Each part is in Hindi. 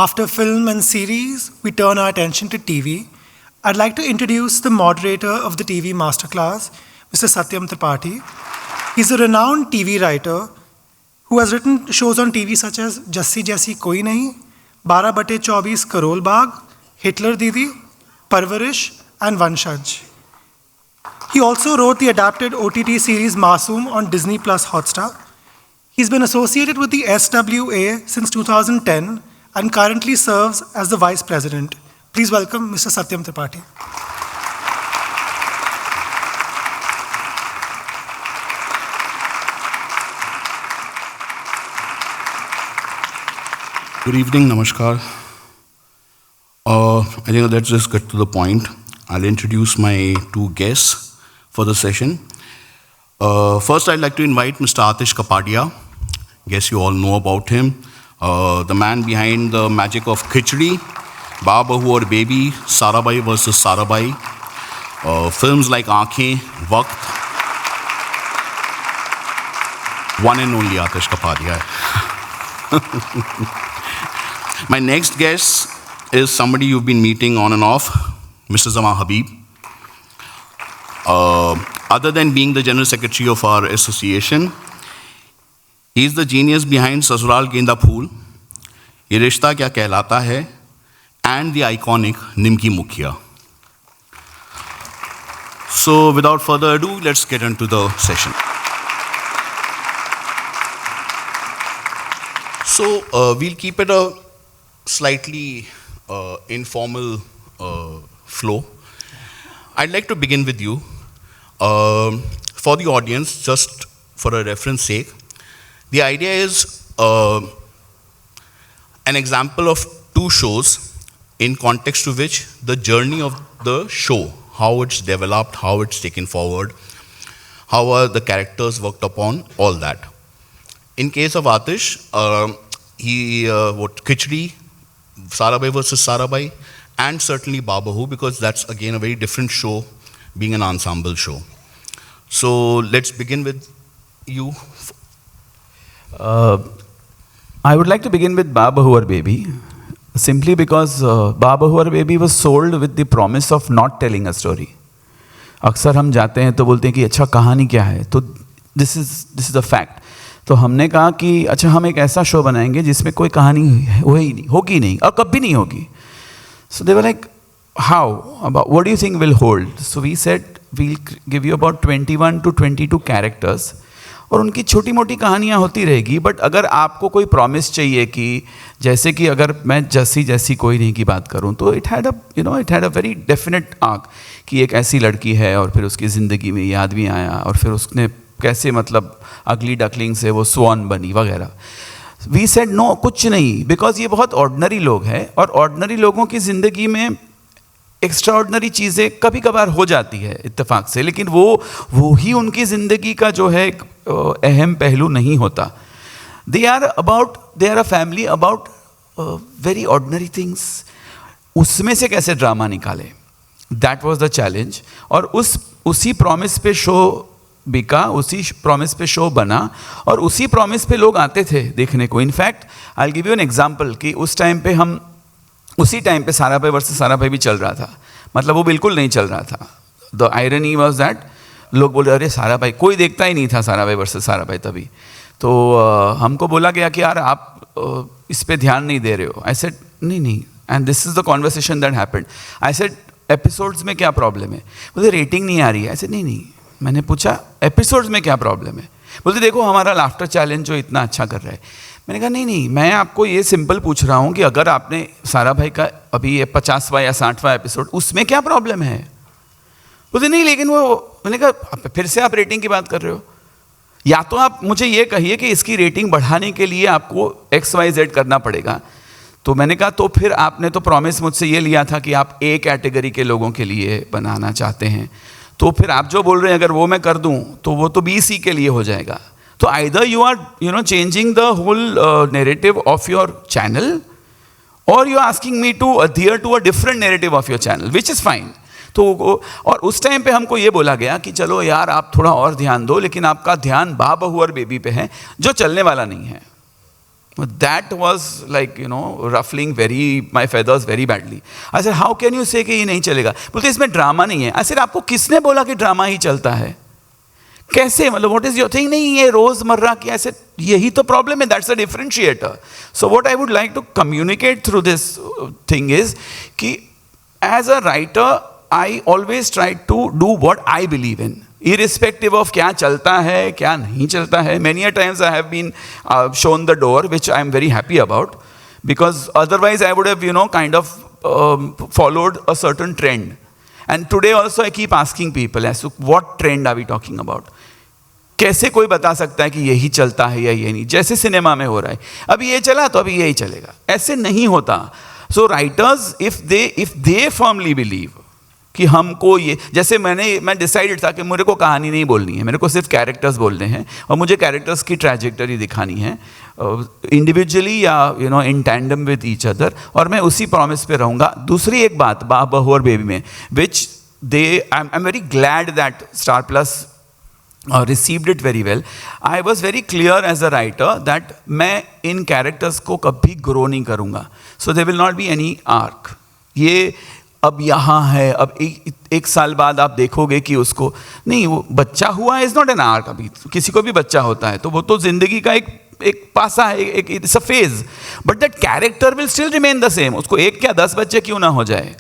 After film and series, we turn our attention to TV. I'd like to introduce the moderator of the TV Masterclass, Mr. Satyam Tripathi. He's a renowned TV writer who has written shows on TV such as Jassi Jaisi Koi Nahi, 12/24 Karol Bagh, Hitler Didi, Parvarish, and Vanshaj. He also wrote the adapted OTT series Masoom on Disney Plus Hotstar. He's been associated with the SWA since 2010 and currently serves as the Vice President. Please welcome Mr. Satyam Tripathi. Good evening, namaskar. I think let's just get to the point. I'll introduce my two guests for the session. First, I'd like to invite Mr. Atish Kapadia. Guess you all know about him. The man behind the magic of Khichdi, Babahu Aur Baby, Sarabhai versus Sarabhai. Films like Aankhein, Waqt. One and only Atish Kapadia. My next guest is somebody you've been meeting on and off, Mr. Zaman Habib. Other than being the General Secretary of our association, he's the genius behind Sasural Genda Phool, Ye Rishta Kya Kehlata Hai, and the iconic Nimki Mukhiya. So without further ado, let's get into the session. So we'll keep it a slightly informal flow. I'd like to begin with you. For the audience, just for a reference sake, the idea is an example of two shows in context to which the journey of the show, how it's developed, how it's taken forward, how are the characters worked upon, all that. In case of Atish, he wrote Khichdi, Sarabhai versus Sarabhai, and certainly Babahu, because that's again a very different show, being an ensemble show. So let's begin with you. I would like to begin with Babahu Aur Baby, simply because Babahu Aur Baby was sold with the promise of not telling a story. अक्सर हम जाते हैं तो बोलते हैं कि अच्छा कहानी क्या है, तो this is a fact. तो हमने कहा कि अच्छा हम एक ऐसा शो बनाएंगे जिसमें कोई कहानी होगी नहीं और कभी नहीं होगी. So they were like, how? About what do you think will hold? So we said we'll give you about 21 to 22 characters और उनकी छोटी मोटी कहानियाँ होती रहेगी. बट अगर आपको कोई प्रॉमिस चाहिए कि जैसे कि अगर मैं जस्सी जैसी कोई नहीं की बात करूँ तो it had a very definite arc कि एक ऐसी लड़की है और फिर उसकी ज़िंदगी में ये आदमी आया और फिर उसने कैसे मतलब अगली डकलिंग से वो स्वान बनी वगैरह. वी सेड नो, कुछ नहीं, बिकॉज ये बहुत ऑर्डिनरी लोग हैं और ऑर्डिनरी लोगों की ज़िंदगी में एक्स्ट्रा ऑर्डिनरी चीज़ें कभी कभार हो जाती है इत्तेफाक से, लेकिन वो ही उनकी ज़िंदगी का जो है एक अहम पहलू नहीं होता. They are a family about very ordinary things. उसमें से कैसे ड्रामा निकाले, दैट वॉज द चैलेंज. और उसी प्रॉमिस पे शो बिका, उसी प्रॉमिस पे शो बना और उसी प्रॉमिस पे लोग आते थे देखने को. In fact I will give you an example कि उसी टाइम पे साराभाई वर्सेस साराभाई भी चल रहा था. मतलब वो बिल्कुल नहीं चल रहा था. द आयरनी वाज दैट लोग बोल रहे अरे साराभाई, कोई देखता ही नहीं था साराभाई वर्सेस साराभाई तभी. तो हमको बोला गया कि यार आप इस पे ध्यान नहीं दे रहे हो. आई सेड नहीं, and this is the conversation that happened. I said episodes में क्या प्रॉब्लम है? बोलते रेटिंग नहीं आ रही है. आई सेड नहीं. मैंने पूछा एपिसोड्स में क्या प्रॉब्लम है? बोलते देखो हमारा लाफ्टर चैलेंज जो इतना अच्छा कर रहा है. मैंने कहा नहीं, मैं आपको ये सिंपल पूछ रहा हूँ कि अगर आपने साराभाई का अभी ये 50वां या 60वां एपिसोड, उसमें क्या प्रॉब्लम है? बोलते नहीं, लेकिन मैंने कहा फिर से आप रेटिंग की बात कर रहे हो. या तो आप मुझे ये कहिए कि इसकी रेटिंग बढ़ाने के लिए आपको XYZ करना पड़ेगा. तो मैंने कहा तो फिर आपने तो प्रॉमिस मुझसे ये लिया था कि आप A कैटेगरी के लोगों के लिए बनाना चाहते हैं, तो फिर आप जो बोल रहे हैं अगर वो मैं कर दूं तो वो तो BC के लिए हो जाएगा. तो either you are changing the whole narrative of your channel और you are asking me to adhere to a different narrative of your channel, which is fine. तो और उस टाइम पे हमको ये बोला गया कि चलो यार आप थोड़ा और ध्यान दो, लेकिन आपका ध्यान बाबहू और बेबी पे है जो चलने वाला नहीं है. That was like, ruffling my feathers very badly. I said, how can you say कि ये नहीं चलेगा? बोलते इसमें ड्रामा नहीं है. I said, आपको किसने बोला कि ड्रामा ही चलता है? कैसे, मतलब what is your thing? नहीं, ये रोजमर्रा की. I said, यही तो प्रॉब्लम है. That's a differentiator. So what I would like to communicate through this thing is कि as a writer, I always try to do what I believe in. Irrespective of क्या चलता है, क्या नहीं चलता है. Many a times I have been shown the door, which I am very happy about, because otherwise I would have, kind of followed a certain trend. And today also I keep asking people as to what trend are we talking about. कैसे कोई बता सकता है कि यही चलता है या ये नहीं? जैसे सिनेमा में हो रहा है, अभी ये चला तो अभी यही चलेगा. ऐसे नहीं होता. So writers, if they firmly believe कि हमको ये, जैसे मैं डिसाइडेड था कि मेरे को कहानी नहीं बोलनी है, मेरे को सिर्फ कैरेक्टर्स बोलने हैं और मुझे कैरेक्टर्स की ट्रैजेक्टरी दिखानी है इंडिविजुअली या in tandem with each other, और मैं उसी प्रॉमिस पे रहूँगा. दूसरी एक बात बाप बहू और बेबी में, which I am very glad that Star Plus received it very well. I was very clear as a writer that मैं इन कैरेक्टर्स को कभी ग्रो नहीं करूँगा. So there will not be any arc. ये अब यहाँ है, अब एक साल बाद आप देखोगे कि उसको नहीं, वो बच्चा हुआ इज नॉट एन आर्क. अभी किसी को भी बच्चा होता है तो वो तो जिंदगी का एक पासा है, एक it's a phase. But that character will still remain the same. उसको एक क्या 10 बच्चे क्यों ना हो जाए.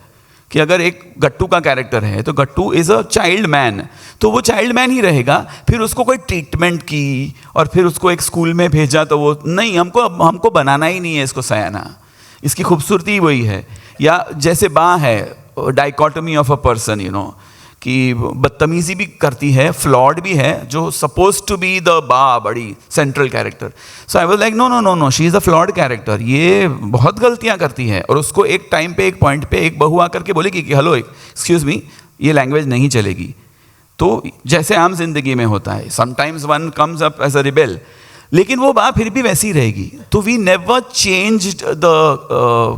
कि अगर एक गट्टू का कैरेक्टर है तो गट्टू इज अ चाइल्ड मैन, तो वो चाइल्ड मैन ही रहेगा. फिर उसको कोई ट्रीटमेंट की और फिर उसको एक स्कूल में भेजा तो वो नहीं, हमको बनाना ही नहीं है इसको सयाना. इसकी खूबसूरती वही है. या जैसे बा है, डाइकोटमी ऑफ अ पर्सन, कि बदतमीजी भी करती है, फ्लॉड भी है, जो सपोज टू बी द बा बड़ी central character. So I was like no, she is a flawed character. ये बहुत गलतियां करती है. और उसको एक टाइम पे, एक पॉइंट पे एक बहू आकर के बोलेगी कि हेलो एक्सक्यूज मी, ये लैंग्वेज नहीं चलेगी. तो जैसे आम जिंदगी में होता है, sometimes one comes up as a rebel, लेकिन वो बात फिर भी वैसी ही रहेगी. तो we never changed the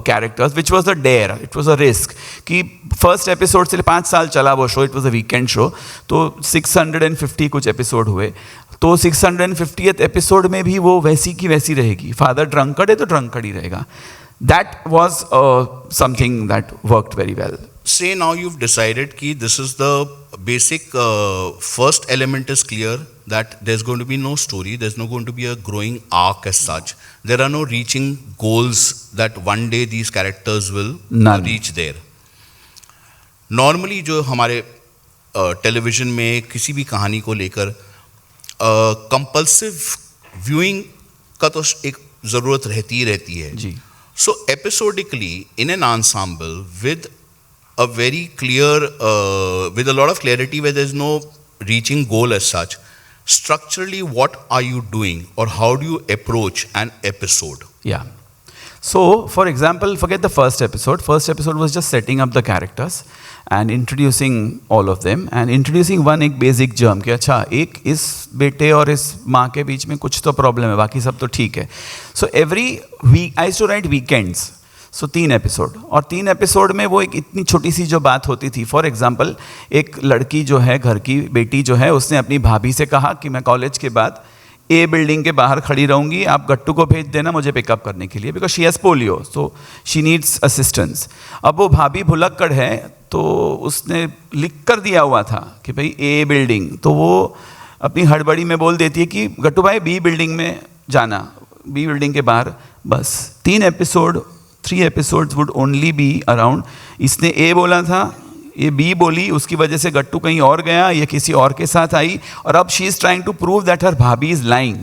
characters, which was a dare, it was a risk. कि फर्स्ट एपिसोड से 5 साल चला वो show, it was a weekend show, तो 650 कुछ एपिसोड हुए. तो 650th एपिसोड में भी वो वैसी की वैसी रहेगी. फादर ड्रंकर्ड है तो ड्रंकर्ड ही रहेगा. That was something that worked very well. Say now you've decided कि this is the basic first element is clear, that there's going to be no story, there's not going to be a growing arc as such. There are no reaching goals that one day these characters will reach there. Normally जो हमारे टेलीविज़न में किसी भी कहानी को लेकर कंपल्सिव व्यूइंग का तो एक ज़रूरत रहती है जी. So episodically in an ensemble with a very clear, with a lot of clarity, where there's no reaching goal as such, structurally what are you doing or how do you approach an episode? Yeah. So, for example, forget the first episode. First episode was just setting up the characters and introducing all of them and introducing one एक basic germ कि अच्छा एक इस बेटे और इस माँ के बीच में कुछ तो प्रॉब्लम है, बाकी सब तो ठीक है. So every week I used to write weekends. So 3 episode, और 3 एपिसोड में वो एक इतनी छोटी सी जो बात होती थी. फॉर एग्जाम्पल, एक लड़की जो है, घर की बेटी जो है, उसने अपनी भाभी से कहा कि मैं कॉलेज के बाद ए बिल्डिंग के बाहर खड़ी रहूँगी, आप गट्टू को भेज देना मुझे पिकअप करने के लिए, because she has polio, so she needs assistance. अब वो भाभी भुलक्कड़ है तो उसने लिख कर दिया हुआ था कि भाई ए बिल्डिंग, तो वो अपनी हड़बड़ी में बोल देती है कि गट्टू भाई बी बिल्डिंग में जाना, बी बिल्डिंग के बाहर. बस 3 episodes would only be around, इसने ए बोला था, ये बी बोली, उसकी वजह से गट्टू कहीं और गया, ये किसी और के साथ आई, और अब she is trying to prove that her bhabhi is lying.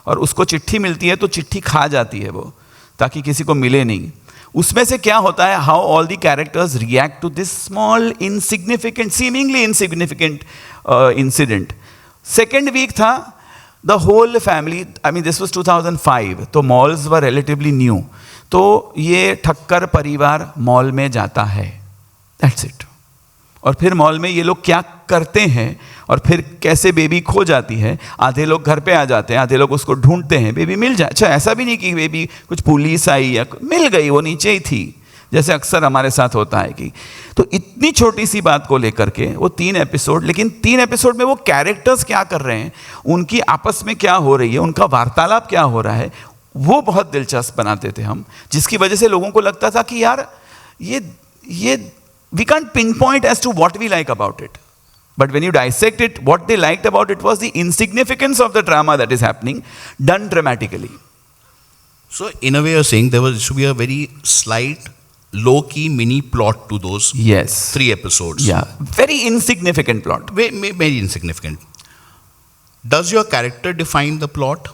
और उसको चिट्ठी मिलती है तो चिट्ठी खा जाती है वो, ताकि किसी को मिले नहीं. उसमें से क्या होता है, how all the characters react to this small insignificant, seemingly insignificant incident. Second week था, the whole family, I mean this was 2005, तो मॉल्स वर रिलेटिवली न्यू, तो ये ठक्कर परिवार मॉल में जाता है, दैट्स इट. और फिर मॉल में ये लोग क्या करते हैं और फिर कैसे बेबी खो जाती है. आधे लोग घर पे आ जाते हैं, आधे लोग उसको ढूंढते हैं, बेबी मिल जाए. अच्छा, ऐसा भी नहीं कि बेबी कुछ पुलिस आई या मिल गई, वो नीचे ही थी, जैसे अक्सर हमारे साथ होता है कि. तो इतनी छोटी सी बात को लेकर के वो 3 एपिसोड, लेकिन 3 एपिसोड में वो कैरेक्टर्स क्या कर रहे हैं, उनकी आपस में क्या हो रही है, उनका वार्तालाप क्या हो रहा है, वो बहुत दिलचस्प बनाते थे हम, जिसकी वजह से लोगों को लगता था कि यार ये we can't pinpoint as to what we like about it, but when you dissect it, what they liked about it was the insignificance of the drama that is happening done dramatically. So in a way you're saying there should be a very slight low-key mini plot to those Yes. 3 episodes. Yeah, very insignificant plot. Very insignificant. Does your character define the plot,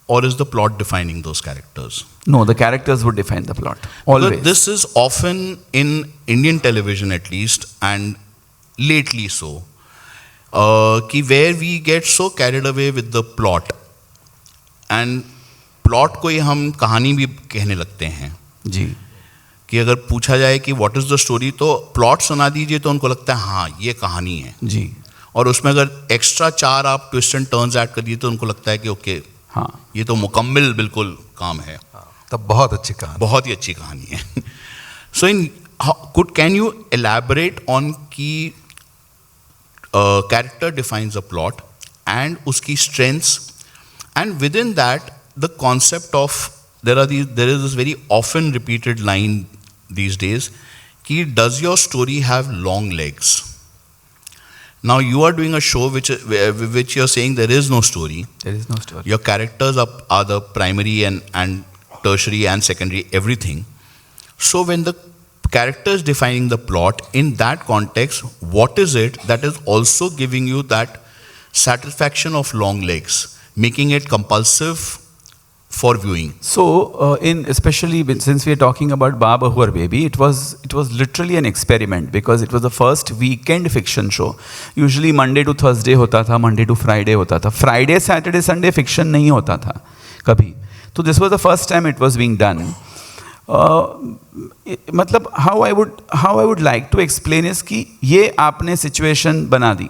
or is the plot defining those characters? No, the characters would define the plot. Always. But this is often in Indian television at least, and lately so, where we get so carried away with the plot, and plot को ही हम कहानी भी कहने लगते हैं जी. कि अगर पूछा जाए कि व्हाट इज़ द स्टोरी, तो प्लॉट सुना दीजिए तो उनको लगता है हाँ ये कहानी है जी. और उसमें अगर एक्स्ट्रा 4 आप ट्विस्ट एंड टर्न्स ऐड कर दिए तो उनको लगता है कि ओके हाँ ये तो मुकम्मल बिल्कुल काम है, तब बहुत अच्छी कहानी, बहुत ही अच्छी कहानी है. So can you elaborate on key character defines a plot and उसकी strengths, and within that the concept of there is this very often repeated line these days ki does your story have long legs? Now you are doing a show which you're saying there is no story. There is no story. Your characters are the primary and tertiary and secondary everything. So when the character is defining the plot in that context, what is it that is also giving you that satisfaction of long legs, making it compulsive for viewing? So, especially since we are talking about Baba Huar Baby, it was literally an experiment because it was the first weekend fiction show. Usually Monday to Thursday होता था, Monday to Friday होता था. Friday, Saturday, Sunday fiction नहीं होता था कभी. तो this was the first time it was being done. मतलब how I would like to explain is कि ये आपने situation बना दी.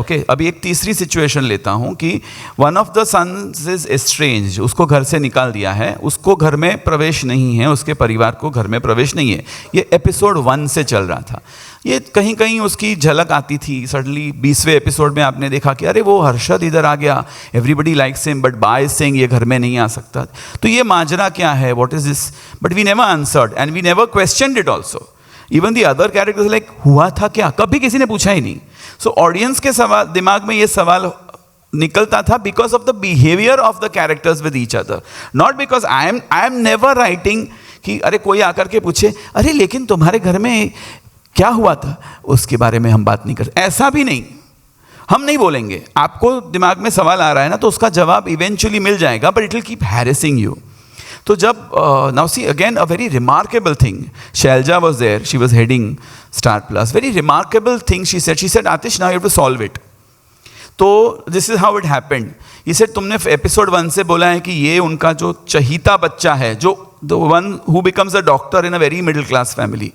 ओके अभी एक तीसरी सिचुएशन लेता हूँ कि one of the sons is estranged, उसको घर से निकाल दिया है, उसको घर में प्रवेश नहीं है, उसके परिवार को घर में प्रवेश नहीं है. ये एपिसोड 1 से चल रहा था. ये कहीं कहीं उसकी झलक आती थी. सडनली 20वें एपिसोड में आपने देखा कि अरे वो हर्षद इधर आ गया, एवरीबडी लाइक्स हिम बट बा इज सेइंग ये घर में नहीं आ सकता. तो ये माजरा क्या है, what is this? But we never answered and we never questioned it also. Even the other characters like हुआ था क्या, कभी किसी ने पूछा ही नहीं. सो ऑडियंस के सवाल दिमाग में ये सवाल निकलता था because of the behaviour of the characters with each other, not because I am never writing कि अरे कोई आकर के पूछे अरे लेकिन तुम्हारे घर में क्या हुआ था, उसके बारे में हम बात नहीं करते. ऐसा भी नहीं, हम नहीं बोलेंगे. आपको दिमाग में सवाल आ रहा है ना तो उसका जवाब इवेंचुअली मिल जाएगा, but it will keep harassing you. तो जब now see again a very remarkable thing, Shailaja was there, she was heading Star Plus. Very remarkable thing she said Atish now you have to solve it. तो this is how it happened. ये सेड तुमने एपिसोड 1 से बोला है कि ये उनका जो चहीता बच्चा है, जो the one who becomes a doctor in a very middle class family,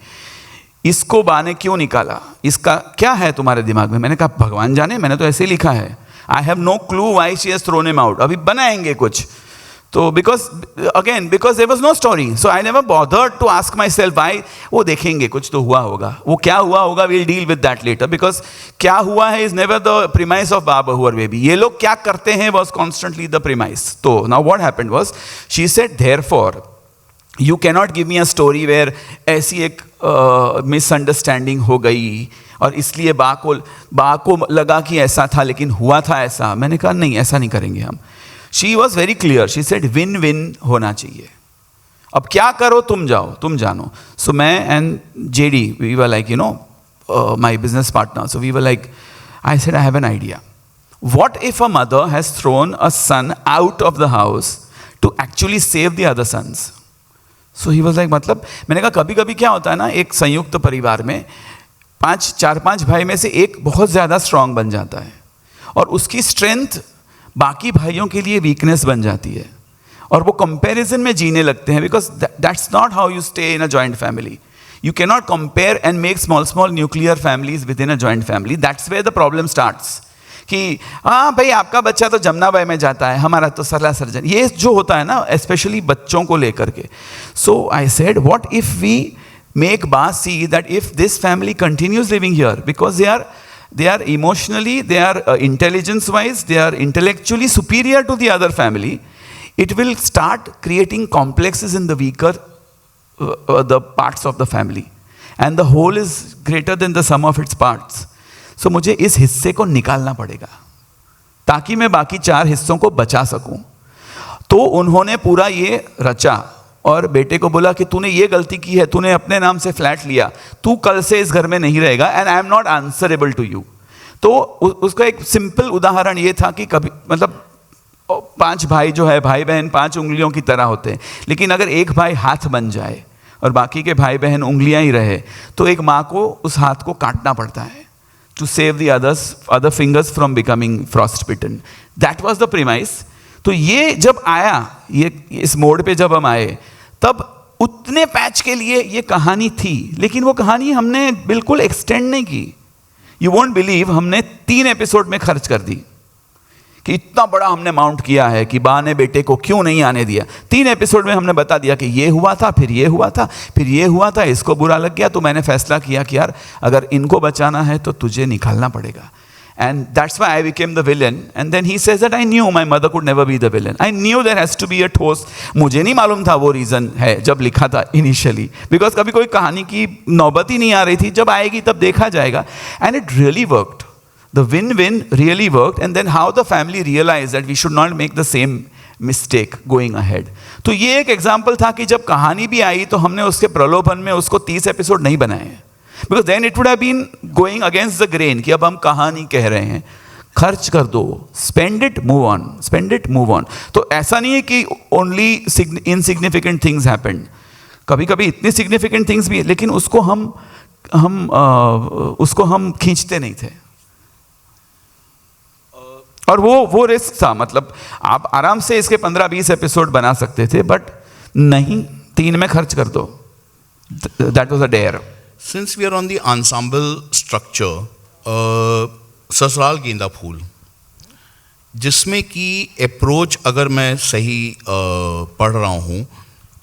इसको बा ने क्यों निकाला, इसका क्या है तुम्हारे दिमाग में? मैंने कहा भगवान जाने, मैंने तो ऐसे लिखा है. I have no clue why she has thrown him out. अभी बनाएंगे कुछ. तो because there was no story, so I never bothered to ask myself why. वो देखेंगे कुछ तो हुआ होगा, वो क्या हुआ होगा, we'll deal with that later, because क्या हुआ है is never the premise of Baba Huar Baby. ये लोग क्या करते हैं was constantly the premise. तो now what happened was she said therefore you cannot give me a story where ऐसी एक misunderstanding हो गई और इसलिए बा को लगा कि ऐसा था लेकिन हुआ था ऐसा. मैंने कहा नहीं, ऐसा नहीं करेंगे हम. She was very clear. She said win-win होना चाहिए. अब क्या करो, तुम जाओ, तुम जानो. So मैं and JD, we were like, my business partner. So we were like, I said, I have an idea. What if a mother has thrown a son out of the house to actually save the other sons? So he was like, मतलब मैंने कहा कभी कभी क्या होता है ना, एक संयुक्त परिवार में 4-5 भाई में से एक बहुत ज़्यादा स्ट्रांग बन जाता है और उसकी स्ट्रेंथ बाकी भाइयों के लिए वीकनेस बन जाती है और वो कंपैरिजन में जीने लगते हैं. Because that's not how you stay in a joint family. You can not compare and make small nuclear families within a joint family. That's where the problem starts. कि हाँ भाई आपका बच्चा तो जमुनाबाई में जाता है, हमारा तो सरला सर्जन. ये जो होता है ना स्पेशली बच्चों को लेकर के. So I said what if we make बा see that if this family continues living here because they are emotionally, they are intelligence wise, they are intellectually superior to the other family. it will start creating complexes in the weaker the parts of the family, and the whole is greater than the sum of its parts. So मुझे इस हिस्से को निकालना पड़ेगा ताकि मैं बाकी 4 हिस्सों को बचा सकूं. तो उन्होंने पूरा ये रचा और बेटे को बोला कि तूने ये गलती की है, तूने अपने नाम से फ्लैट लिया, तू कल से इस घर में नहीं रहेगा, and I am not answerable to you. तो उसका एक सिंपल उदाहरण ये था कि कभी मतलब 5 भाई जो है, भाई बहन 5 उंगलियों की तरह होते हैं, लेकिन अगर एक भाई हाथ बन जाए और बाकी के भाई बहन उंगलियां ही रहे तो एक माँ को उस हाथ को काटना पड़ता है to save the other fingers from becoming frost bitten. That was the premise. तो ये जब आया, ये इस मोड़ पे जब हम आए, तब उतने पैच के लिए ये कहानी थी, लेकिन वो कहानी हमने बिल्कुल एक्सटेंड नहीं की. यू वोंट बिलीव, हमने 3 एपिसोड में खर्च कर दी कि इतना बड़ा हमने माउंट किया है कि बा ने बेटे को क्यों नहीं आने दिया. 3 एपिसोड में हमने बता दिया कि ये हुआ था, फिर ये हुआ था, फिर ये हुआ था, इसको बुरा लग गया, तो मैंने फैसला किया कि यार अगर इनको बचाना है तो तुझे निकालना पड़ेगा. And that's why I became the villain. And then he says that I knew my mother could never be the villain. I knew there has to be a twist. मुझे नहीं मालूम था वो रीज़न है जब लिखा था initially. Because कभी कोई कहानी की नौबत ही नहीं आ रही थी, जब आएगी तब देखा जाएगा. And it really worked. The win-win really worked. And then how the family realized that we should not make the same mistake going ahead. तो ये एक एग्जाम्पल था कि जब कहानी भी आई तो हमने उसके प्रलोभन में उसको 30 एपिसोड नहीं बनाए. Because then it would have been going against the grain कि अब हम कहानी कह रहे हैं, खर्च कर दो, spend it, move on, spend it, move on. तो ऐसा नहीं है कि only insignificant things happened. कभी कभी इतनी significant things भी है, लेकिन उसको हम खींचते नहीं थे. और वो रिस्क था. मतलब आप आराम से इसके 15-20 एपिसोड बना सकते थे, बट नहीं, 3 में खर्च कर दो. That was a dare. Since we are on the ensemble structure, ससुराल गेंदा फूल, जिसमें कि अप्रोच अगर मैं सही पढ़ रहा हूँ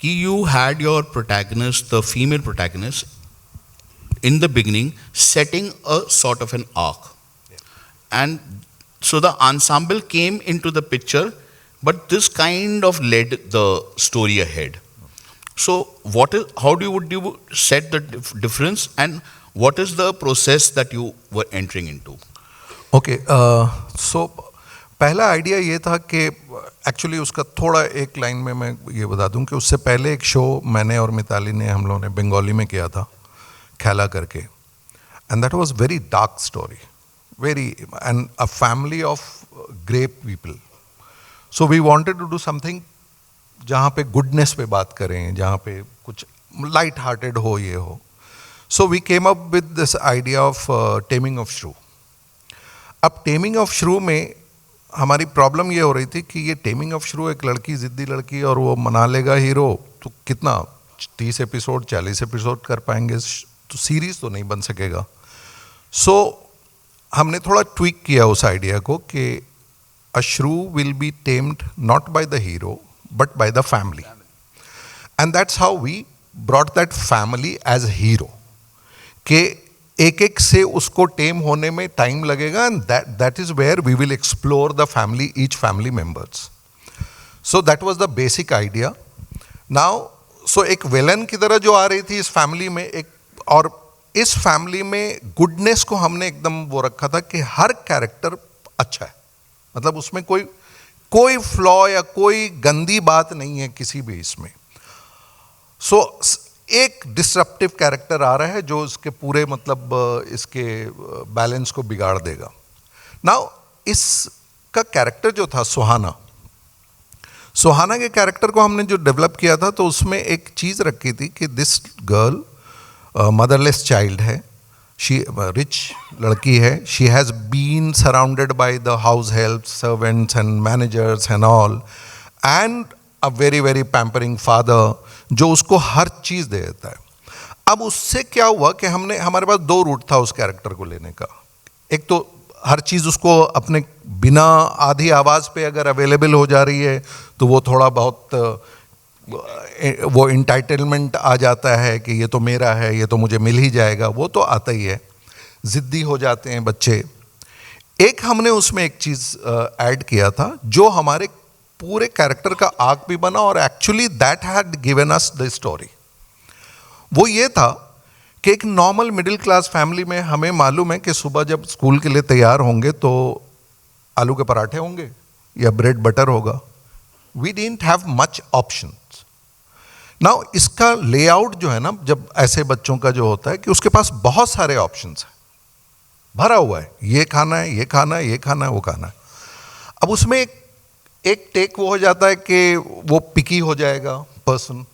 कि you had your protagonist, the female protagonist, in the beginning setting a sort of an arc, and so the ensemble came into the picture, but this kind of led the story ahead. So how would you set the difference, and what is the process that you were entering into? Okay, so पहला आइडिया ये था कि एक्चुअली उसका थोड़ा एक लाइन में मैं ये बता दूं कि उससे पहले एक शो मैंने और मिताली ने, हम लोगों ने बंगाली में किया था, खेला करके, and that was very dark story, very, and a family of grey people. So we wanted to do something जहाँ पे गुडनेस पे बात करें, जहाँ पे कुछ लाइट हार्टेड हो, ये हो. So we came up with this idea of taming of shrew. अब टेमिंग ऑफ श्रू में हमारी प्रॉब्लम ये हो रही थी कि ये टेमिंग ऑफ श्रू, एक लड़की, जिद्दी लड़की, और वो मना लेगा हीरो, तो कितना 30 एपिसोड 40 एपिसोड कर पाएंगे, तो सीरीज तो नहीं बन सकेगा. सो हमने थोड़ा ट्विक किया उस आइडिया को कि अ श्रू will be tamed not by the hero but by the family. And that's how we brought that family as hero. कि एक से उसको टेम होने में टाइम लगेगा, and that is where we will explore the family, each family members. So that was the basic idea. Now, so एक विलन की तरह जो आ रही थी इस फैमिली में, एक, और इस फैमिली में गुडनेस को हमने एकदम वो रखा था कि हर कैरेक्टर अच्छा है, मतलब उसमें कोई फ्लॉ या कोई गंदी बात नहीं है किसी भी इसमें. सो एक डिसरप्टिव कैरेक्टर आ रहा है जो इसके पूरे मतलब इसके बैलेंस को बिगाड़ देगा. नाउ इसका कैरेक्टर जो था सुहाना के कैरेक्टर को हमने जो डेवलप किया था, तो उसमें एक चीज़ रखी थी कि दिस गर्ल मदरलेस चाइल्ड है, शी रिच लड़की है, she has been surrounded by the house help, servants and managers and all, and a very very pampering father जो उसको हर चीज़ दे देता है. अब उससे क्या हुआ कि हमारे पास 2 रूट था उस कैरेक्टर को लेने का. एक तो हर चीज़ उसको अपने बिना आधी आवाज़ पे अगर अवेलेबल हो जा रही है तो वो थोड़ा बहुत वो इंटाइटलमेंट आ जाता है कि ये तो मेरा है, ये तो मुझे मिल ही जाएगा, वो तो आता ही है. ज़िद्दी हो जाते हैं बच्चे. एक हमने उसमें एक चीज़ ऐड किया था जो हमारे पूरे कैरेक्टर का आर्क भी बना और actually that had given us the story. वो ये था कि एक नॉर्मल मिडिल क्लास फैमिली में हमें मालूम है कि सुबह जब स्कूल के लिए तैयार होंगे तो आलू के पराठे होंगे या ब्रेड बटर होगा। We didn't have much options. Now इसका लेआउट जो है ना, जब ऐसे बच्चों का जो होता है कि उसके पास बहुत सारे ऑप्शंस हैं, भरा हुआ है, ये खाना है, ये खाना है, ये खाना है, वो खाना है। अब उसमें एक टेक वो हो जाता है कि वो पिकी हो जाएगा पर्सन,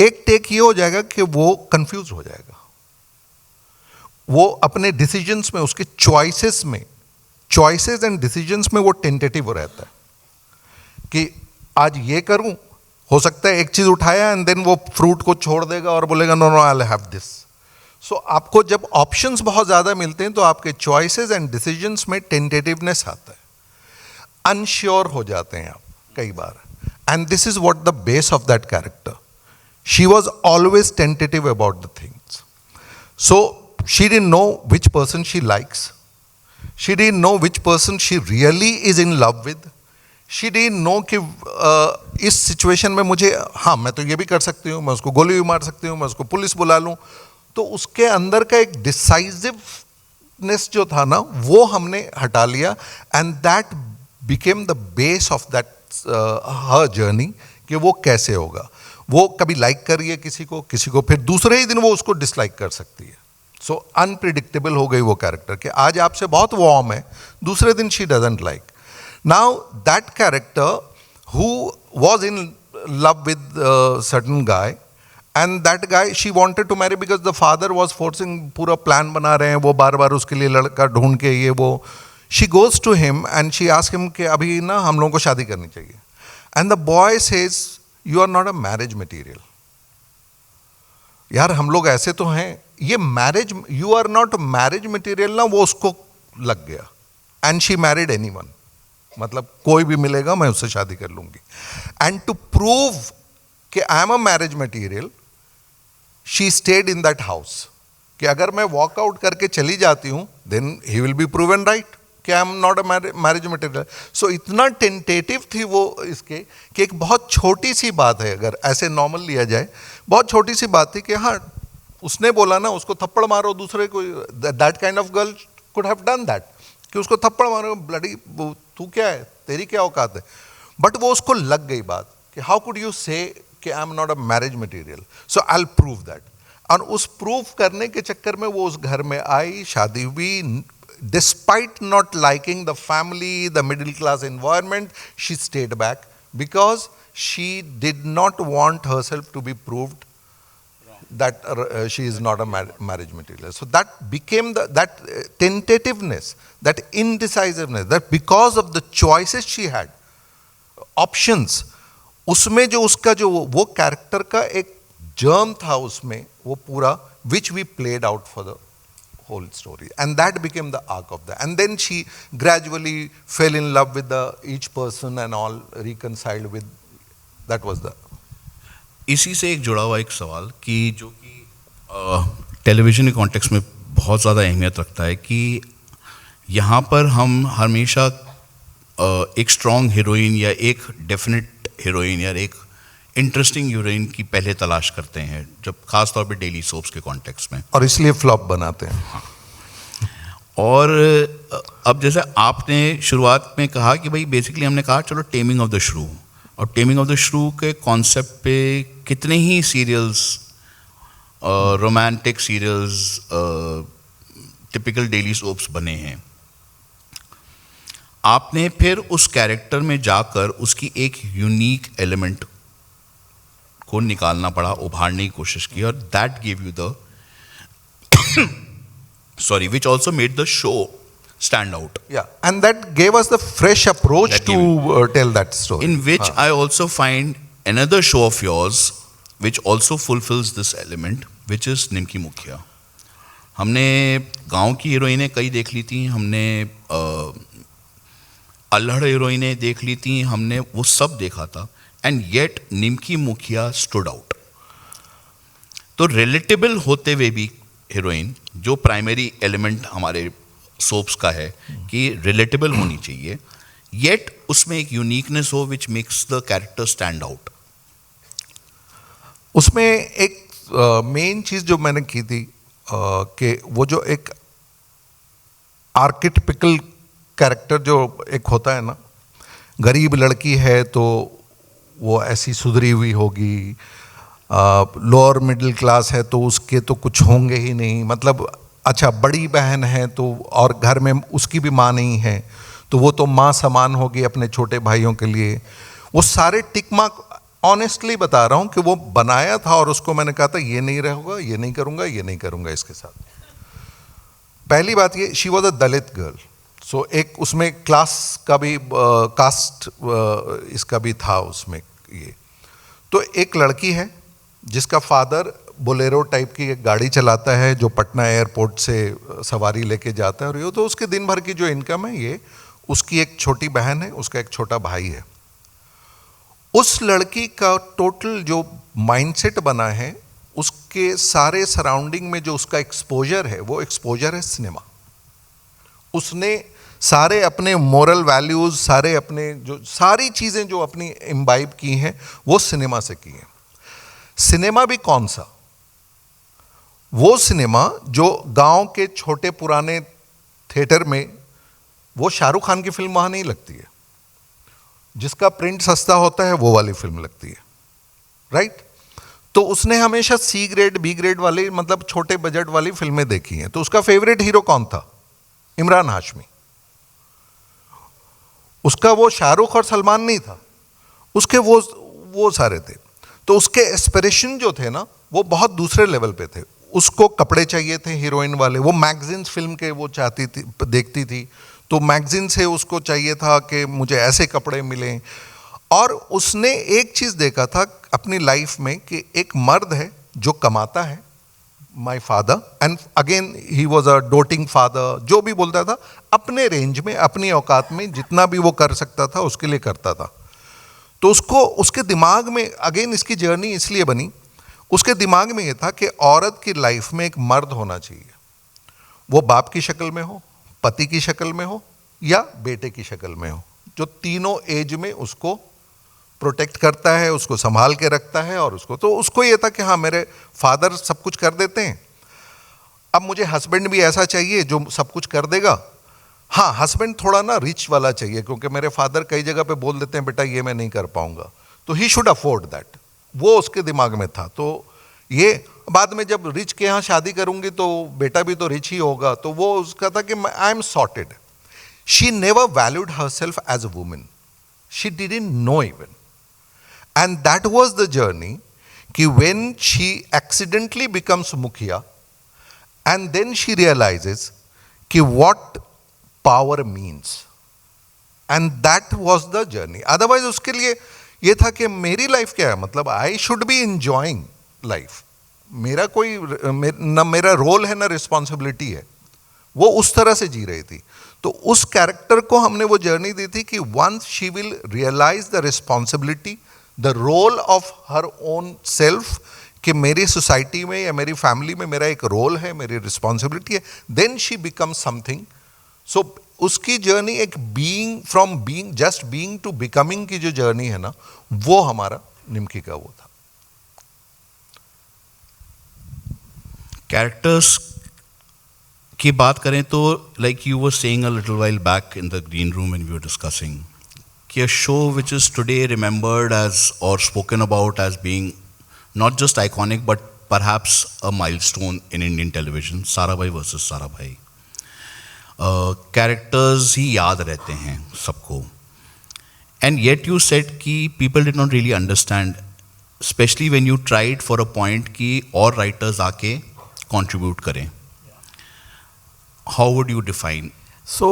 एक टेक ये हो जाएगा कि वो कंफ्यूज हो जाएगा, वो अपने डिसीजंस में, उसके चॉइसेस एंड डिसीजंस में वो टेंटेटिव रहता है कि आज ये करूं, हो सकता है एक चीज उठाया एंड देन वो फ्रूट को छोड़ देगा और बोलेगा no no I will have this. So आपको जब ऑप्शंस बहुत ज्यादा मिलते हैं तो आपके चॉइसेस एंड डिसीजंस में टेंटेटिवनेस आता है, अनश्योर हो जाते हैं आप कई बार। And this is what the base of that character. She was always tentative about the things. So she didn't know which person she likes, she didn't know which person she really is in love with, she didn't know कि इस सिचुएशन में मुझे, हाँ मैं तो ये भी कर सकती हूँ, मैं उसको गोली भी मार सकती हूँ, मैं उसको पुलिस बुला लूँ। तो उसके अंदर का एक डिसाइसिवनेस जो था ना, वो हमने हटा लिया and that became the base of that her journey कि वो कैसे होगा। वो कभी लाइक कर रही है किसी को फिर दूसरे ही दिन वो उसको डिसलाइक कर सकती है। सो अनप्रिडिक्टेबल हो गई वो कैरेक्टर कि आज आपसे बहुत वार्म है, दूसरे दिन she doesn't like. Now that character who was in love with a certain guy, and that guy she wanted to marry because the father was forcing, पूरा प्लान बना रहे हैं वो, बार बार उसके लिए लड़का ढूंढ के ये वो। She goes to him and she asks him कि अभी ना हम लोगों को शादी करनी चाहिए। And the boy says you are not a marriage material। यार हम लोग ऐसे तो हैं, ये marriage, you are not marriage material ना, वो उसको लग गया। And she married anyone, मतलब कोई भी मिलेगा मैं उससे शादी कर लूंगी। एंड टू प्रूव कि I am a marriage material, she stayed in that house कि अगर मैं वॉकआउट करके चली जाती हूं then he will be proven right कि I am not a marriage material. So इतना टेंटेटिव थी वो इसके कि एक बहुत छोटी सी बात है, अगर ऐसे नॉर्मल लिया जाए, बहुत छोटी सी बात थी कि हाँ उसने बोला ना उसको थप्पड़ मारो दूसरे को, that kind of girl could have done that कि उसको थप्पड़ मारो, ब्लडी तू क्या है, तेरी क्या औकात है। बट वो उसको लग गई बात कि हाउ कुड यू से कि I am not a marriage material, so I will prove that. और उस प्रूफ करने के चक्कर में वो उस घर में आई, शादी हुई, despite not liking the family, the middle class environment, she stayed back because she did not want herself to be proved that she is not a marriage material. So that became that tentativeness, that indecisiveness, that because of the choices she had, options, उसमें जो उसका जो वो कैरेक्टर का एक जर्म था उसमें, वो पूरा which we played out for the whole story, and that became the arc of that. And then she gradually fell in love with each person and all reconciled with, that was the। इसी से एक जुड़ा हुआ एक सवाल कि जो कि टेलीविज़न के कॉन्टेक्स्ट में बहुत ज़्यादा अहमियत रखता है कि यहाँ पर हम हमेशा एक स्ट्रॉन्ग हीरोइन या एक डेफिनेट हीरोइन या एक इंटरेस्टिंग हीरोइन की पहले तलाश करते हैं, जब खास तौर पे डेली सोप्स के कॉन्टेक्स्ट में, और इसलिए फ्लॉप बनाते हैं। और अब जैसे आपने शुरुआत में कहा कि भाई बेसिकली हमने कहा चलो टेमिंग ऑफ द श्रू, और टेमिंग ऑफ द श्रू के कॉन्सेप्ट पे कितने ही serials, romantic serials, typical daily soaps बने हैं। आपने फिर उस कैरेक्टर में जाकर उसकी एक यूनिक एलिमेंट को निकालना पड़ा, उभारने की कोशिश की, और that give you the sorry, which also made the show stand out. Yeah, and that gave us the fresh approach That to tell that story. In which I also find another show of yours which also fulfills this element, which is निमकी मुखिया। हमने गांव की हीरोइनें कई देख ली थी, हमने अल्हड़ हीरोइनें देख ली थी, हमने वो सब देखा था, एंड येट निमकी मुखिया स्टूड आउट। तो रिलेटेबल होते हुए भी हीरोइन, जो प्राइमरी एलिमेंट हमारे सोप्स का है कि रिलेटेबल होनी चाहिए, yet उसमें एक यूनिकनेस हो which makes the character stand out? उसमें एक मेन चीज़ जो मैंने की थी कि वो जो एक आर्किटिपिकल कैरेक्टर जो एक होता है ना, गरीब लड़की है तो वो ऐसी सुधरी हुई होगी, लोअर मिडिल क्लास है तो उसके तो कुछ होंगे ही नहीं, मतलब अच्छा बड़ी बहन है तो और घर में उसकी भी माँ नहीं है तो वो तो माँ समान होगी अपने छोटे भाइयों के लिए। वो सारे टिक मार्क ऑनेस्टली बता रहा हूँ कि वो बनाया था और उसको मैंने कहा था ये नहीं रहेगा, ये नहीं करूँगा, ये नहीं करूँगा इसके साथ। पहली बात ये, she was a Dalit girl, so एक उसमें क्लास का भी कास्ट इसका भी था उसमें ये। तो एक लड़की है जिसका फादर बोलेरो टाइप की एक गाड़ी चलाता है जो पटना एयरपोर्ट से सवारी लेके जाता है, और ये तो उसके दिन भर की जो इनकम है ये, उसकी एक छोटी बहन है, उसका एक छोटा भाई है। उस लड़की का टोटल जो माइंडसेट बना है, उसके सारे सराउंडिंग में जो उसका एक्सपोजर है वो एक्सपोजर है सिनेमा। उसने सारे अपने मोरल वैल्यूज़, सारे अपने जो सारी चीज़ें जो अपनी इम्बाइब की हैं वो सिनेमा से की हैं। सिनेमा भी कौन सा? वो सिनेमा जो गांव के छोटे पुराने थिएटर में, वो शाहरुख खान की फिल्म वहाँ नहीं लगती है, जिसका प्रिंट सस्ता होता है वो वाली फिल्म लगती है, राइट? तो उसने हमेशा सी ग्रेड बी ग्रेड वाली, मतलब छोटे बजट वाली फिल्में देखी हैं। तो उसका फेवरेट हीरो कौन था? इमरान हाशमी। उसका वो शाहरुख और सलमान नहीं था, उसके वो सारे थे। तो उसके एस्पिरेशन जो थे ना वो बहुत दूसरे लेवल पे थे। उसको कपड़े चाहिए थे हीरोइन वाले, वो मैगजीन्स फिल्म के वो चाहती थी, देखती थी, तो मैगजीन से उसको चाहिए था कि मुझे ऐसे कपड़े मिलें। और उसने एक चीज़ देखा था अपनी लाइफ में कि एक मर्द है जो कमाता है, my father, and again he was a doting father, जो भी बोलता था अपने रेंज में, अपनी औकात में जितना भी वो कर सकता था उसके लिए करता था। तो उसको, उसके दिमाग में, अगेन इसकी जर्नी इसलिए बनी, उसके दिमाग में ये था कि औरत की लाइफ में एक मर्द होना चाहिए, वो बाप की शक्ल में हो, पति की शक्ल में हो या बेटे की शक्ल में हो, जो तीनों एज में उसको प्रोटेक्ट करता है, उसको संभाल के रखता है। और उसको, तो उसको ये था कि हाँ मेरे फादर सब कुछ कर देते हैं, अब मुझे हस्बैंड भी ऐसा चाहिए जो सब कुछ कर देगा। हाँ, हस्बैंड थोड़ा ना रिच वाला चाहिए, क्योंकि मेरे फादर कई जगह पे बोल देते हैं बेटा ये मैं नहीं कर पाऊंगा, तो ही शुड अफोर्ड दैट, वो उसके दिमाग में था। तो ये बाद में जब रिच के यहाँ शादी करूंगी तो बेटा भी तो रिच ही होगा, तो वो उसका था कि I am sorted. She never valued herself as a women, she didn't know even, and that was the journey कि व्हेन शी एक्सीडेंटली बिकम्स मुखिया एंड देन शी रियलाइजेस कि what power means, and that was the journey. Otherwise उसके लिए ये था कि मेरी लाइफ क्या है, मतलब I should be enjoying life, मेरा कोई न मेरा रोल है ना रिस्पॉन्सिबिलिटी है, वो उस तरह से जी रही थी। तो उस कैरेक्टर को हमने वो जर्नी दी थी कि once she will realise the responsibility, the role of her own self, कि मेरी सोसाइटी में या मेरी फैमिली में मेरा एक रोल है, मेरी रिस्पॉन्सिबिलिटी है, देन शी बिकम समथिंग। सो उसकी जर्नी एक being, from being, just being to becoming की जो जर्नी है ना, वो हमारा निमकी का वो था। कैरेक्टर्स की बात करें तो like you were saying a little while back in the green room when we were discussing कि a show which is today remembered as or spoken about as being not just iconic but perhaps a milestone in Indian television, Sarabhai versus Sarabhai. Characters ही याद रहते हैं सबको, एंड येट यू सेड कि people did not really understand, specially when you tried for a point कि और राइटर्स आके कंट्रीब्यूट करें। How would you define? So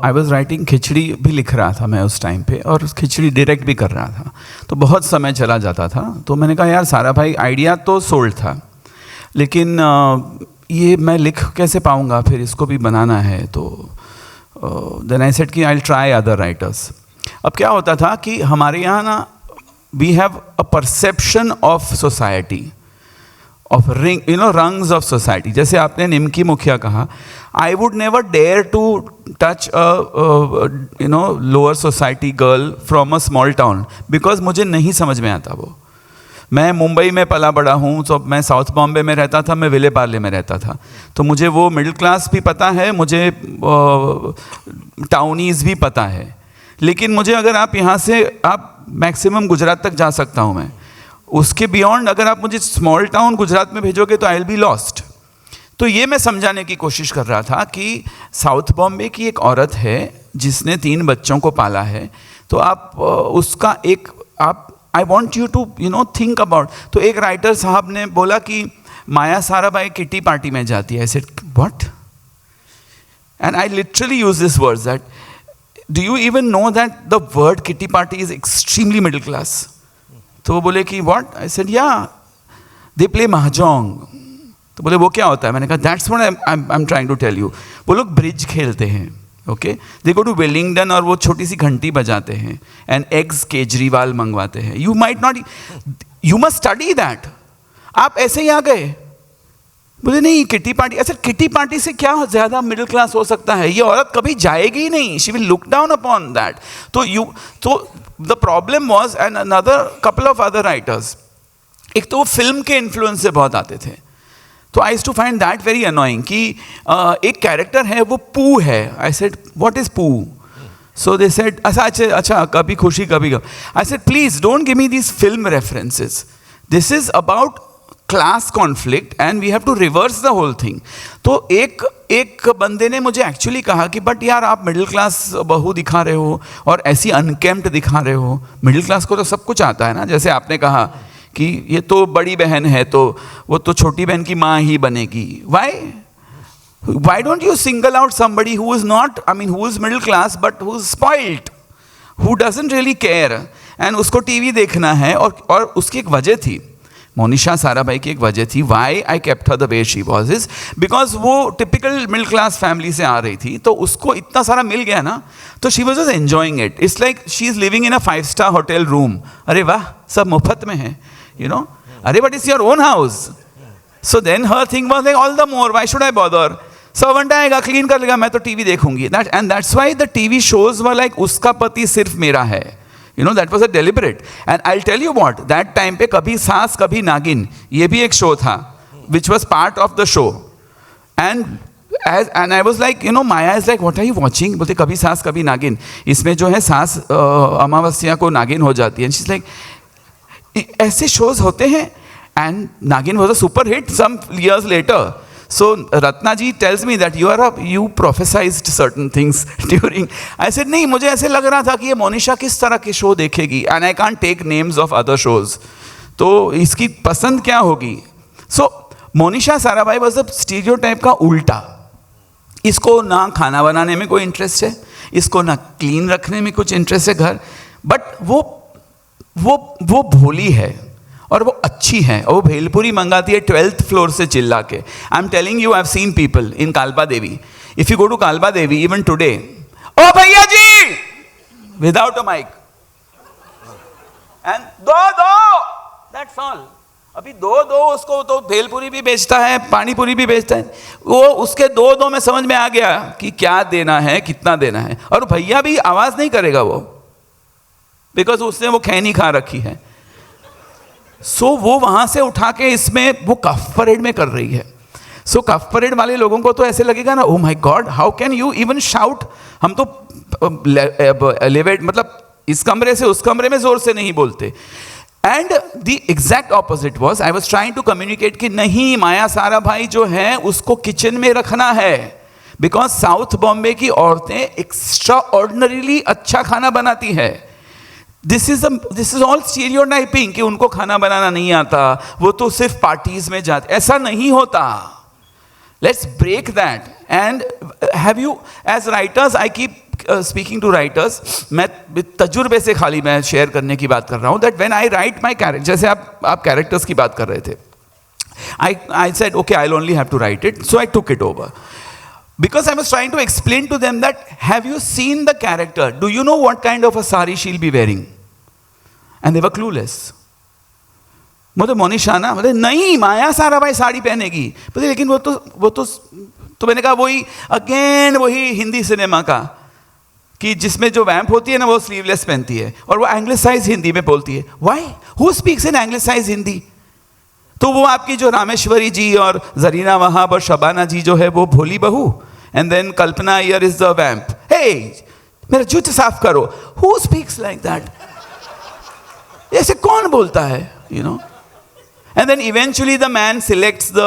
I was writing, Khichdi भी लिख रहा था मैं उस टाइम पे, और खिचड़ी डायरेक्ट भी कर रहा था, तो बहुत समय चला जाता था। तो मैंने कहा यार साराभाई आइडिया तो सोल्ड था, लेकिन ये मैं लिख कैसे पाऊँगा, फिर इसको भी बनाना है। तो देन आई सेड कि I will try other writers. अब क्या होता था कि हमारे यहाँ ना we have a perception of society, of rungs of society. जैसे आपने निमकी मुखिया कहा, I would never dare to touch a lower society girl from a small town because मुझे नहीं समझ में आता वो. मैं मुंबई में पला बड़ा हूँ, तो मैं साउथ बॉम्बे में रहता था, मैं विले पार्ले में रहता था, तो मुझे वो मिडिल क्लास भी पता है, मुझे टाउनीज़ भी पता है. लेकिन मुझे अगर आप यहाँ से आप मैक्सिमम गुजरात तक जा सकता हूँ मैं, उसके बियॉन्ड अगर आप मुझे स्मॉल टाउन गुजरात में भेजोगे तो आई विल बी लॉस्ट. तो ये मैं समझाने की कोशिश कर रहा था कि साउथ बॉम्बे की एक औरत है जिसने 3 बच्चों को पाला है, तो आप उसका एक आप I want you to think about. तो एक राइटर साहब ने बोला कि माया साराभाई किटी पार्टी में जाती है. आई said what? And I literally use this word that do you even know that the word kitty party is extremely middle class. तो वो बोले कि व्हाट? आई सेड या दे प्ले महजोंग. तो बोले वो क्या होता है? मैंने कहा that's what I am trying to tell you. वो लोग ब्रिज खेलते हैं, okay, they go to Wellington और वो छोटी सी घंटी बजाते हैं एंड एग्स केजरीवाल मंगवाते हैं. You might not, you must study that. आप ऐसे ही आ गए. बोले नहीं किटी पार्टी. अच्छा किटी पार्टी से क्या ज़्यादा मिडिल क्लास हो सकता है? ये औरत कभी जाएगी ही नहीं. She will look down upon that. तो the problem was and another couple of other writers. एक तो वो फिल्म के इन्फ्लुएंस से बहुत आते थे, तो I used to find that very annoying कि एक कैरेक्टर है वो पू है. आई सेड व्हाट इज पू? सो दे सेड अच्छा Kabhi Khushi Kabhi Gham. I said please don't give me these film references. This is about class conflict and we have to reverse the whole thing. तो एक बंदे ने मुझे एक्चुअली कहा कि बट यार आप मिडिल क्लास बहू दिखा रहे हो और ऐसी अनकेम्प्ड दिखा रहे हो. मिडिल क्लास को तो सब कुछ आता है ना. जैसे आपने कहा कि ये तो बड़ी बहन है तो वो तो छोटी बहन की माँ ही बनेगी. Why don't you single out somebody who is not, I mean, who is middle class but who is spoilt, who doesn't really care, and उसको टीवी देखना है. और उसकी एक वजह थी, मोनिशा साराभाई की एक वजह थी. Why I kept her the way she was is because वो टिपिकल मिडिल क्लास फैमिली से आ रही थी, तो उसको इतना सारा मिल गया ना, तो she was just enjoying it. It's like she is living in a 5-star hotel room. अरे वाह, सब मुफ्त में है, अरे but it's your own house. So then her thing was like all the more why should I bother. Servant आएगा क्लीन कर लेगा, मैं तो टीवी देखूंगी. That's why the TV shows were like उसका पति सिर्फ मेरा है. That was a deliberate. And I tell you what, that time पे कभी सास कभी नागिन ये भी एक शो था which was part of the show. And I was like Maya is like what are you watching? बोलते कभी सास कभी नागिन. इसमें जो है सास अमावस्या को नागिन हो जाती है. एंड शी इज लाइक ऐसे शोज होते हैं. And Naagin was a super hit some years later. So Ratna ji tells me that you prophesized certain things during. I said नहीं, मुझे ऐसे लग रहा था कि ये मोनिशा किस तरह के शो देखेगी. And I can't take names of other shows. तो इसकी पसंद क्या होगी? So Monisha Sarabhai was a stereotype का उल्टा. इसको ना खाना बनाने में कोई इंटरेस्ट है, इसको ना क्लीन रखने में कुछ इंटरेस्ट है घर, बट वो भोली है और वो अच्छी है और वो भेलपुरी मंगाती है 12th फ्लोर से चिल्ला के. I am telling you, I have seen people in Kalbadevi. If you go to Kalbadevi even today, ओ भैया जी, without a mike, and though that's all. अभी दो उसको तो भेलपुरी भी बेचता है, पानीपुरी भी बेचता है. वो उसके दो में समझ में आ गया कि क्या देना है, कितना देना है. और भैया भी आवाज नहीं करेगा वो, बिकॉज उसने वो खैनी खा रखी है. सो वो वहां से उठा के इसमें वो कफ परेड में कर रही है. सो कफ परेड वाले लोगों को तो ऐसे लगेगा ना, ओ my God, how can you even shout. हम तो एलिवेट मतलब इस कमरे से उस कमरे में जोर से नहीं बोलते. And the exact opposite was, I was trying to communicate कि नहीं, माया साराभाई जो है उसको किचन में रखना है, बिकॉज साउथ बॉम्बे की औरतें एक्स्ट्रा ऑर्डिनरीली अच्छा खाना बनाती है. दिस इज ऑल स्टीरियोटाइपिंग कि उनको खाना बनाना नहीं आता, वो तो सिर्फ पार्टीज में जाते. ऐसा नहीं होता. Let's break that. And have you as writers, I keep speaking to writers, मैं तजुर्बे से खाली मैं शेयर करने की बात कर रहा हूँ, that when I write my character, जैसे आप कैरेक्टर्स की बात कर रहे थे, I said okay, I will only have to write it. So I took it over. Because I was trying to explain to them that, have you seen the character? Do you know what kind of a sari she'll be wearing? And they were clueless. बोले मोनिशा ना, बोले नहीं माया साराभाई साड़ी पहनेगी, बोले लेकिन वो तो मैंने कहा वही अगेन वही हिंदी सिनेमा का कि जिसमें जो वैम्प होती है ना वो स्लीवलेस पहनती है और वो एंग्लिसाइज हिंदी में बोलती है. Why? Who speaks in anglicised Hindi? तो वो आपकी जो रामेश्वरी जी और जरीना वहाब और शबाना जी जो है वो भोली बहू, and then Kalpana Iyer is the vamp. हे मेरा जूते साफ करो. Who speaks like that? ऐसे कौन बोलता है, you know? And then eventually the man selects the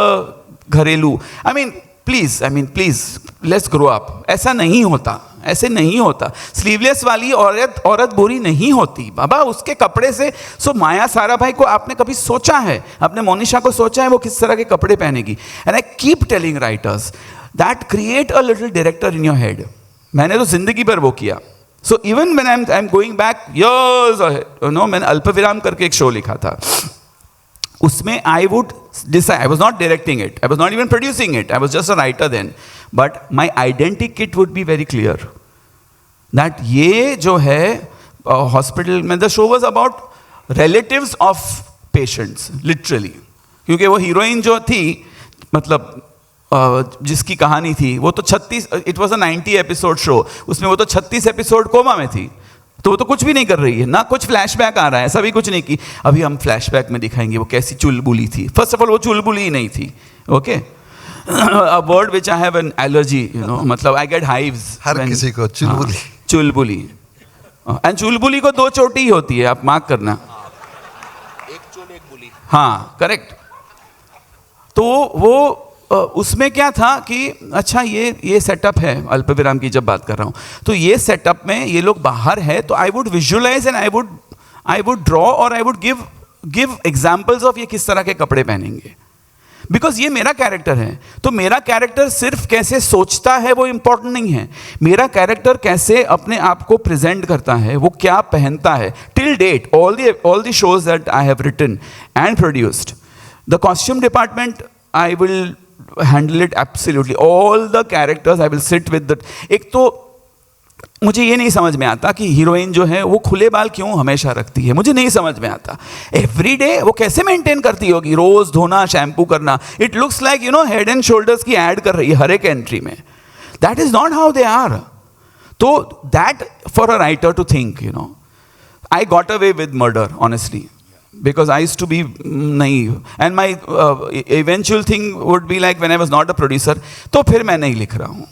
घरेलू. I mean please let's grow up. ऐसा नहीं होता, ऐसे नहीं होता. स्लीवलेस वाली औरत बुरी नहीं होती बाबा, उसके कपड़े से. सो माया साराभाई को आपने कभी सोचा है, आपने मोनिशा को सोचा है वो किस तरह के कपड़े पहनेगी? And I keep telling writers that create a little director in your head. मैंने तो जिंदगी भर वो किया. So even when I am going back years, you know, मैंने अल्पविराम करके एक शो लिखा था. उसमें I would decide, I was not directing it, I was not even producing it, I was just a writer then, but my identity kit would be very clear that ये जो है हॉस्पिटल में, the show was about relatives of patients literally, क्योंकि वो हीरोइन जो थी, मतलब जिसकी कहानी थी वो तो 36, it was a 90 episode show, उसमें वो तो 36 episode कोमा में थी. तो वो तो कुछ भी नहीं कर रही है ना, कुछ फ्लैशबैक आ रहा है, सभी कुछ नहीं की. अभी हम फ्लैशबैक में दिखाएंगे वो कैसी चुलबुली थी. फर्स्ट ऑफ ऑल वो चुलबुली ही नहीं थी. Okay, a word which I have an allergy, you know, मतलब आई गेट हाइव्स. हर किसी को चुलबुली. चुलबुली. एंड चुलबुली को 2 चोटी ही होती है, आप मार्क करना. एक चुल एक बुली. हाँ करेक्ट. तो वो उसमें क्या था कि अच्छा ये सेटअप है, अल्पविराम की जब बात कर रहा हूँ, तो ये सेटअप में ये लोग बाहर है, तो I would visualize and I would draw और I would give examples of ये किस तरह के कपड़े पहनेंगे. बिकॉज ये मेरा कैरेक्टर है. तो मेरा कैरेक्टर सिर्फ कैसे सोचता है वो इंपॉर्टेंट नहीं है, मेरा कैरेक्टर कैसे अपने आप को प्रेजेंट करता है, वो क्या पहनता है. Till date all the shows that I have written and produced, the costume department I will handle it absolutely. All the characters I will sit with the. एक तो मुझे ये नहीं समझ में आता कि हीरोइन जो है वो खुले बाल क्यों हमेशा रखती है, मुझे नहीं समझ में आता. एवरी डे वो कैसे मेंटेन करती होगी, रोज धोना, शैम्पू करना. It looks like, you know, head and shoulders की ऐड कर रही है हर एक एंट्री में. That is not how they are. तो that for a writer to think, you know, I got away with murder honestly. Because I used to be naive, and my eventual thing would be like when I was not a producer, तो फिर मैं नहीं लिख रहा हूँ,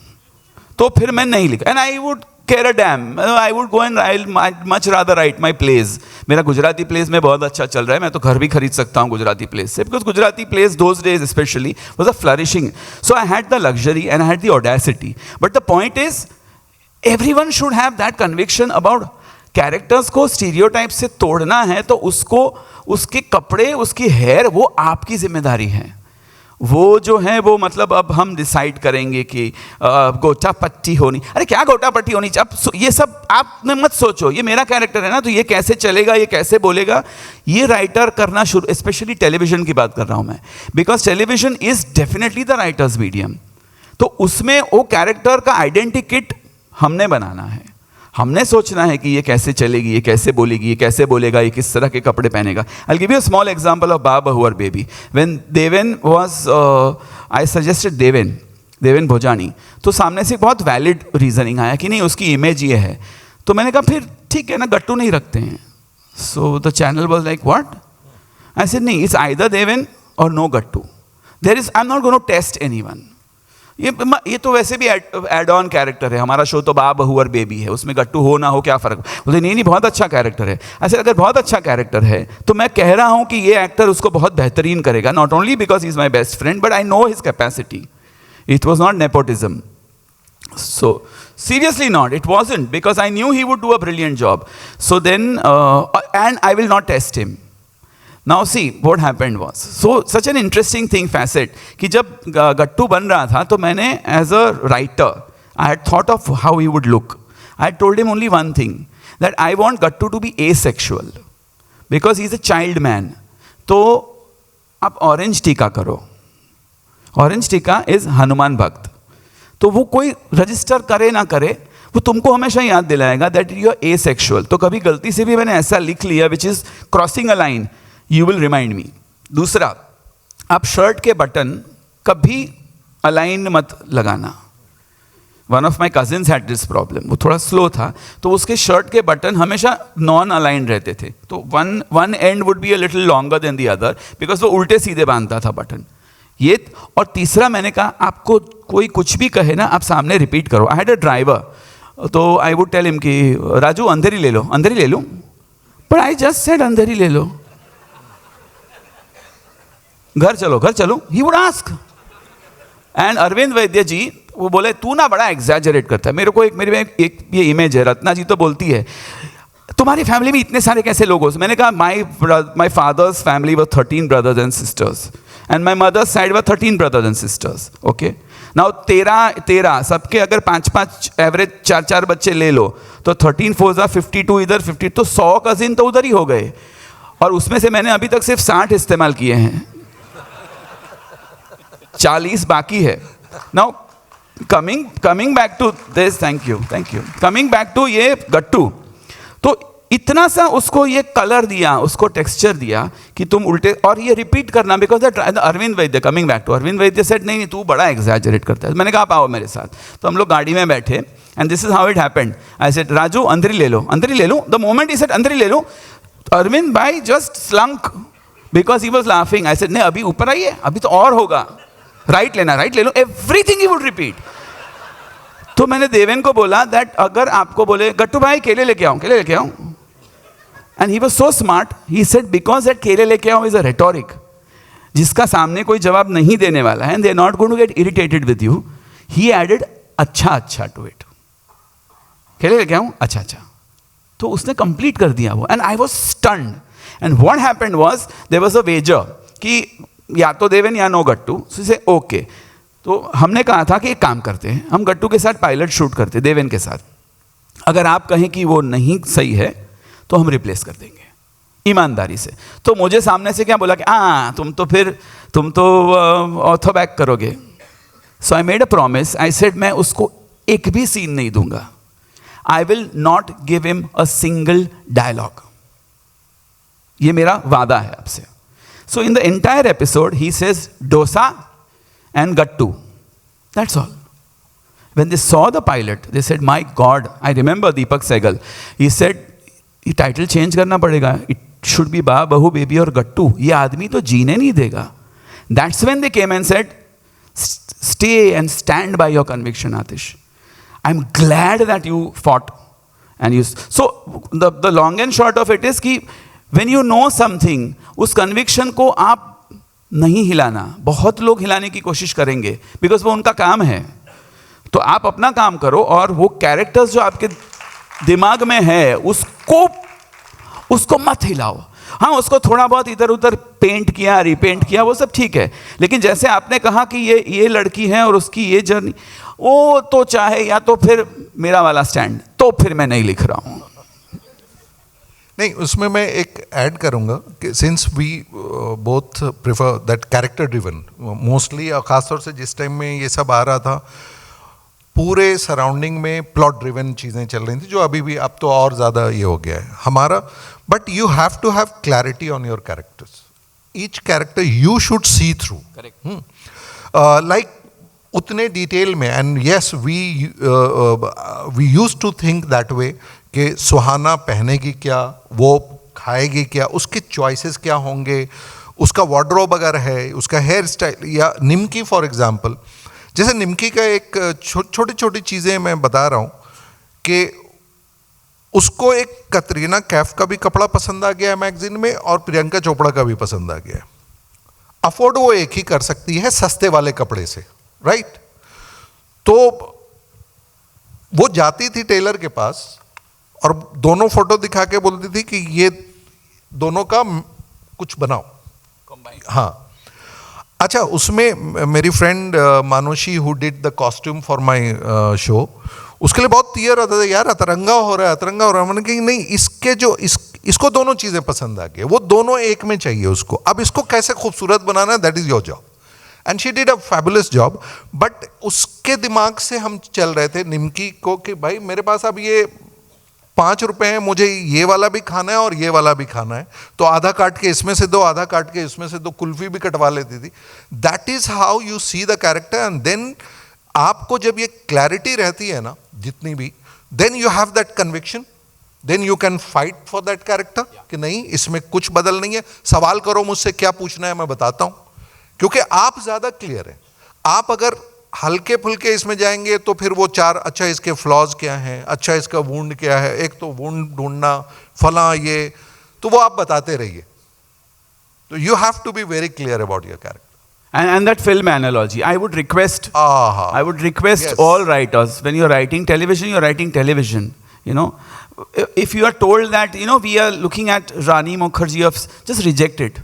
तो फिर मैं नहीं लिख, and I would care a damn. I would go and I'd much rather write my plays. मेरा गुजराती plays में बहुत अच्छा चल रहा है, मैं तो घर भी खरीद सकता हूँ गुजराती plays से, because Gujarati plays those days especially was a flourishing. So I had the luxury and I had the audacity. But the point is, everyone should have that conviction about characters को स्टीरियोटाइप से तोड़ना है, तो उसको उसके कपड़े, उसकी हेयर, वो आपकी जिम्मेदारी है. वो जो है वो मतलब अब हम डिसाइड करेंगे कि गोटा पट्टी होनी, अरे क्या गोटा पट्टी होनी चाहिए, ये सब आप मत सोचो. ये मेरा कैरेक्टर है ना, तो ये कैसे चलेगा, ये कैसे बोलेगा, ये राइटर करना शुरू. स्पेशली टेलीविजन की बात कर रहा हूँ मैं, because television is definitely the writers medium. तो उसमें वो कैरेक्टर का आइडेंटिटी किट हमने बनाना है, हमने सोचना है कि ये कैसे चलेगी, ये कैसे बोलेगी, ये कैसे बोलेगा, ये किस तरह के कपड़े पहनेगा. I give you a small example of बाबा हुआर Baby. When Deven was, I suggested Deven Bhojani, तो सामने से बहुत वैलिड रीजनिंग आया कि नहीं उसकी इमेज ये है. तो मैंने कहा फिर ठीक है ना, गट्टू नहीं रखते हैं. So the channel was like what. I said नहीं, इट्स आइदर देवेन और no Gattu. There is, I am not going to test anyone. ये तो वैसे भी एड ऑन कैरेक्टर है, हमारा शो तो बाबा हुआर बेबी है, उसमें गट्टू हो ना हो क्या फ़र्क. बोले नहीं बहुत अच्छा कैरेक्टर है. ऐसे अगर बहुत अच्छा कैरेक्टर है तो मैं कह रहा हूँ कि ये एक्टर उसको बहुत बेहतरीन करेगा, not only because he is my best friend, but I know his capacity. It was not nepotism. So seriously not, it wasn't, because I knew he would do a brilliant job. So then and I will not test him. Now see what happened was, so such an interesting thing, facet, कि जब गट्टू बन रहा था तो मैंने as a writer I had thought of how he would look. I had told him only one thing, that I want Gattu to be asexual because he is a child man. तो आप ऑरेंज टीका करो. ऑरेंज टीका इज हनुमान भक्त. तो वो कोई रजिस्टर करे ना करे, वो तुमको हमेशा याद दिलाएगा दैट यू आर एसेक्सुअल. तो कभी गलती से भी मैंने ऐसा लिख लिया which is crossing a line, you will remind me. दूसरा, आप शर्ट के बटन कभी अलाइन मत लगाना. One of my cousins had this problem. वो थोड़ा स्लो था, तो उसके शर्ट के बटन हमेशा नॉन अलाइन रहते थे. तो one and would be a little longer than the other, because वो उल्टे सीधे बांधता था बटन. ये. और तीसरा मैंने कहा, आपको कोई कुछ भी कहे ना, आप सामने रिपीट करो. आई हैड अ ड्राइवर, तो आई वुड टेल हिम कि राजू अंधेरी ले लो, अंधेरी ले लूँ, but I just said Andheri ले लो. घर चलो, घर चलो, he would ask. And Arvind Vaidya ji वो बोले, तू ना बड़ा एग्जैजरेट करता है. मेरे को एक ये इमेज है, रत्ना जी तो बोलती है, तुम्हारी फैमिली में इतने सारे कैसे लोग हो. मैंने कहा, my father's family were 13 brothers and sisters and my mother's side were 13 brothers and sisters. Okay, now 13 सबके अगर 5 एवरेज 4 बच्चे ले लो, तो 13 4 52 इधर 50, तो 100 कजिन तो उधर ही हो गए. और उसमें से मैंने अभी तक सिर्फ 60 इस्तेमाल किए हैं, 40 बाकी है. Now coming back to this, thank you, coming back to ये गट्टू. तो इतना सा उसको ये कलर दिया, उसको टेक्सचर दिया कि तुम उल्टे, और ये रिपीट करना, because Arvind Vaidya, coming back to Arvind Vaidya said, नहीं तू बड़ा एग्जैजरेट करता है. मैंने कहा, आप आओ मेरे साथ. तो हम लोग गाड़ी में बैठे, and this is how it happened. I said, Raju Andheri ले लो, अंधेरी ले लो. The moment he said Andheri ले लो, अरविंद भाई just slunk because he was laughing. I said, नहीं अभी ऊपर आइए, अभी तो और होगा, राइट लेना, राइट ले लो. Everything he would repeat. तो मैंने देवेन को बोला दैट अगर आपको बोले, गट्टू भाई केले लेके आओ, केले लेके आओ, and he was so smart, he said because that केले लेके आओ इज अ रेटोरिक, जिसका सामने कोई जवाब नहीं देने वाला है, and they are not going to get irritated with you. He added अच्छा टू इट. केले लेके आओ, अच्छा. तो उसने कंप्लीट कर दिया वो, and I was stunned. And what happened was, there was a wager कि या तो देवेन या नो गट्टू. से ओके, तो हमने कहा था कि एक काम करते हैं, हम गट्टू के साथ पायलट शूट करते, देवेन के साथ. अगर आप कहें कि वो नहीं सही है तो हम रिप्लेस कर देंगे ईमानदारी से. तो मुझे सामने से क्या बोला कि तुम तो ऑर्थो बैक करोगे. So I made a promise. I said, मैं उसको एक भी सीन नहीं दूंगा. I will not give him a single dialogue. ये मेरा वादा है आपसे. So in the entire episode, he says dosa and gattu. That's all. When they saw the pilot, they said, "My God!" I remember Deepak Sehgal. He said, "ये title change करना पड़ेगा. It should be बा बहू बेबी और गट्टू. ये आदमी तो जीने नहीं देगा." That's when they came and said, "Stay and stand by your conviction, Atish. I'm glad that you fought." And you. So the long and short of it is कि when you know something, उस कन्विक्शन को आप नहीं हिलाना. बहुत लोग हिलाने की कोशिश करेंगे बिकॉज वो उनका काम है. तो आप अपना काम करो, और वो कैरेक्टर्स जो आपके दिमाग में है उसको मत हिलाओ. हाँ, उसको थोड़ा बहुत इधर उधर पेंट किया, रिपेंट किया, वो सब ठीक है. लेकिन जैसे आपने कहा कि ये लड़की है और उसकी ये जर्नी, वो तो चाहे या तो फिर मेरा वाला स्टैंड, तो फिर मैं नहीं लिख रहा हूँ. नहीं, उसमें मैं एक ऐड करूंगा कि since we both prefer that character driven mostly, और ख़ासतौर से जिस टाइम में ये सब आ रहा था, पूरे सराउंडिंग में प्लॉट ड्रिवन चीज़ें चल रही थी, जो अभी भी, अब तो और ज़्यादा ये हो गया है हमारा. But you have to have clarity on your characters. Each character you should see through. Like उतने डिटेल में. And yes, we used to think that way कि सुहाना पहनेगी क्या, वो खाएगी क्या, उसके चॉइसेस क्या होंगे, उसका वार्डरोब अगर है, उसका हेयर स्टाइल, या निमकी फॉर एग्जांपल. जैसे निमकी का एक छोटी छोटी चीज़ें मैं बता रहा हूँ कि उसको एक कतरीना कैफ का भी कपड़ा पसंद आ गया है मैगजीन में, और प्रियंका चोपड़ा का भी पसंद आ गया है. अफोर्ड वो एक ही कर सकती है सस्ते वाले कपड़े से, राइट. तो वो जाती थी टेलर के पास और दोनों फोटो दिखा के बोलती थी कि ये दोनों का कुछ बनाओ. हाँ, अच्छा, उसमें मेरी friend Manushi who did the costume for my show, उसके लिए बहुत क्लियर रहता था, यार अतरंगा हो रहा है, अतरंगा हो रहा है. मैंने कहा नहीं, इसके जो इसको दोनों चीज़ें पसंद आ गई, वो दोनों एक में चाहिए उसको. अब इसको कैसे खूबसूरत बनाना है, that is your job. And she did a fabulous job. But उसके दिमाग से हम चल रहे थे निमकी को कि भाई मेरे पास अब ये ₹5 हैं, मुझे ये वाला भी खाना है और ये वाला भी खाना है, तो आधा काट के इसमें से दो, आधा काट के इसमें से दो, कुल्फी भी कटवा लेती थी. That is how you see the character. And then आपको जब ये क्लैरिटी रहती है ना जितनी भी, then you have that conviction, then you can fight for that character कि नहीं इसमें कुछ बदल नहीं है. सवाल करो मुझसे, क्या पूछना है मैं बताता हूं, क्योंकि आप ज्यादा क्लियर हैं. आप अगर हल्के फुल्के इसमें जाएंगे तो फिर वो चार, अच्छा इसके फ्लॉज क्या हैं, अच्छा इसका वुंड क्या है, एक तो वुंड ढूंढना फला ये, तो वो आप बताते रहिए. तो you have to be very clear about your character. And that film analogy, I would request Yes. all writers, when you're writing television, you're writing television. You know, if you are told that, you know, we are looking at Rani Mukherjee, just reject it.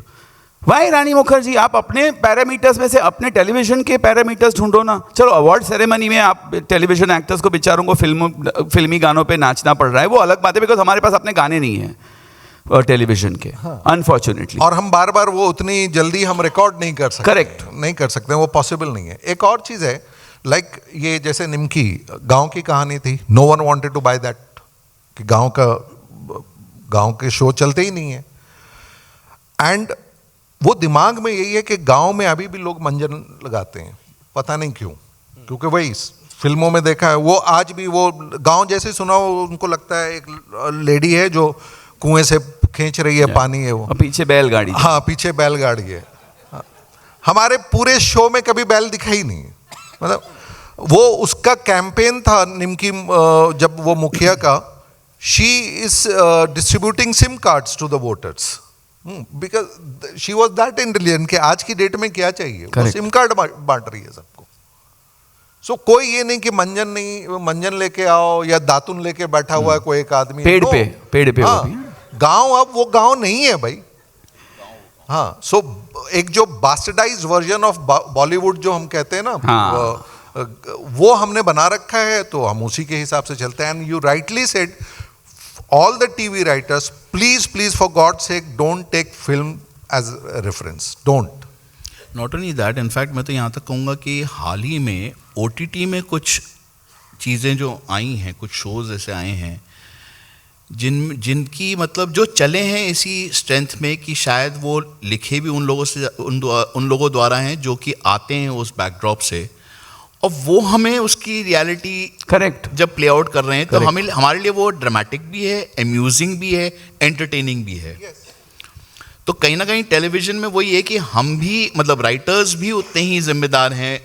Why Rani Mukherjee? आप अपने पैरामीटर्स में से अपने टेलीविजन के पैरामीटर्स ढूंढो ना. चलो अवार्ड सेरेमनी में आप टेलीविजन एक्टर्स को बेचारों को फिल्मी गानों पे नाचना पड़ रहा है, वो अलग बात है, बिकॉज हमारे पास अपने गाने नहीं हैं टेलीविजन के, अनफॉर्चुनेटली. और हम बार बार वो उतनी जल्दी हम रिकॉर्ड नहीं कर सकते. Correct. नहीं कर सकते, वो पॉसिबल नहीं है. एक और चीज़ है, लाइक ये जैसे निमकी गांव की कहानी थी, no one wanted to buy that, कि गांव के शो चलते ही नहीं है. एंड वो दिमाग में यही है कि गांव में अभी भी लोग मंजन लगाते हैं, पता नहीं क्यों, क्योंकि वही फिल्मों में देखा है. वो आज भी वो गांव जैसे सुना हो, उनको लगता है एक लेडी है जो कुएं से खींच रही है पानी है वो, और पीछे बैलगाड़ी. हाँ पीछे बैलगाड़ी है. हमारे पूरे शो में कभी बैल दिखा ही नहीं. मतलब वो उसका कैंपेन था निमकी, जब वो मुखिया का, she is distributing sim cards to the voters, because she was that intelligent कि आज की डेट में क्या चाहिए, वो सिम कार्ड बांट रही है सबको. सो कोई ये नहीं कि मंजन लेके आओ या दातुन लेके बैठा हुआ है कोई एक आदमी पेड़ पे. हाँ, गांव अब वो गांव नहीं है भाई. हाँ, सो एक जो बास्टर्डाइज्ड वर्जन ऑफ बॉलीवुड जो हम कहते हैं ना, वो हमने बना रखा है, तो हम उसी के हिसाब से चलते हैं. And you rightly said, all the TV writers, please for God's sake, don't take film as a reference. Don't. Not only that, in fact मैं तो यहाँ तक कहूँगा कि हाल ही में OTT में कुछ चीज़ें जो आई हैं, कुछ शोज़ ऐसे आए हैं जिनकी मतलब जो चले हैं इसी स्ट्रेंथ में कि शायद वो लिखे भी उन लोगों द्वारा हैं जो कि आते हैं उस बैकड्रॉप से, और वो हमें उसकी रियलिटी करेक्ट जब प्ले आउट कर रहे हैं तो हमारे लिए वो ड्रामेटिक भी है, अम्यूजिंग भी है, एंटरटेनिंग भी है. तो कहीं ना कहीं टेलीविजन में वही है कि हम भी मतलब राइटर्स भी उतने ही जिम्मेदार हैं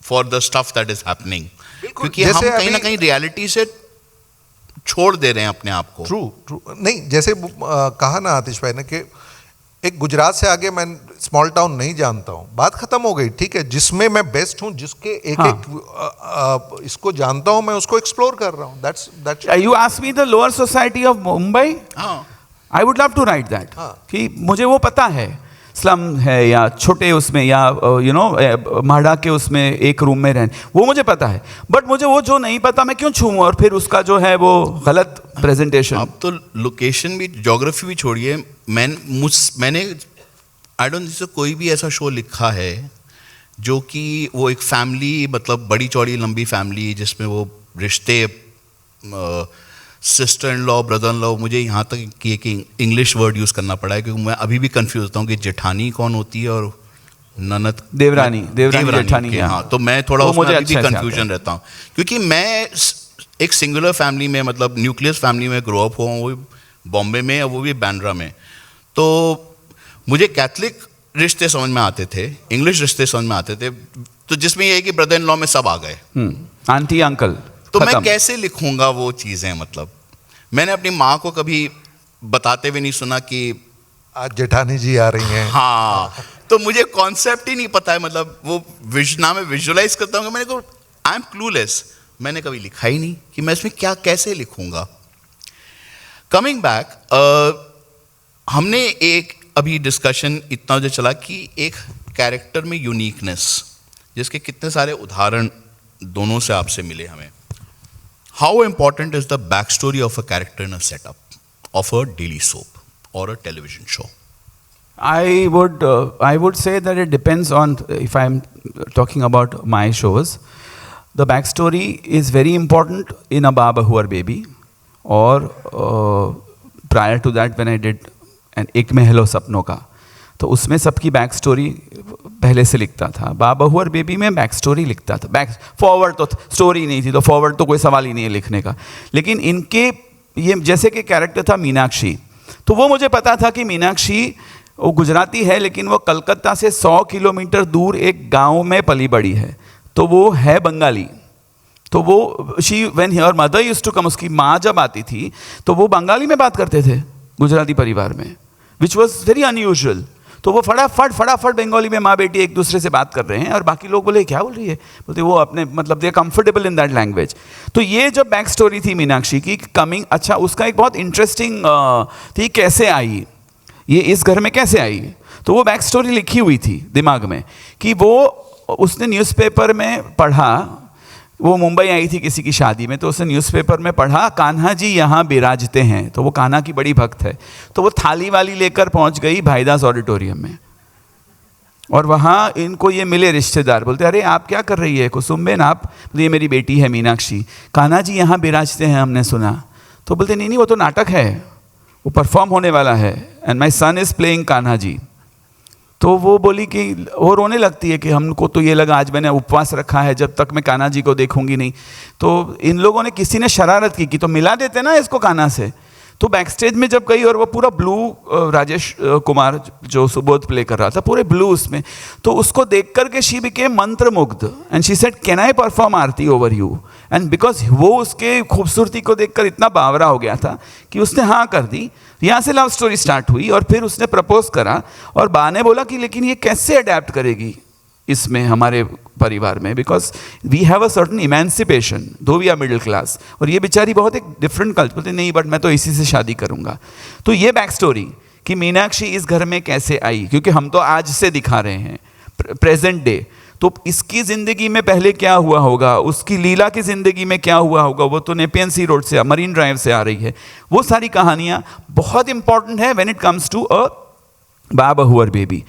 for the stuff that is happening, क्योंकि हम कहीं ना कहीं रियलिटी से छोड़ दे रहे हैं अपने आप को. ट्रू नहीं, जैसे कहा ना आतिश भाई ने कि एक गुजरात से आगे मैं स्मॉल टाउन नहीं जानता हूँ, बात खत्म हो गई. ठीक है, जिसमें मैं बेस्ट हूँ, जिसके एक इसको जानता हूँ, मैं उसको एक्सप्लोर कर रहा हूँ. That's you ask me the lower society of Mumbai, I would love to write that, कि मुझे वो पता है स्लम है या छोटे उसमें या यू नो माड़ा के उसमें एक रूम में रहने, वो मुझे पता है. बट मुझे वो जो नहीं पता मैं क्यों छूऊं, और फिर उसका जो है वो गलत प्रेजेंटेशन. अब तो लोकेशन भी, ज्योग्राफी भी छोड़िए, मैंने आई डोंट थिंक कोई भी ऐसा शो लिखा है जो कि वो एक फैमिली, मतलब बड़ी चौड़ी लंबी फैमिली जिसमें वो रिश्ते, sister in law, brother in law, मुझे यहाँ तक कि एक इंग्लिश वर्ड यूज़ करना पड़ा है क्योंकि मैं अभी भी कंफ्यूज होता हूँ कि जेठानी कौन होती है और ननद देवरानी जेठानी. हाँ, तो मैं थोड़ा उसमें अभी भी कंफ्यूजन रहता हूँ, क्योंकि मैं एक सिंगुलर फैमिली में, मतलब न्यूक्लियस फैमिली में ग्रो अप हुआ हूँ, वो बॉम्बे में और वो भी बांद्रा में. तो मुझे कैथलिक रिश्ते समझ में आते थे, इंग्लिश रिश्ते समझ में आते थे, तो जिसमें ये है कि ब्रदर इन लॉ में सब आ गए, आंटी अंकल. तो मैं कैसे लिखूंगा वो चीज़ें. मतलब मैंने अपनी माँ को कभी बताते हुए नहीं सुना कि आज जेठानी जी आ रही हैं. हाँ, तो मुझे कॉन्सेप्ट ही नहीं पता है. मतलब वो ना मैं विजुलाइज करता हूँ, मैंने को आई एम क्लूलेस, मैंने कभी लिखा ही नहीं कि मैं इसमें क्या कैसे लिखूंगा. कमिंग बैक, हमने एक अभी डिस्कशन इतना जो चला कि एक कैरेक्टर में यूनिकनेस, जिसके कितने सारे उदाहरण दोनों से आपसे मिले हमें. How important is the backstory of a character in a setup of a daily soap or a television show? I would say that it depends on, if I'm talking about my shows, the backstory is very important in a Baba Huar Baby. और prior to that when I did एक महल सपनों का, तो उसमें सबकी बैक स्टोरी पहले से लिखता था। बाबहू और बेबी में बैक स्टोरी लिखता था, बैक फॉरवर्ड तो स्टोरी नहीं थी, तो फॉरवर्ड तो कोई सवाल ही नहीं है लिखने का। लेकिन इनके ये जैसे कि कैरेक्टर था मीनाक्षी, तो वो मुझे पता था कि मीनाक्षी वो गुजराती है, लेकिन वो कलकत्ता से 100 किलोमीटर दूर एक गांव में पली बड़ी है, तो वो है बंगाली। तो वो she when here mother used to come, उसकी माँ जब आती थी तो वो बंगाली में बात करते थे गुजराती परिवार में, विच वॉज वेरी अनयूजुअल। तो वो फटाफट बंगाली में माँ बेटी एक दूसरे से बात कर रहे हैं, और बाकी लोग बोले क्या बोल रही है, बोलते वो अपने मतलब दे कंफर्टेबल इन दैट लैंग्वेज। तो ये जो बैक स्टोरी थी मीनाक्षी की कमिंग, अच्छा उसका एक बहुत इंटरेस्टिंग थी, कैसे आई ये इस घर में कैसे आई। तो वो बैक स्टोरी लिखी हुई थी दिमाग में कि वो उसने न्यूज़पेपर में पढ़ा, वो मुंबई आई थी किसी की शादी में, तो उसने न्यूज़पेपर में पढ़ा कान्हा जी यहाँ बिराजते हैं, तो वो कान्हा की बड़ी भक्त है। तो वो थाली वाली लेकर पहुँच गई भाईदास ऑडिटोरियम में, और वहाँ इनको ये मिले रिश्तेदार, बोलते अरे आप क्या कर रही है कुसुमबेन, आप, ये मेरी बेटी है मीनाक्षी, कान्हा जी यहाँ बिराजते हैं हमने सुना। तो बोलते नहीं वो तो नाटक है, वो परफॉर्म होने वाला है, and my son is playing Kanha ji. तो वो बोली कि वो रोने लगती है कि हमको तो ये लगा आज मैंने उपवास रखा है जब तक मैं कान्हा जी को देखूंगी नहीं। तो इन लोगों ने किसी ने शरारत की कि तो मिला देते ना इसको कान्हा से। तो बैक स्टेज में जब गई और वो पूरा ब्लू, राजेश कुमार जो सुबोध प्ले कर रहा था पूरे ब्लू उसमें, तो उसको देख करके शी बिकेम मंत्रमुग्ध and she said can I perform Aarti over you, and because वो उसके खूबसूरती को देखकर इतना बावरा हो गया था कि उसने हाँ कर दी। यहाँ से लव स्टोरी स्टार्ट हुई, और फिर उसने प्रपोज करा, और बा ने बोला कि लेकिन ये कैसे अडेप्ट करेगी इसमें हमारे परिवार में, because we have a certain emancipation though we are middle class, और ये बेचारी बहुत एक डिफरेंट कल्चर, बोलते नहीं बट मैं तो इसी से शादी करूँगा। तो ये बैक स्टोरी कि मीनाक्षी इस घर में कैसे आई, क्योंकि हम तो आज से दिखा रहे हैं प्रेजेंट डे, तो इसकी ज़िंदगी में पहले क्या हुआ होगा, उसकी लीला की ज़िंदगी में क्या हुआ होगा, वो तो नेपियन सी रोड से मरीन ड्राइव से आ रही है। वो सारी कहानियाँ बहुत इंपॉर्टेंट है when it comes to a बाबहू और बेबी।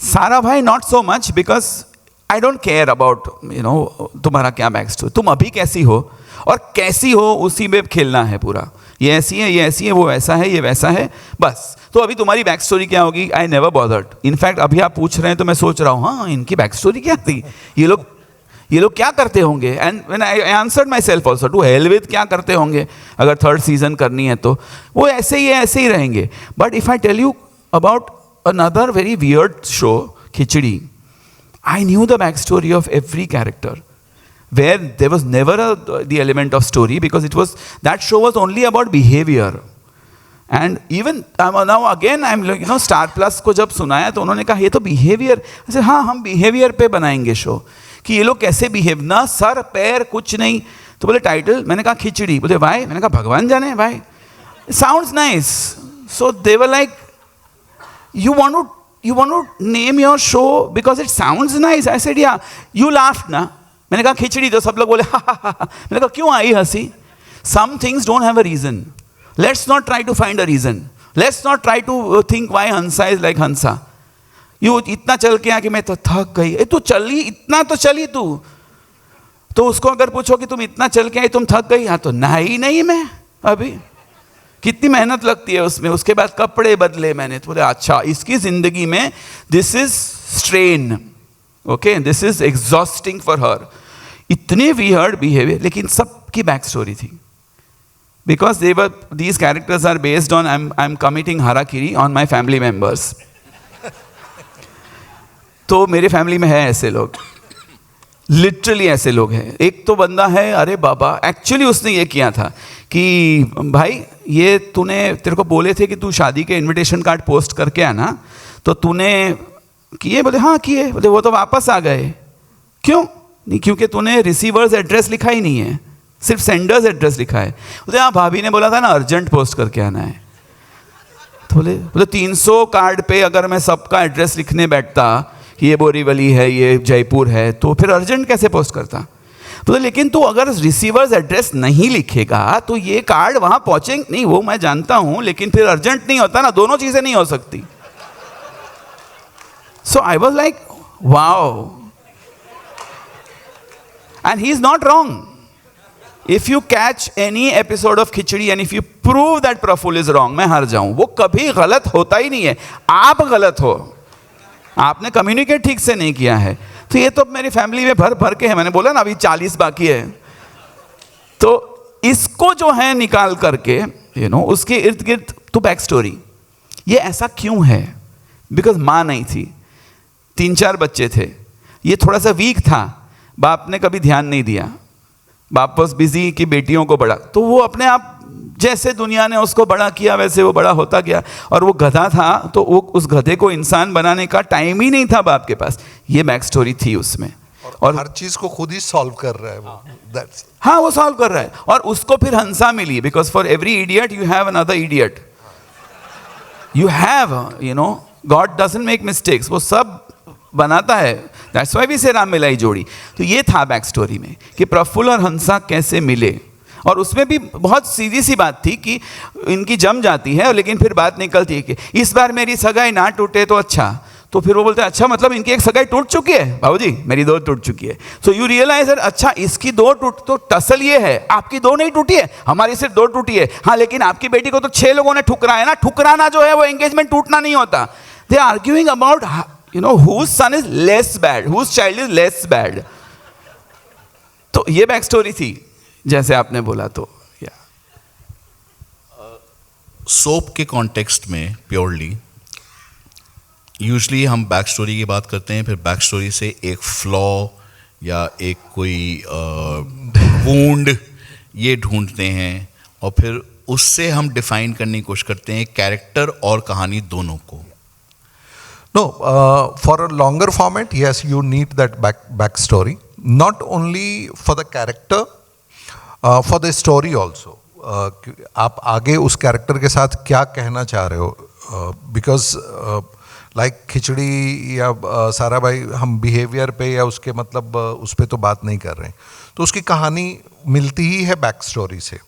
सारा भाई not so much, because I don't care about तुम्हारा क्या बैक स्टोरी, तुम अभी कैसी हो और कैसी हो उसी में खेलना है पूरा, ये ऐसी है, ये ऐसी है, वो ऐसा है, ये वैसा है, बस। तो अभी तुम्हारी बैक स्टोरी क्या होगी, आई नेवर बॉदर्ड। इनफैक्ट अभी आप पूछ रहे हैं तो मैं सोच रहा हूँ हाँ इनकी बैक स्टोरी क्या थी, ये लोग क्या करते होंगे, and when I answered myself also to hell with क्या करते होंगे, अगर 3rd सीजन करनी है तो वो ऐसे ही है, ऐसे ही रहेंगे। But if I tell you about another very weird show Khichdi, I knew the backstory of every character, where there was never the element of story, because that show was only about behavior. And even now again I'm like, Star Plus को जब सुनाया तो उन्होंने कहा ये तो behavior, ऐसे हाँ हम behavior पे बनाएंगे शो कि ये लोग कैसे behave, ना सर पैर कुछ नहीं। तो बोले टाइटल, मैंने कहा खिचड़ी, बोले भाई, मैंने कहा भगवान जाने भाई, sounds nice. So they were like, you want to name your show because it sounds nice. I said yeah. You laughed ना, मैंने कहा खिचड़ी, तो सब लोग बोले हा हा हा। मैंने कहा क्यों आई हंसी, some things don't have a reason. Let's not try to find a reason. Let's not try to think why Hansa is like Hansa. You इतना चल के आके मैं तो थक गई, तू चली इतना तो चली तू, तो उसको अगर पूछो कि तुम इतना चल के आई तुम थक गई, हाँ तो नहीं मैं अभी, कितनी मेहनत लगती है उसमें, उसके बाद कपड़े बदले मैंने, तो बोले अच्छा इसकी जिंदगी में this is strain, okay, this is exhausting for her. इतने वियर्ड बिहेवियर, लेकिन सबकी बैक स्टोरी थी, because these characters are based on I am committing harakiri on my family members. तो मेरे फैमिली में है ऐसे लोग, लिटरली ऐसे लोग हैं। एक तो बंदा है, अरे बाबा, एक्चुअली उसने ये किया था कि भाई ये तेरे को बोले थे कि तू शादी के इनविटेशन कार्ड पोस्ट करके आना, तो तूने किए? बोले हाँ किए। बोले वो तो वापस आ गए, क्यों? नहीं, क्योंकि तूने रिसीवर्स एड्रेस लिखा ही नहीं है, सिर्फ सेंडर्स एड्रेस लिखा है। बोले हाँ भाभी ने बोला था ना अर्जेंट पोस्ट करके आना है। तो बोले 300 कार्ड पे अगर मैं सबका एड्रेस लिखने बैठता, ये बोरीवली है, ये जयपुर है, तो फिर अर्जेंट कैसे पोस्ट करता? तो लेकिन तू अगर रिसीवर्स एड्रेस नहीं लिखेगा तो ये कार्ड वहां पहुंचेंगे नहीं, वो मैं जानता हूं, लेकिन फिर अर्जेंट नहीं होता ना, दोनों चीजें नहीं हो सकती। So I was like wow, and he is not wrong, if you catch any episode of Khichdi and if you prove that Prafull is wrong, मैं हार जाऊं, वो कभी गलत होता ही नहीं है, आप गलत हो, आपने कम्युनिकेट ठीक से नहीं किया है। तो ये तो मेरी फैमिली में भर भर के है, मैंने बोला ना अभी 40 बाकी है। तो इसको जो है निकाल करके उसके इर्द गिर्द तो बैक स्टोरी, ये ऐसा क्यों है, बिकॉज माँ नहीं थी, 3-4 बच्चे थे, ये थोड़ा सा वीक था, बाप ने कभी ध्यान नहीं दिया, बाप बस बिजी कि बेटियों को बड़ा, तो वो अपने आप जैसे दुनिया ने उसको बड़ा किया वैसे वो बड़ा होता गया। और वो गधा था तो वो उस गधे को इंसान बनाने का टाइम ही नहीं था बाप के पास, ये बैक स्टोरी थी उसमें। और हर चीज को खुद ही सॉल्व कर रहा है वो। हाँ, वो सॉल्व कर रहा है, और उसको फिर हंसा मिली, because for every idiot you have another idiot, you have God doesn't make mistakes, वो सब बनाता है, दैट्स व्हाई वी से राम मिलाई जोड़ी। तो ये था बैक स्टोरी में कि प्रफुल्ल और हंसा कैसे मिले, और उसमें भी बहुत सीधी सी बात थी कि इनकी जम जाती है, लेकिन फिर बात निकलती है कि इस बार मेरी सगाई ना टूटे तो अच्छा। तो फिर वो बोलते हैं अच्छा मतलब इनकी एक सगाई टूट चुकी है बाबूजी, मेरी 2 टूट चुकी है। सो यू रियलाइज अच्छा इसकी 2 टूट, तो टसल ये है आपकी 2 नहीं टूटी है, हमारी सिर्फ 2 टूटी है। हाँ, लेकिन आपकी बेटी को तो 6 लोगों ने ठुकराया ना, ठुकराना जो है वो एंगेजमेंट टूटना नहीं होता। They are arguing about whose son is less bad, whose child is less bad। तो ये बैक स्टोरी थी जैसे आपने बोला। तो सोप के कॉन्टेक्स्ट में प्योरली यूजली हम बैक स्टोरी की बात करते हैं, फिर बैक स्टोरी से एक फ्लॉ या एक कोई वुंड ये ढूंढते हैं, और फिर उससे हम डिफाइन करने की कोशिश करते हैं कैरेक्टर और कहानी दोनों को। No, for a longer format, yes, you need that backstory. Not only for the character, for the story also. आप आगे उस कैरेक्टर के साथ क्या कहना चाह रहे हो, बिकॉज लाइक खिचड़ी या सारा भाई हम बिहेवियर पे या उसके मतलब उस पर तो बात नहीं कर रहे हैं, तो उसकी कहानी मिलती ही है बैक स्टोरी से,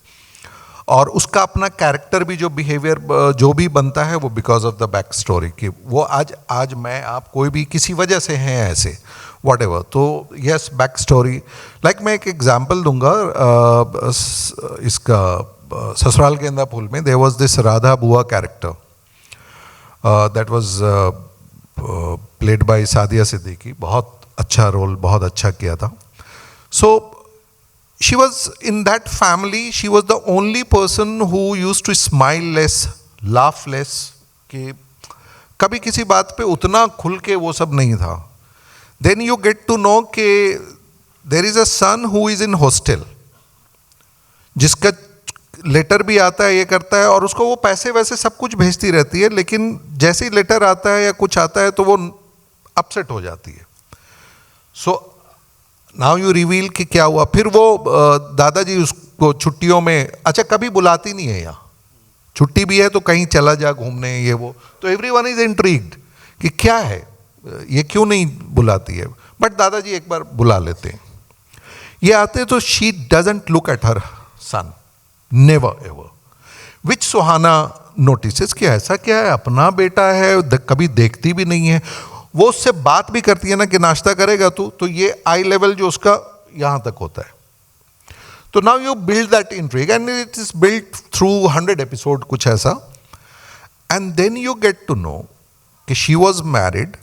और उसका अपना कैरेक्टर भी जो बिहेवियर जो भी बनता है वो because of the back story, कि वो आज मैं आप कोई भी किसी वजह से हैं ऐसे व्हाटएवर। तो यस, बैक स्टोरी, लाइक मैं एक एग्जांपल दूंगा, इसका ससुराल गेंदा फूल में देयर वाज दिस राधा बुआ character that was played by Sadia Siddiqui, बहुत अच्छा रोल, बहुत अच्छा किया था। सो she was in that family, she was the only person who used to smile less, laugh less, कि कभी किसी बात पे उतना खुल के वो सब नहीं था। Then you get to know कि there is a son who is in hostel, जिसका लेटर भी आता है, ये करता है, और उसको वो पैसे वैसे सब कुछ भेजती रहती है, लेकिन जैसे ही लेटर आता है या कुछ आता है तो वो अपसेट हो जाती है। सो नाउ यू रिवील कि क्या हुआ। फिर वो दादाजी उसको छुट्टियों में, अच्छा कभी बुलाती नहीं है, यहाँ छुट्टी भी है तो कहीं चला जा घूमने ये वो, तो एवरीवन इज इंट्रीग्ड कि क्या है ये क्यों नहीं बुलाती है, बट दादाजी एक बार बुला लेते हैं। ये आते तो she doesn't look at her son, never ever, which Suhana notices कि ऐसा क्या है, अपना बेटा है, कभी देखती भी नहीं है। वो उससे बात भी करती है ना कि नाश्ता करेगा तू, तो ये आई लेवल जो उसका यहाँ तक होता है। तो now you build that intrigue and it is build through 100 episode कुछ ऐसा, and then you get to know कि शी वॉज मैरिड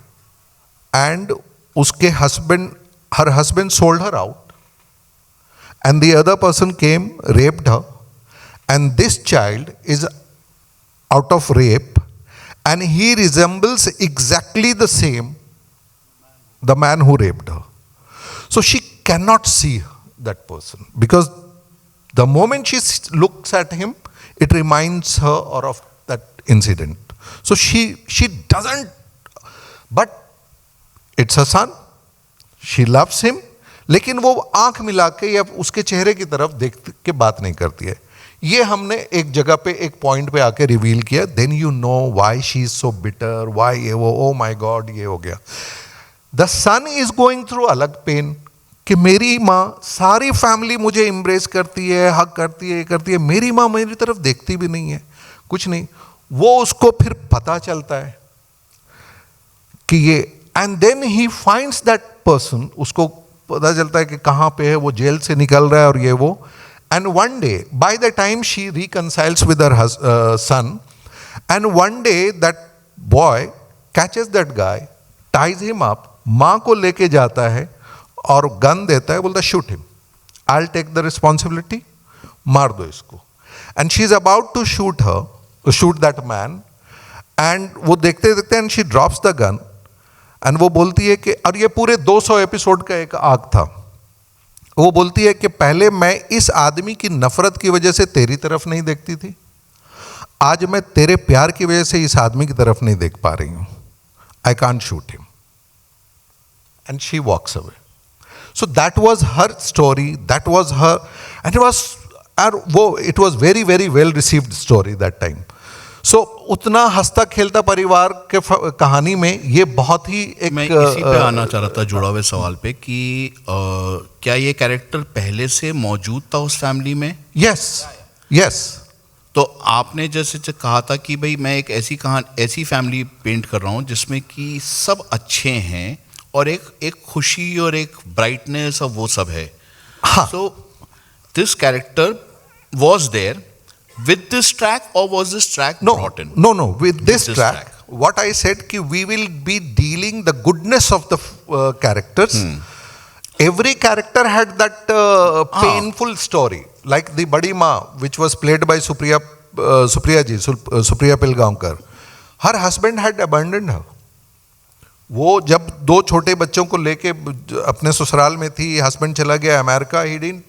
एंड उसके husband, her husband sold her out and the other person came, raped her, and this child is out of rape and he resembles exactly the same the man who raped her. So she cannot see that person because the moment she looks at him, it reminds her or of that incident. So she doesn't, but it's her son, she loves him, लेकिन वो आंख मिला के या उसके चेहरे की तरफ देख के बात नहीं करती है। ये हमने एक जगह पे एक पॉइंट पे आके रिवील किया, then you know why she is so bitter, why ये वो, ओ माय गॉड ये हो गया। The son is going through अलग पेन कि मेरी माँ, सारी फैमिली मुझे इम्ब्रेस करती है, हक करती है, ये करती है, मेरी माँ मेरी तरफ देखती भी नहीं है, कुछ नहीं। वो उसको फिर पता चलता है कि ये, and then he finds that person, उसको पता चलता है कि कहाँ पे है, वो जेल से निकल रहा है और ये वो, And one day, by the time she reconciles with her son, and one day that boy catches that guy, ties him up, माँ को लेके जाता है और गन देता है, बोलता shoot him, I'll take the responsibility, मार दो इसको. And she's about to shoot that man, and वो देखते देखते and she drops the gun, and वो बोलती है कि, और ये पूरे 200 एपिसोड का एक आर्क था, वो बोलती है कि पहले मैं इस आदमी की नफरत की वजह से तेरी तरफ नहीं देखती थी, आज मैं तेरे प्यार की वजह से इस आदमी की तरफ नहीं देख पा रही हूं. I can't shoot him. And she walks away. So that was her story, that was her, and it was very very well received story that time. So उतना हंसता खेलता परिवार के कहानी में ये बहुत ही एक, मैं इसी पे आना चाह रहा था जुड़ा हुए सवाल पे कि क्या ये कैरेक्टर पहले से मौजूद था उस फैमिली में? यस. तो आपने जैसे कहा था कि भाई मैं एक ऐसी फैमिली पेंट कर रहा हूँ जिसमें कि सब अच्छे हैं और एक खुशी और एक ब्राइटनेस और वो सब है. So this character was there with this track, or was this track brought in? No, with this track. What I said ki we will be dealing the goodness of the characters. Every character had that painful story, like the Badi Ma, which was played by Supriya Pilgaonkar. Her husband had abandoned her. वो जब 2 छोटे बच्चों को लेके अपने ससुराल में थी, हस्बैंड चला गया America, he didn't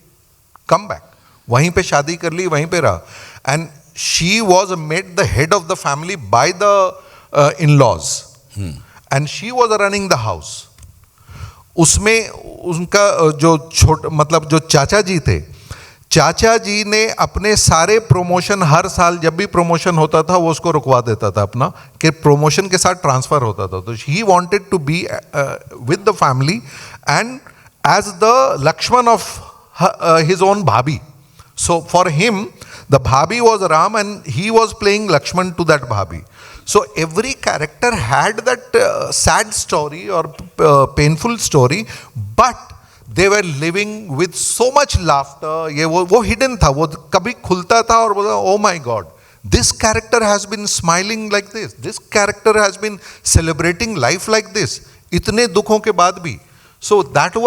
come back. वहीं पे शादी कर ली, वहीं पे रहा. And she was made the head of the family by the in-laws, and she was running the house. उसमें उनका जो चाचा जी थे, चाचा जी ने अपने सारे प्रमोशन, हर साल जब भी प्रमोशन होता था वो उसको रुकवा देता था अपना, कि प्रमोशन के साथ ट्रांसफर होता था. तो he wanted to be with the family and as the Lakshman of his own bhabhi. So for him, the Bhabhi was Ram and he was playing Lakshman to that Bhabhi. So every character had that sad story or painful story, but they were living with so much laughter. ये वो hidden था, वो कभी खुलता था और बोला, oh my God, this character has been smiling like this. This character has been celebrating life like this. इतने दुखों के बाद भी. So that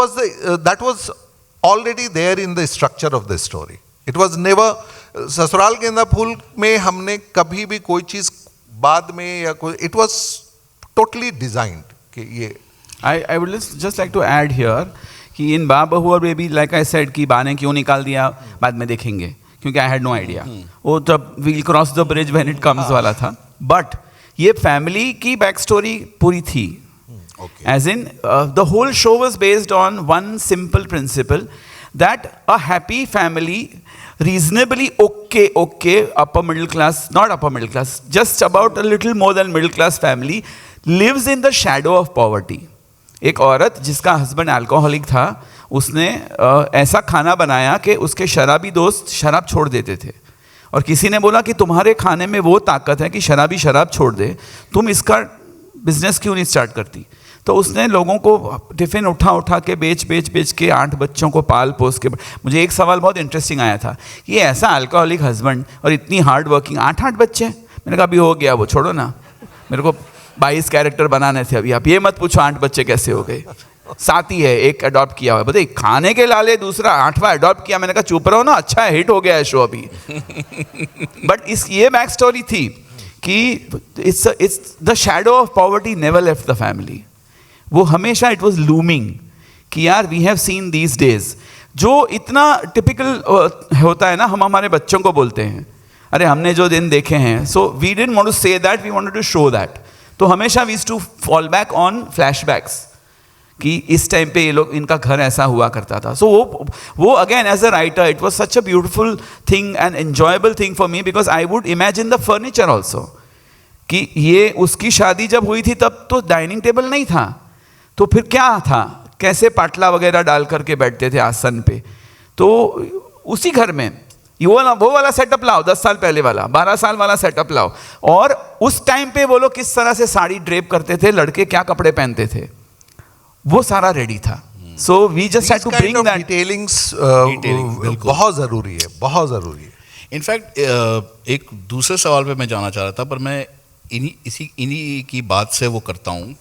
was already there in the structure of the story. It was never, ससुराल गेंदा फूल में हमने कभी भी कोई चीज बाद में या कोई, it was totally designed कि ये. I would just like to add here कि in बा बहू और बेबी, like I said कि बा ने क्यों निकाल दिया बाद में देखेंगे, क्योंकि I had no idea. वो तब we'll cross the bridge when it comes वाला था. But ये फैमिली की बैक स्टोरी पूरी थी. As in the whole show was based on one simple principle, that a happy family, reasonably okay upper middle class, not upper middle class, just about a little more than middle class family lives in the shadow of poverty. एक औरत जिसका हस्बैंड अल्कोहलिक था, उसने ऐसा खाना बनाया कि उसके शराबी दोस्त शराब छोड़ देते थे, और किसी ने बोला कि तुम्हारे खाने में वो ताकत है कि शराबी शराब छोड़ दे, तुम इसका बिजनेस क्यों नहीं स्टार्ट करती. तो उसने लोगों को टिफ़िन उठा के बेच के 8 बच्चों को पाल पोस के. मुझे एक सवाल बहुत इंटरेस्टिंग आया था, ये ऐसा अल्कोहलिक हस्बैंड और इतनी हार्ड वर्किंग, 8 बच्चे. मैंने कहा अभी हो गया, वो छोड़ो ना, मेरे को 22 कैरेक्टर बनाने थे अभी, आप ये मत पूछो 8 बच्चे कैसे हो गए. 7 ही है, एक अडॉप्ट किया हुआ है, बताइए खाने के लाले दूसरा 8वां अडॉप्ट किया. मैंने कहा चुप रहो ना, अच्छा है, हिट हो गया है शो अभी. बट ये बैक स्टोरी थी कि it's the shadow of poverty never left the family. वो हमेशा इट वॉज लूमिंग कि यार we have seen these days, जो इतना टिपिकल होता है ना, हम हमारे बच्चों को बोलते हैं अरे हमने जो दिन देखे हैं. So we didn't want to say that, we wanted to show that. तो हमेशा we used to fall back on flashbacks कि इस टाइम पे ये लोग, इनका घर ऐसा हुआ करता था. सो वो again as a writer it was such a beautiful thing and enjoyable thing for me, because I would imagine the furniture also. कि ये उसकी शादी जब हुई थी तब तो डाइनिंग टेबल नहीं था, तो फिर क्या था, कैसे पाटला वगैरह डाल करके बैठते थे आसन पे. तो उसी घर में वो वाला सेटअप लाओ, 10 साल पहले वाला, 12 साल वाला सेटअप लाओ, और उस टाइम पे वो लोग किस तरह से साड़ी ड्रेप करते थे, लड़के क्या कपड़े पहनते थे, वो सारा रेडी था. So we just had to bring that. Detailings Detailing, बिल्कुल। बहुत ज़रूरी है, बहुत ज़रूरी है। इनफैक्ट एक दूसरे सवाल पे मैं जाना चाह रहा था, पर मैं इन्हीं की बात से वो करता हूँ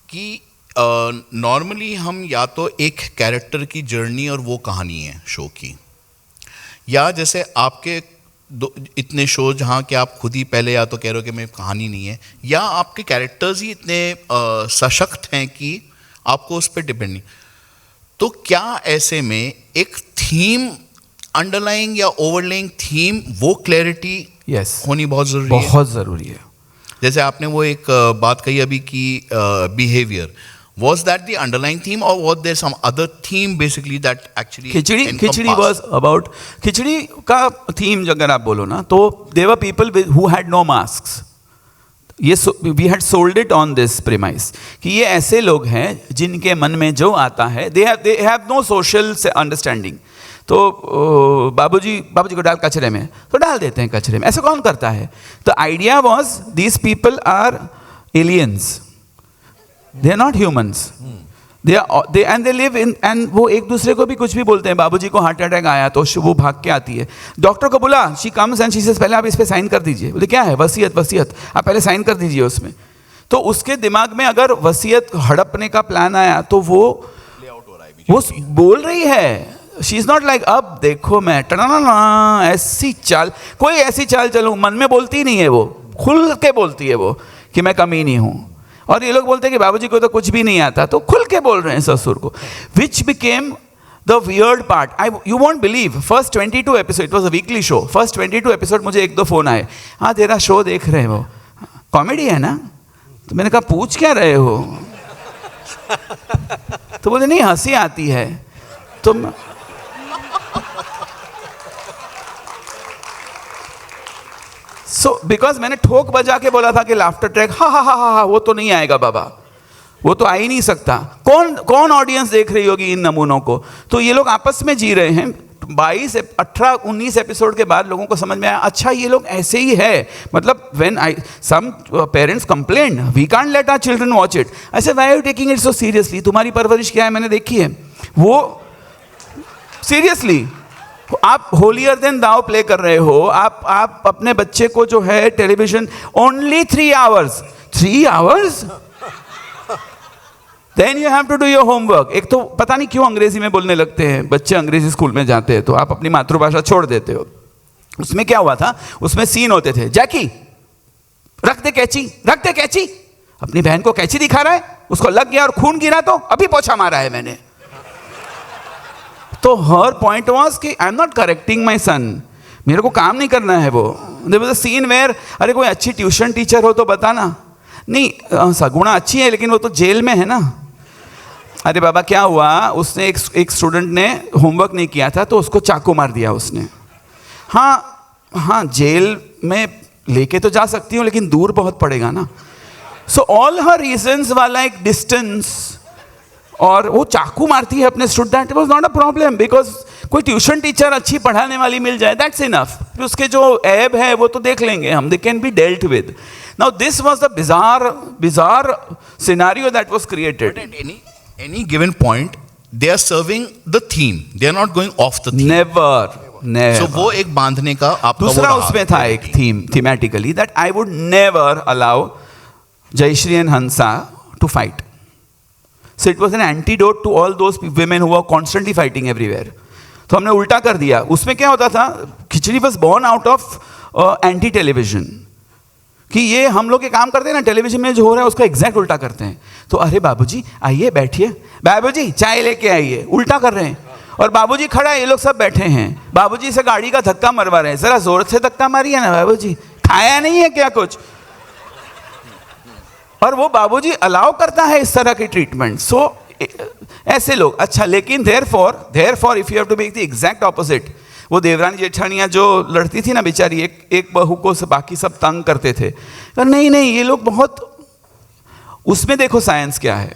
कि नॉर्मली हम या तो एक कैरेक्टर की जर्नी और वो कहानी है शो की, या जैसे आपके इतने शो जहाँ कि आप खुद ही पहले या तो कह रहे हो कि मेरी कहानी नहीं है, या आपके कैरेक्टर्स ही इतने सशक्त हैं कि आपको उस पर डिपेंड नहीं। तो क्या ऐसे में एक थीम अंडरलाइंग या ओवरलेइंग थीम, वो क्लैरिटी Yes. होनी बहुत ज़रूरी है? बहुत ज़रूरी है। जैसे आपने वो एक बात कही अभी की behaviour, was that the underlying theme or was there some other theme basically that actually khichdi encompassed? was about, खिचड़ी का थीम अगर आप बोलो ना, तो there were people who had no masks. ये we had sold it on this premise कि ये ऐसे लोग हैं जिनके मन में जो आता है, they have no social understanding. तो बाबूजी को डाल कचरे में, तो डाल देते हैं कचरे में। ऐसा कौन करता है? तो idea was these people are aliens, they are not humans, they live in, and वो एक दूसरे को भी कुछ भी बोलते हैं। बाबूजी को हार्ट अटैक आया तो वो भाग के आती है, डॉक्टर को बोला, she comes and she says पहले आप इस पे साइन कर दीजिए। बोले क्या है? वसीयत, आप पहले साइन कर दीजिए उसमें। तो उसके दिमाग में अगर वसीयत हड़पने का प्लान आया तो वो बोल रही है, शी इज नॉट लाइक अब देखो मैं टना ऐसी चाल, कोई ऐसी चाल चलूँ, मन में बोलती नहीं है, वो खुल के बोलती है वो कि मैं कमी नहीं हूँ। और ये लोग बोलते हैं कि बाबूजी को तो कुछ भी नहीं आता, तो खुल के बोल रहे हैं ससुर को, which became the weird part. You won't believe, first 22 episode, it was a weekly show, first 22 episode मुझे 1-2 फोन आए, हाँ तेरा शो देख रहे हो, कॉमेडी है ना? तो मैंने कहा पूछ क्या रहे हो? तो बोले नहीं हंसी आती है। तो बिकॉज मैंने ठोक बजा के बोला था कि लाफ्टर ट्रैक, हा, वो तो नहीं आएगा बाबा, वो तो आ ही नहीं सकता। कौन ऑडियंस देख रही होगी इन नमूनों को? तो ये लोग आपस में जी रहे हैं। 22, 18, 19 एपिसोड के बाद लोगों को समझ में आया, अच्छा ये लोग ऐसे ही है। मतलब when some parents complain, we can't let our children watch it. I said why are you taking it so seriously? तुम्हारी परवरिश क्या है मैंने देखी है। वो सीरियसली आप होलियर देन दाव प्ले कर रहे हो। आप अपने बच्चे को जो है television only 3 hours, then you have to do your homework. एक तो पता नहीं क्यों अंग्रेजी में बोलने लगते हैं बच्चे, अंग्रेजी स्कूल में जाते हैं तो आप अपनी मातृभाषा छोड़ देते हो। उसमें क्या हुआ था, उसमें सीन होते थे, जैकी रख दे कैची, अपनी बहन को कैची दिखा रहा है, उसको लग गया और खून गिरा तो अभी पोछा मारा है मैंने। तो हर पॉइंट वाज कि I am not correcting my son, मेरे को काम नहीं करना है वो। There was a scene where, अरे कोई अच्छी ट्यूशन टीचर हो तो बताना। नहीं सगुणा अच्छी है लेकिन वो तो जेल में है ना। अरे बाबा क्या हुआ, उसने एक स्टूडेंट ने होमवर्क नहीं किया था तो उसको चाकू मार दिया उसने। हाँ जेल में लेके तो जा सकती हूँ लेकिन दूर बहुत पड़ेगा ना। सो ऑल हर रीजंस वाला एक डिस्टेंस, और वो चाकू मारती है अपने student. That was not a problem because कोई ट्यूशन टीचर अच्छी पढ़ाने वाली मिल जाए, दैट्स इनफ। उसके जो ऐब है वो तो देख लेंगे हम, they can be dealt with. Now this was the bizarre scenario that was created. But at any given point they are serving the theme, they are not going off the theme. Never. So वो एक बांधने का आपका दूसरा उसमें था एक thematically that I would never allow Jayashree and Hansa to fight. So it was an antidote to all those women who were constantly fighting everywhere. तो हमने उल्टा कर दिया। उसमें क्या होता था, खिचड़ी was born out of anti television, कि ये हम लोग ये काम करते हैं ना, टेलीविजन में जो हो रहा है उसका एग्जैक्ट उल्टा करते हैं। तो अरे बाबूजी आइए बैठिए, बाबूजी चाय लेके आइए, उल्टा कर रहे हैं। और बाबूजी खड़ा है, ये लोग सब बैठे हैं, बाबूजी से गाड़ी का धक्का मरवा रहे हैं, जरा जोर से धक्का मारिए ना बाबूजी, खाया नहीं है क्या कुछ? और वो बाबूजी अलाउ करता है इस तरह की ट्रीटमेंट। सो ऐसे लोग अच्छा, लेकिन therefore if you have to make the exact opposite. वो देवरानी जेठानियाँ जो लड़ती थी ना बेचारी, एक बहू को बाकी सब तंग करते थे। नहीं ये लोग बहुत, उसमें देखो साइंस क्या है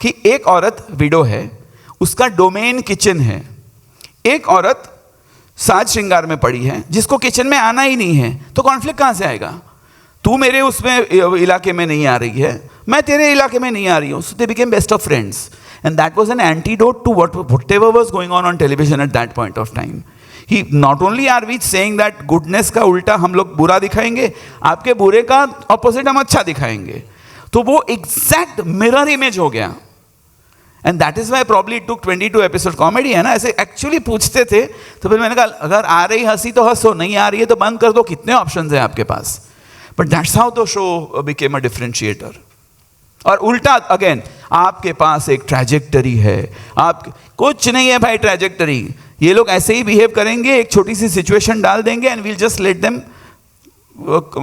कि एक औरत विडो है, उसका डोमेन किचन है। एक औरत साज श्रृंगार में पड़ी है जिसको किचन में आना ही नहीं है, तो कॉन्फ्लिक्ट कहाँ से आएगा? तू मेरे उसमें इलाके में नहीं आ रही है, मैं तेरे इलाके में नहीं आ रही हूँ। So they became best of friends And that was an antidote to whatever was going on television at that point of time. He not only are we saying that goodness का उल्टा हम लोग बुरा दिखाएंगे, आपके बुरे का opposite हम अच्छा दिखाएंगे. तो वो exact mirror image हो गया. And that is why probably it took 22 episode comedy है ना, ऐसे actually पूछते थे, तो फिर मैंने कहा अगर आ रही हंसी तो हंसो, नहीं आ रही है तो बंद कर दो, कितने options हैं आपके पास. But that's how the show became a differentiator. और उल्टा अगेन आपके पास एक ट्रैजेक्टरी है, आप कुछ नहीं है भाई ट्रैजेक्टरी, ये लोग ऐसे ही बिहेव करेंगे, एक छोटी सी सिचुएशन डाल देंगे and we'll just let them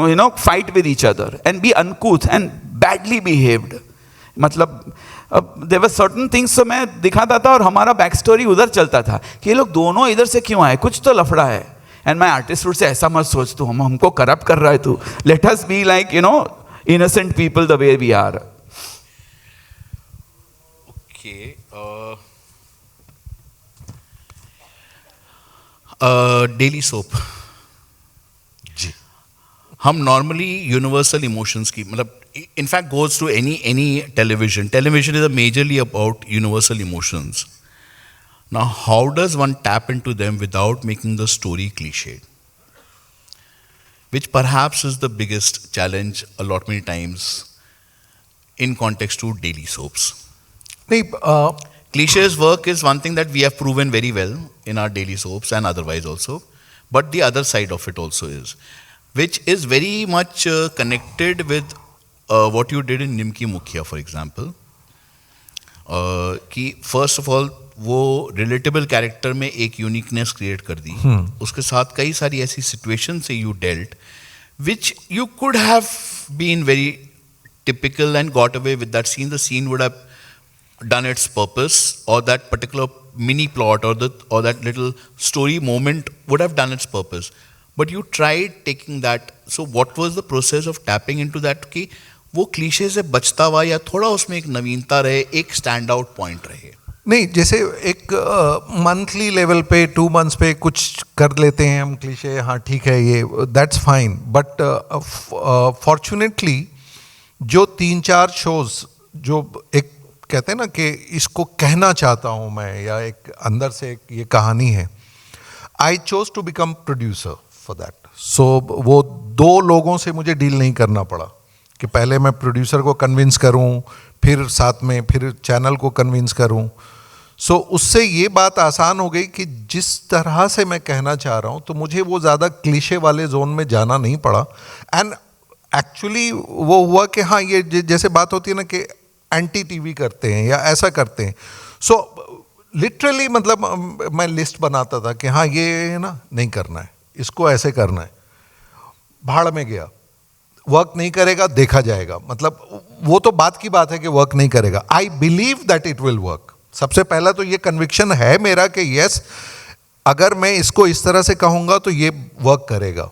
you know fight with each other and be uncouth and badly behaved. मतलब देयर वर सर्टन थिंग्स तो मैं दिखाता था और हमारा बैक स्टोरी उधर चलता था कि ये लोग दोनों इधर से क्यों आए, कुछ तो लफड़ा है. And my artist would say ऐसा मत सोच, तू हमको करप्ट कर रहा है तू, let us be like you know innocent people the way we are. Okay. Daily soap जी. हम नॉर्मली यूनिवर्सल इमोशंस की मतलब in fact goes to any television is majorly about universal emotions. Now how does one tap into them without making the story cliche, which perhaps is the biggest challenge a lot many times in context to daily soaps. नहीं, Cliches work is one thing that we have proven very well in our daily soaps and otherwise also. But the other side of it also is, which is very much connected with what you did in Nimki Mukhia, for example. कि first of all वो relatable character में एक uniqueness create कर दी. उसके साथ कई सारी ऐसी situations से you dealt, which you could have been very typical and got away with that scene. The scene would have done its purpose, or that particular mini plot or that little story moment would have done its purpose. But you tried taking that. So what was the process of tapping into that कि वो क्लीशे से बचता हुआ या थोड़ा उसमें एक नवीनता रहे, एक स्टैंड आउट पॉइंट रहे? नहीं, जैसे एक मंथली लेवल पे 2 months पे कुछ कर लेते हैं हम क्लीशे, हाँ ठीक है ये, दैट्स फाइन. बट फॉर्चुनेटली जो 3-4 शोज जो एक कहते हैं ना कि इसको कहना चाहता हूँ मैं, या एक अंदर से एक ये कहानी है, I chose to become producer for that. So वो 2 लोगों से मुझे डील नहीं करना पड़ा कि पहले मैं प्रोड्यूसर को कन्विंस करूँ, फिर साथ में फिर चैनल को कन्विंस करूँ. सो उससे ये बात आसान हो गई कि जिस तरह से मैं कहना चाह रहा हूँ तो मुझे वो ज़्यादा क्लीशे वाले जोन में जाना नहीं पड़ा. एंड एक्चुअली वो हुआ कि हाँ, ये जैसे बात होती है ना कि एंटी टीवी करते हैं या ऐसा करते हैं. सो लिटरली मतलब मैं लिस्ट बनाता था कि हाँ ये ना नहीं करना है, इसको ऐसे करना है, भाड़ में गया, वर्क नहीं करेगा, देखा जाएगा. मतलब वो तो बात की बात है कि वर्क नहीं करेगा. I believe that it will work. सबसे पहला तो ये कन्विक्शन है मेरा कि यस, अगर मैं इसको इस तरह से कहूँगा तो ये वर्क करेगा.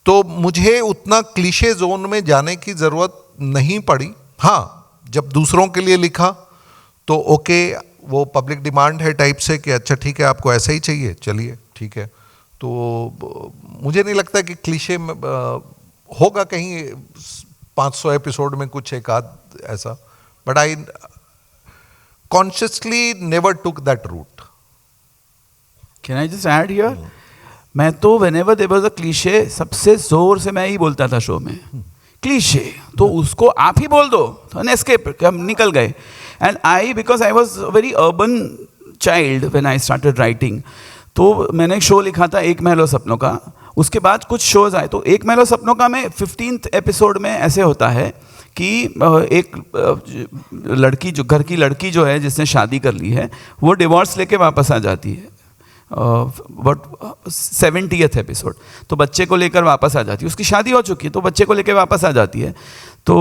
तो मुझे उतना क्लीशे जोन में जाने की ज़रूरत नहीं पड़ी. हाँ, जब दूसरों के लिए लिखा तो ओके, वो पब्लिक डिमांड है टाइप से कि अच्छा ठीक है आपको ऐसा ही चाहिए, चलिए ठीक है. तो मुझे नहीं लगता कि क्लीशे में होगा कहीं 500 एपिसोड में कुछ एक आध ऐसा. But I consciously never took that route. Can I just add here, मैं तो whenever there was a cliche सबसे जोर से मैं ही बोलता था शो में, क्लीशे तो उसको आप ही बोल दो, तो एस्केप, हम निकल गए. And I because I was very urban child when I started writing, तो मैंने एक शो लिखा था एक महल और सपनों का. उसके बाद कुछ शोज आए, तो एक महल और सपनों का में 15th एपिसोड में ऐसे होता है कि एक लड़की जो घर की लड़की जो है जिसने शादी कर ली है वो डिवोर्स लेके वापस आ जाती है. बट 70th एपिसोड, तो बच्चे को लेकर वापस आ जाती है. उसकी शादी हो चुकी है तो बच्चे को लेकर वापस आ जाती है. तो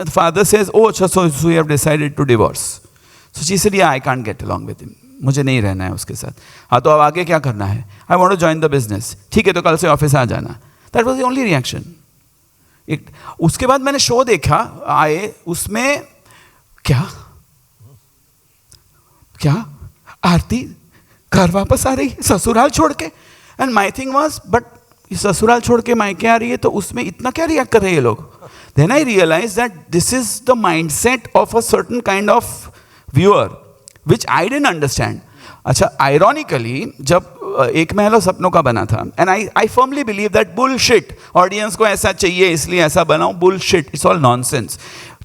फादर सेज ओ अच्छा, so you have decided to divorce. So she said yeah I can't get along with him, मुझे नहीं रहना है उसके साथ. हाँ तो अब आगे क्या करना है? I want to join the business. ठीक है तो कल से ऑफिस आ जाना. That was the only reaction. उसके बाद मैंने शो देखा, आए उसमें क्या क्या आरती घर वापस आ रही है ससुराल छोड़ के. And my thing was but ससुराल छोड़ के मायके आ रही है तो उसमें इतना क्या रिएक्ट कर रहे हैं ये लोग. Then I realize that this is the mindset of a certain kind of viewer, which I didn't understand. अच्छा, ironically जब एक महल और सपनों का बना था, and I firmly believe that bullshit, audience को ऐसा चाहिए इसलिए ऐसा बनाऊं, bullshit, it's all nonsense.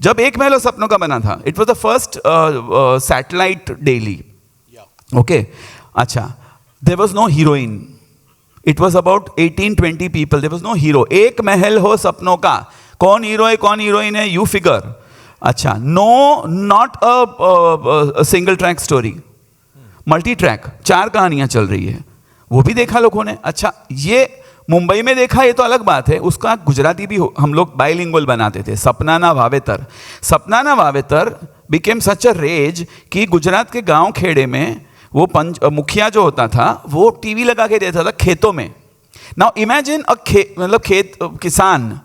जब एक महल और सपनों का बना था, it was the first satellite daily. Okay, अच्छा, there was no heroine. It was about 18-20 people. There was no hero. एक महल हो सपनों का, कौन हीरो है कौन हीरोइन है, you figure. अच्छा, no, not a single track story. Multi track, 4 कहानियां चल रही है, वो भी देखा लोगों ने. अच्छा, ये मुंबई में देखा, ये तो अलग बात है, उसका गुजराती भी हम लोग बाइलिंगुअल बनाते थे. सपना ना वावेतर बिकेम सच अ रेज कि गुजरात के गांव खेड़े में वो मुखिया जो होता था वो टीवी लगा के देता था खेतों में. नाउ इमेजिन मतलब खेत किसान,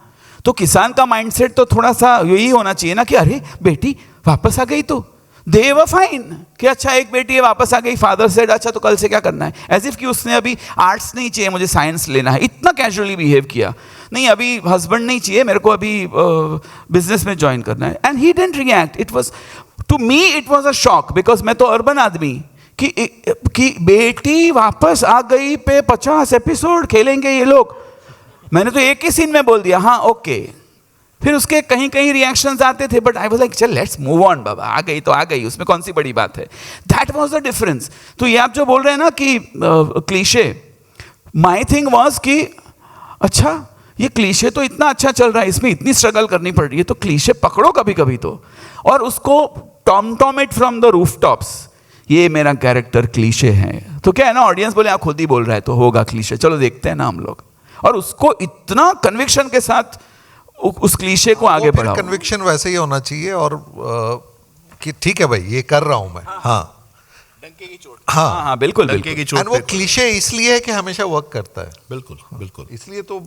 तो किसान का माइंडसेट तो थोड़ा सा यही होना चाहिए ना कि अरे बेटी वापस आ गई, तो दे वर फाइन कि अच्छा एक बेटी है वापस आ गई. फादर सेड अच्छा तो कल से क्या करना है, एज इफ कि उसने अभी आर्ट्स नहीं चाहिए मुझे साइंस लेना है, इतना कैजुअली बिहेव किया. नहीं अभी हस्बैंड नहीं चाहिए मेरे को, अभी बिजनेस में ज्वाइन करना है. And he didn't react. It was to me it was a shock, because मैं तो अर्बन आदमी कि बेटी वापस आ गई पे 50 एपिसोड खेलेंगे ये लोग. मैंने तो एक ही सीन में बोल दिया हाँ ओके. फिर उसके कहीं कहीं रिएक्शंस आते थे, बट आई वाज लाइक चल लेट्स मूव ऑन बाबा, आ गई तो आ गई, उसमें कौन सी बड़ी बात है. That was the difference. तो ये आप जो बोल रहे हैं ना कि क्लीशे, माई थिंग वाज कि अच्छा ये क्लीशे तो इतना अच्छा चल रहा है, इसमें इतनी स्ट्रगल करनी पड़ रही है, तो क्लीशे पकड़ो कभी कभी तो, और उसको Tom it from the roof tops. ये मेरा कैरेक्टर क्लीशे है, तो क्या है ना, ऑडियंस बोले आप खुद ही बोल रहा है तो होगा क्लीशे, चलो देखते हैं ना हम लोग. और उसको इतना कन्विक्शन के साथ उस क्लीशे को आगे बढ़ाओ. कन्विक्शन वैसे ही होना चाहिए, और कि ठीक है भाई ये कर रहा हूं मैं. हाँ डंके की चोट. हाँ बिल्कुल डंके की चोट. एंड वो क्लीशे इसलिए है कि हमेशा वर्क करता है. बिल्कुल. इसलिए तो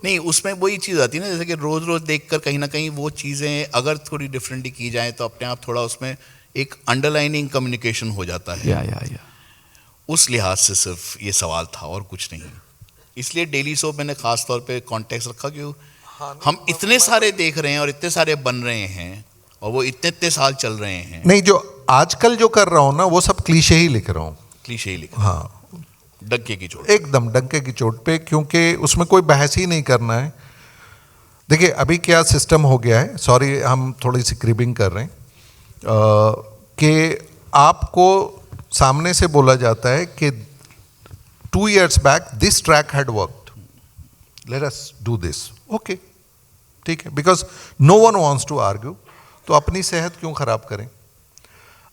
नहीं, उसमें वही चीज़ आती है ना, जैसे कि रोज रोज देखकर कहीं ना कहीं वो चीज़ें अगर थोड़ी डिफरेंटली की जाए तो अपने आप थोड़ा उसमें एक अंडरलाइनिंग कम्युनिकेशन हो जाता है. या उस लिहाज से सिर्फ ये सवाल था और कुछ नहीं. इसलिए डेली शो मैंने खास तौर पे कॉन्टेक्स्ट रखा कि हम इतने सारे देख रहे हैं और इतने सारे बन रहे हैं और वो इतने साल चल रहे हैं. नहीं, जो आजकल जो कर रहा हूं ना वो सब क्लीशे ही लिख रहा हूं. क्लीशे ही लिखा. हाँ, डंके की चोट. एकदम डंके की चोट पे, क्योंकि उसमें कोई बहस ही नहीं करना है. देखिए अभी क्या सिस्टम हो गया है, सॉरी हम थोड़ी सी क्रिबिंग कर रहे हैं, कि आपको सामने से बोला जाता है कि 2 years back this track had worked, let us do this. Okay ठीक है, because no one wants to argue, तो अपनी सेहत क्यों खराब करें.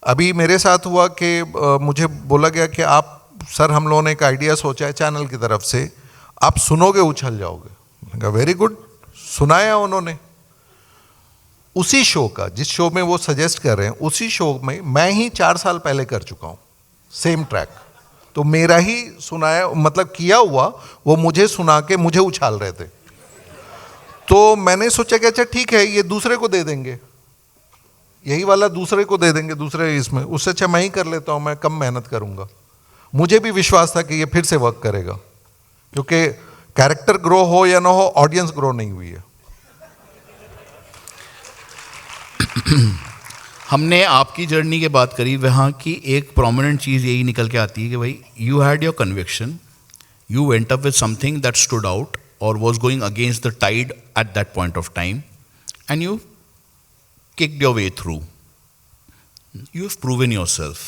अभी मेरे साथ हुआ कि मुझे बोला गया कि आप सर हम लोगों ने एक आइडिया सोचा है चैनल की तरफ से, आप सुनोगे उछल जाओगे. मैंने कहा वेरी गुड. सुनाया उन्होंने. उसी शो का, जिस शो में वो सजेस्ट कर रहे हैं, उसी शो में मैं ही 4 साल पहले कर चुका हूँ सेम ट्रैक. तो मेरा ही सुनाया मतलब किया हुआ वो मुझे सुना के मुझे उछाल रहे थे. तो मैंने सोचा कि अच्छा ठीक है ये दूसरे को दे देंगे, यही वाला दूसरे को दे देंगे, दूसरे इसमें, उससे अच्छा मैं ही कर लेता हूँ, मैं कम मेहनत करूँगा. मुझे भी विश्वास था कि ये फिर से वर्क करेगा, क्योंकि कैरेक्टर ग्रो हो या ना हो, ऑडियंस ग्रो नहीं हुई है. हमने आपकी जर्नी की बात करी, वहाँ की एक प्रोमिनेंट चीज़ यही निकल के आती है कि भाई you had your conviction, you went up with something that stood out or was going against the tide at that point of time, and you kicked your way through. You've proven yourself.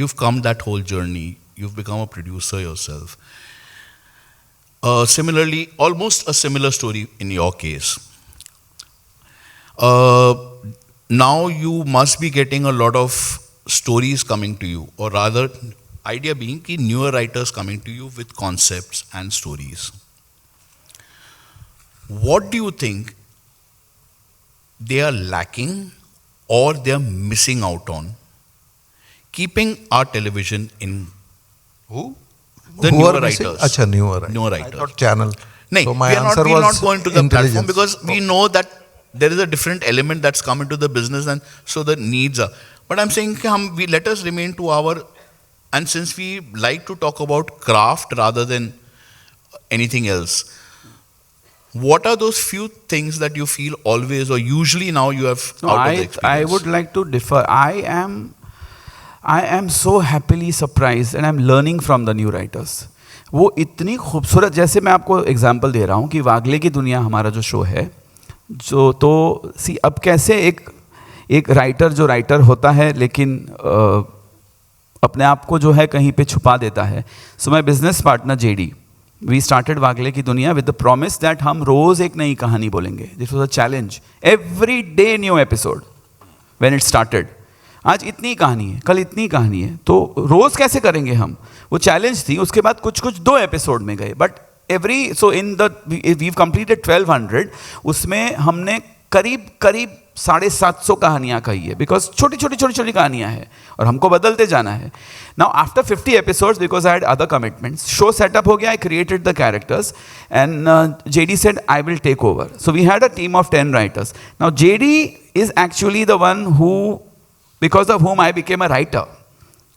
You've come that whole journey. You've become a producer yourself. Similarly, almost a similar story in your case. Now you must be getting a lot of stories coming to you, or rather, idea being कि newer writers coming to you with concepts and stories. What do you think they are lacking or they are missing out on keeping our television in? Who? The Who newer are missing? writers. Achha, newer writers. Newer I writers. thought channel. No, So my we are answer not was going to the platform intelligence. because we know that there is a different element that's come into the business, and so the needs are. But I'm saying we let us remain to our, and since we like to talk about craft rather than anything else, what are those few things that you feel always or usually now you have No, out of the I experience? would like to differ. I am so happily surprised and I'm learning from the new writers. वो इतनी खूबसूरत, जैसे मैं आपको एग्जांपल दे रहा हूँ कि वागले की दुनिया हमारा जो शो है, जो तो सी अब कैसे एक राइटर जो राइटर होता है लेकिन अपने आप को जो है कहीं पे छुपा देता है. So my business partner JD, we started Wagle की दुनिया विद द प्रॉमिस दैट हम रोज एक नई कहानी बोलेंगे. This was a challenge, every day new episode when it started. आज इतनी कहानी है, कल इतनी कहानी है, तो रोज कैसे करेंगे हम? वो चैलेंज थी. उसके बाद कुछ 2 एपिसोड में गए, but every so in the we completed 1200. उसमें हमने करीब 750 कहानियाँ कही है, बिकॉज छोटी छोटी कहानियाँ हैं और हमको बदलते जाना है. Now after 50 episodes, because I had other commitments, show setup हो गया, I created the characters and JD said I will take over. So we had a team of 10 writers. Now JD is actually the one who, because of whom I became a writer.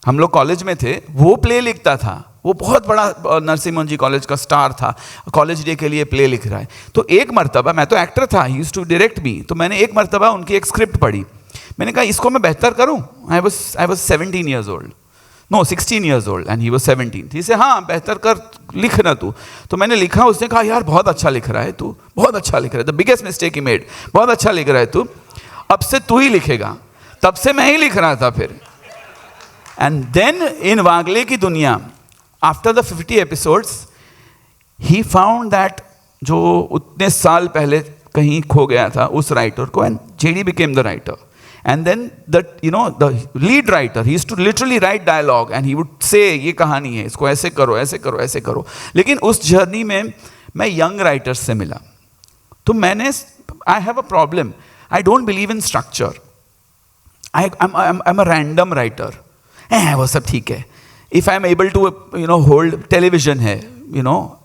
हम लोग कॉलेज में थे, वो प्ले लिखता था, वो बहुत बड़ा नरसिंह मोहन जी कॉलेज का स्टार था, कॉलेज डे के लिए प्ले लिख रहा है. तो एक मर्तबा, मैं तो एक्टर था, ही यूज्ड टू डायरेक्ट मी, तो मैंने एक मर्तबा उनकी एक स्क्रिप्ट पढ़ी. मैंने कहा इसको मैं बेहतर करूं. I was 17 years old, no 16 years old and he was 17. He say हाँ बेहतर कर, लिखना तू. तो मैंने लिखा, उसने कहा यार बहुत अच्छा लिख रहा है तू, बहुत अच्छा लिख रहा है. The biggest mistake he made, बहुत अच्छा लिख रहा है तू, अब से तू ही लिखेगा. तब से मैं ही लिख रहा था फिर. एंड देन इन वागले की दुनिया, after the 50 episodes, he found that जो उतने साल पहले कहीं खो गया था उस राइटर को, and JD became the writer. And then the lead writer, he used to literally write dialogue and he would say ये कहानी है, इसको ऐसे करो, ऐसे करो, ऐसे करो. लेकिन उस जर्नी में मैं यंग राइटर्स से मिला, तो मैंने, I have a problem, I don't believe in structure. I'm a random writer. वो सब ठीक है. If I'm able to hold, television है,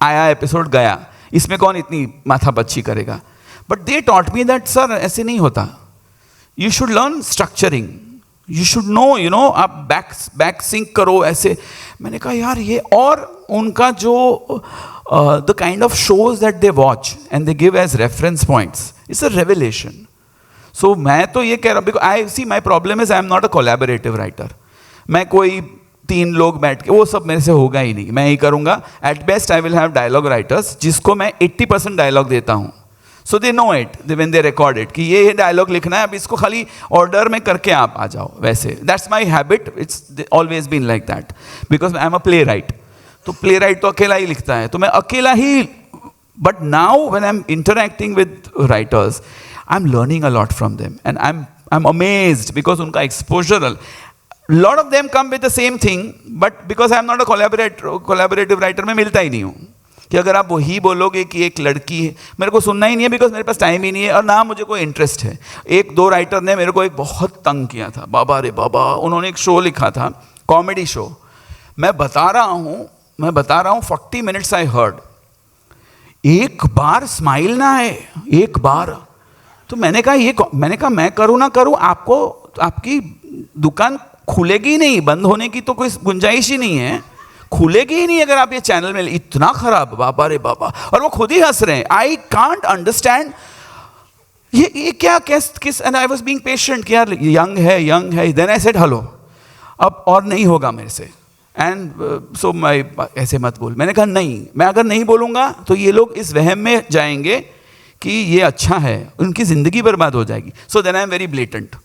आया एपिसोड गया, इसमें कौन इतनी माथापच्ची करेगा. But they taught me that sir ऐसे नहीं होता. You should learn structuring. You should know, आप बैक सिंक करो ऐसे. मैंने कहा यार ये, और उनका जो the kind of shows that they watch and they give as reference points, it's a revelation. सो मैं तो ये कह रहा हूँ, because I see my problem is I am not a collaborative writer. मैं कोई 3 लोग बैठ के, वो सब मेरे से होगा ही नहीं, मैं ही करूँगा. At best I will have dialogue writers जिसको मैं 80% डायलॉग देता हूँ. So they know it when they record it कि ये डायलॉग लिखना है, अब इसको खाली ऑर्डर में करके आप आ जाओ. वैसे that's my habit, it's always been like that, because I am a playwright. तो प्ले राइट तो अकेला ही लिखता है, तो मैं अकेला ही. But now when I am interacting with writers, I'm learning a lot from them and I'm amazed because उनका exposure, lot of them come with the same thing, but because I'm not a collaborative writer, मैं मिलता ही नहीं हूँ. कि अगर आप वही बोलोगे कि एक लड़की है, मेरे को सुनना ही नहीं है, बिकॉज मेरे पास टाइम ही नहीं है और ना मुझे कोई इंटरेस्ट है. 1-2 राइटर ने मेरे को एक बहुत तंग किया था, बाबा रे बाबा. उन्होंने एक शो लिखा था, कॉमेडी शो. मैं बता रहा हूँ 40 minutes आई हर्ड, एक बार स्माइल ना आए, एक बार. तो मैंने कहा मैं करूँ ना करूँ, आपकी दुकान खुलेगी ही नहीं, बंद होने की तो कोई गुंजाइश ही नहीं है, खुलेगी ही नहीं अगर आप ये चैनल में. इतना खराब, बाबा रे बाबा. और वो खुद ही हंस रहे हैं. आई कांट अंडरस्टैंड ये क्या किस. And I was being patient कि यार यंग है. देन आई सेड हेलो, अब और नहीं होगा मेरे से. एंड सो मैं ऐसे मत बोल. मैंने कहा नहीं, मैं अगर नहीं बोलूँगा तो ये लोग इस वहम में जाएंगे कि ये अच्छा है, उनकी ज़िंदगी बर्बाद हो जाएगी. So then I am very blatant.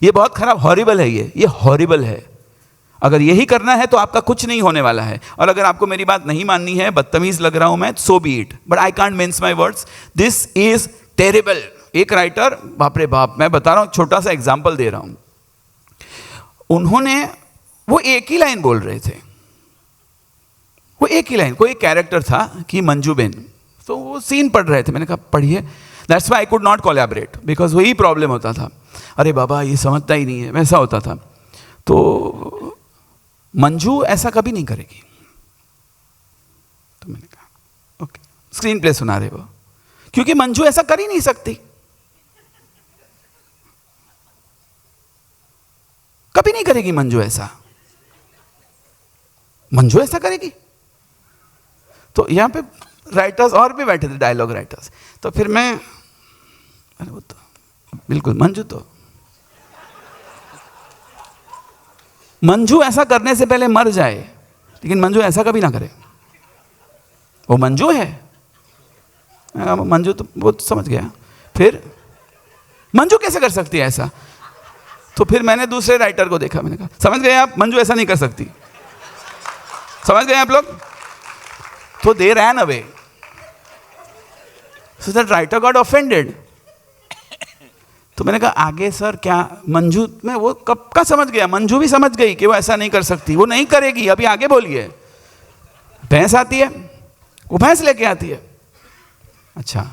ये बहुत खराब, हॉरिबल है, ये हॉरिबल है. अगर यही करना है तो आपका कुछ नहीं होने वाला है. और अगर आपको मेरी बात नहीं माननी है, बदतमीज़ लग रहा हूँ मैं, so be it, but I can't mince my words. This is terrible. एक राइटर, बाप रे बाप, मैं बता रहा हूँ, छोटा सा एग्जाम्पल दे रहा हूँ. उन्होंने, वो एक ही लाइन बोल रहे थे, वो एक ही लाइन. कोई कैरेक्टर था कि मंजू बेन, तो वो सीन पढ़ रहे थे. मैंने कहा पढ़िए. That's why I could not collaborate, because वही प्रॉब्लम होता था. अरे बाबा ये समझता ही नहीं है, वैसा होता था. तो मंजू ऐसा कभी नहीं करेगी. तो मैंने कहा ओके, स्क्रीन प्ले सुना रहे वो, क्योंकि मंजू ऐसा कर ही नहीं सकती, कभी नहीं करेगी मंजू ऐसा. मंजू ऐसा करेगी. तो यहाँ पे राइटर्स और भी बैठे थे, डायलॉग राइटर्स। तो फिर मैं, अरे वो तो बिल्कुल मंजू ऐसा करने से पहले मर जाए, लेकिन मंजू ऐसा कभी ना करे। वो मंजू है, मंजू तो वो तो समझ गया। फिर मंजू कैसे कर सकती है ऐसा? तो फिर मैंने दूसरे राइटर को देखा, मैंने कहा समझ गए आप, मंजू ऐसा नहीं कर सकती, समझ गए आप लोग? तो they ran away. So that writer got offended. तो मैंने कहा आगे सर क्या? मंजू, मैं वो कब का समझ गया, मंजू भी समझ गई कि वो ऐसा नहीं कर सकती, वो नहीं करेगी, अभी आगे बोलिए। भैंस आती है, वो भैंस लेके आती है। अच्छा,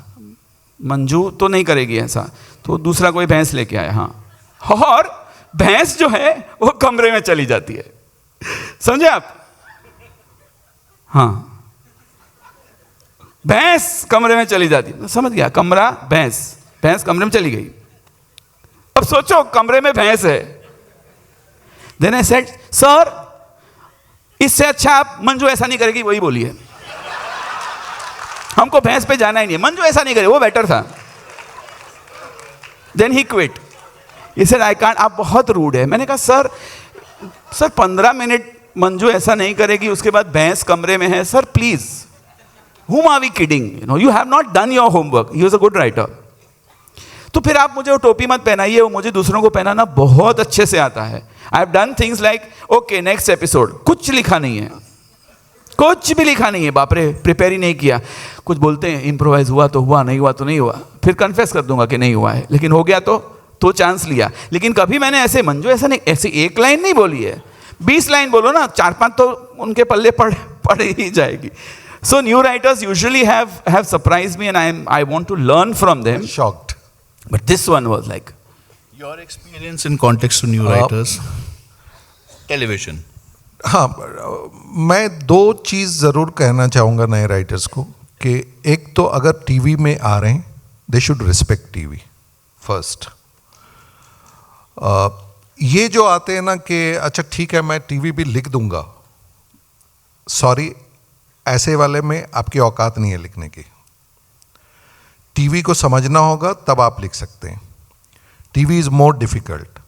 मंजू तो नहीं करेगी ऐसा, तो दूसरा कोई भैंस लेके आया। हाँ, और भैंस जो है वो कमरे में चली जाती है, समझे आप? हाँ, भैंस कमरे में चली जाती है, समझ गया? कमरा, भैंस, भैंस कमरे में चली गई। अब सोचो कमरे में भैंस है। देन आई सेड सर, इससे अच्छा आप मंजू ऐसा नहीं करेगी वही बोलिए, हमको भैंस पे जाना ही नहीं है, मंजू ऐसा नहीं करे, वो बेटर था। Then he quit. He said I can't, आप बहुत रूड है। मैंने कहा सर 15 मिनट मंजू ऐसा नहीं करेगी, उसके बाद भैंस कमरे में है, sir please, whom are we kidding? You have not done your homework. He was a good writer. तो फिर आप मुझे वो टोपी मत पहनाइए, वो मुझे दूसरों को पहनाना बहुत अच्छे से आता है। I have done things like okay next episode, कुछ लिखा नहीं है, कुछ भी लिखा नहीं है, बाप रे, प्रिपेयर ही नहीं किया। कुछ बोलते हैं इम्प्रोवाइज हुआ तो हुआ, नहीं हुआ तो नहीं हुआ, फिर कन्फेस कर दूंगा कि नहीं हुआ है, लेकिन हो गया तो चांस लिया। लेकिन कभी मैंने ऐसे मंजू ऐसा नहीं, ऐसी एक लाइन नहीं बोली है, 20 लाइन बोलो ना, 4-5 तो उनके पल्ले पड़ ही जाएगी। So new writers usually have surprised me, and I want to learn from them. Shocked. But this one was like, Your experience in context to new writers, television. हाँ, मैं 2 चीज़ ज़रूर कहना चाहूँगा नए राइटर्स को कि एक तो अगर टीवी में आ रहे हैं, they should respect TV first. ये जो आते हैं ना कि अच्छा ठीक है मैं टीवी भी लिख दूंगा, सॉरी, ऐसे वाले में आपकी औकात नहीं है लिखने की। टीवी को समझना होगा तब आप लिख सकते हैं। TV is more difficult.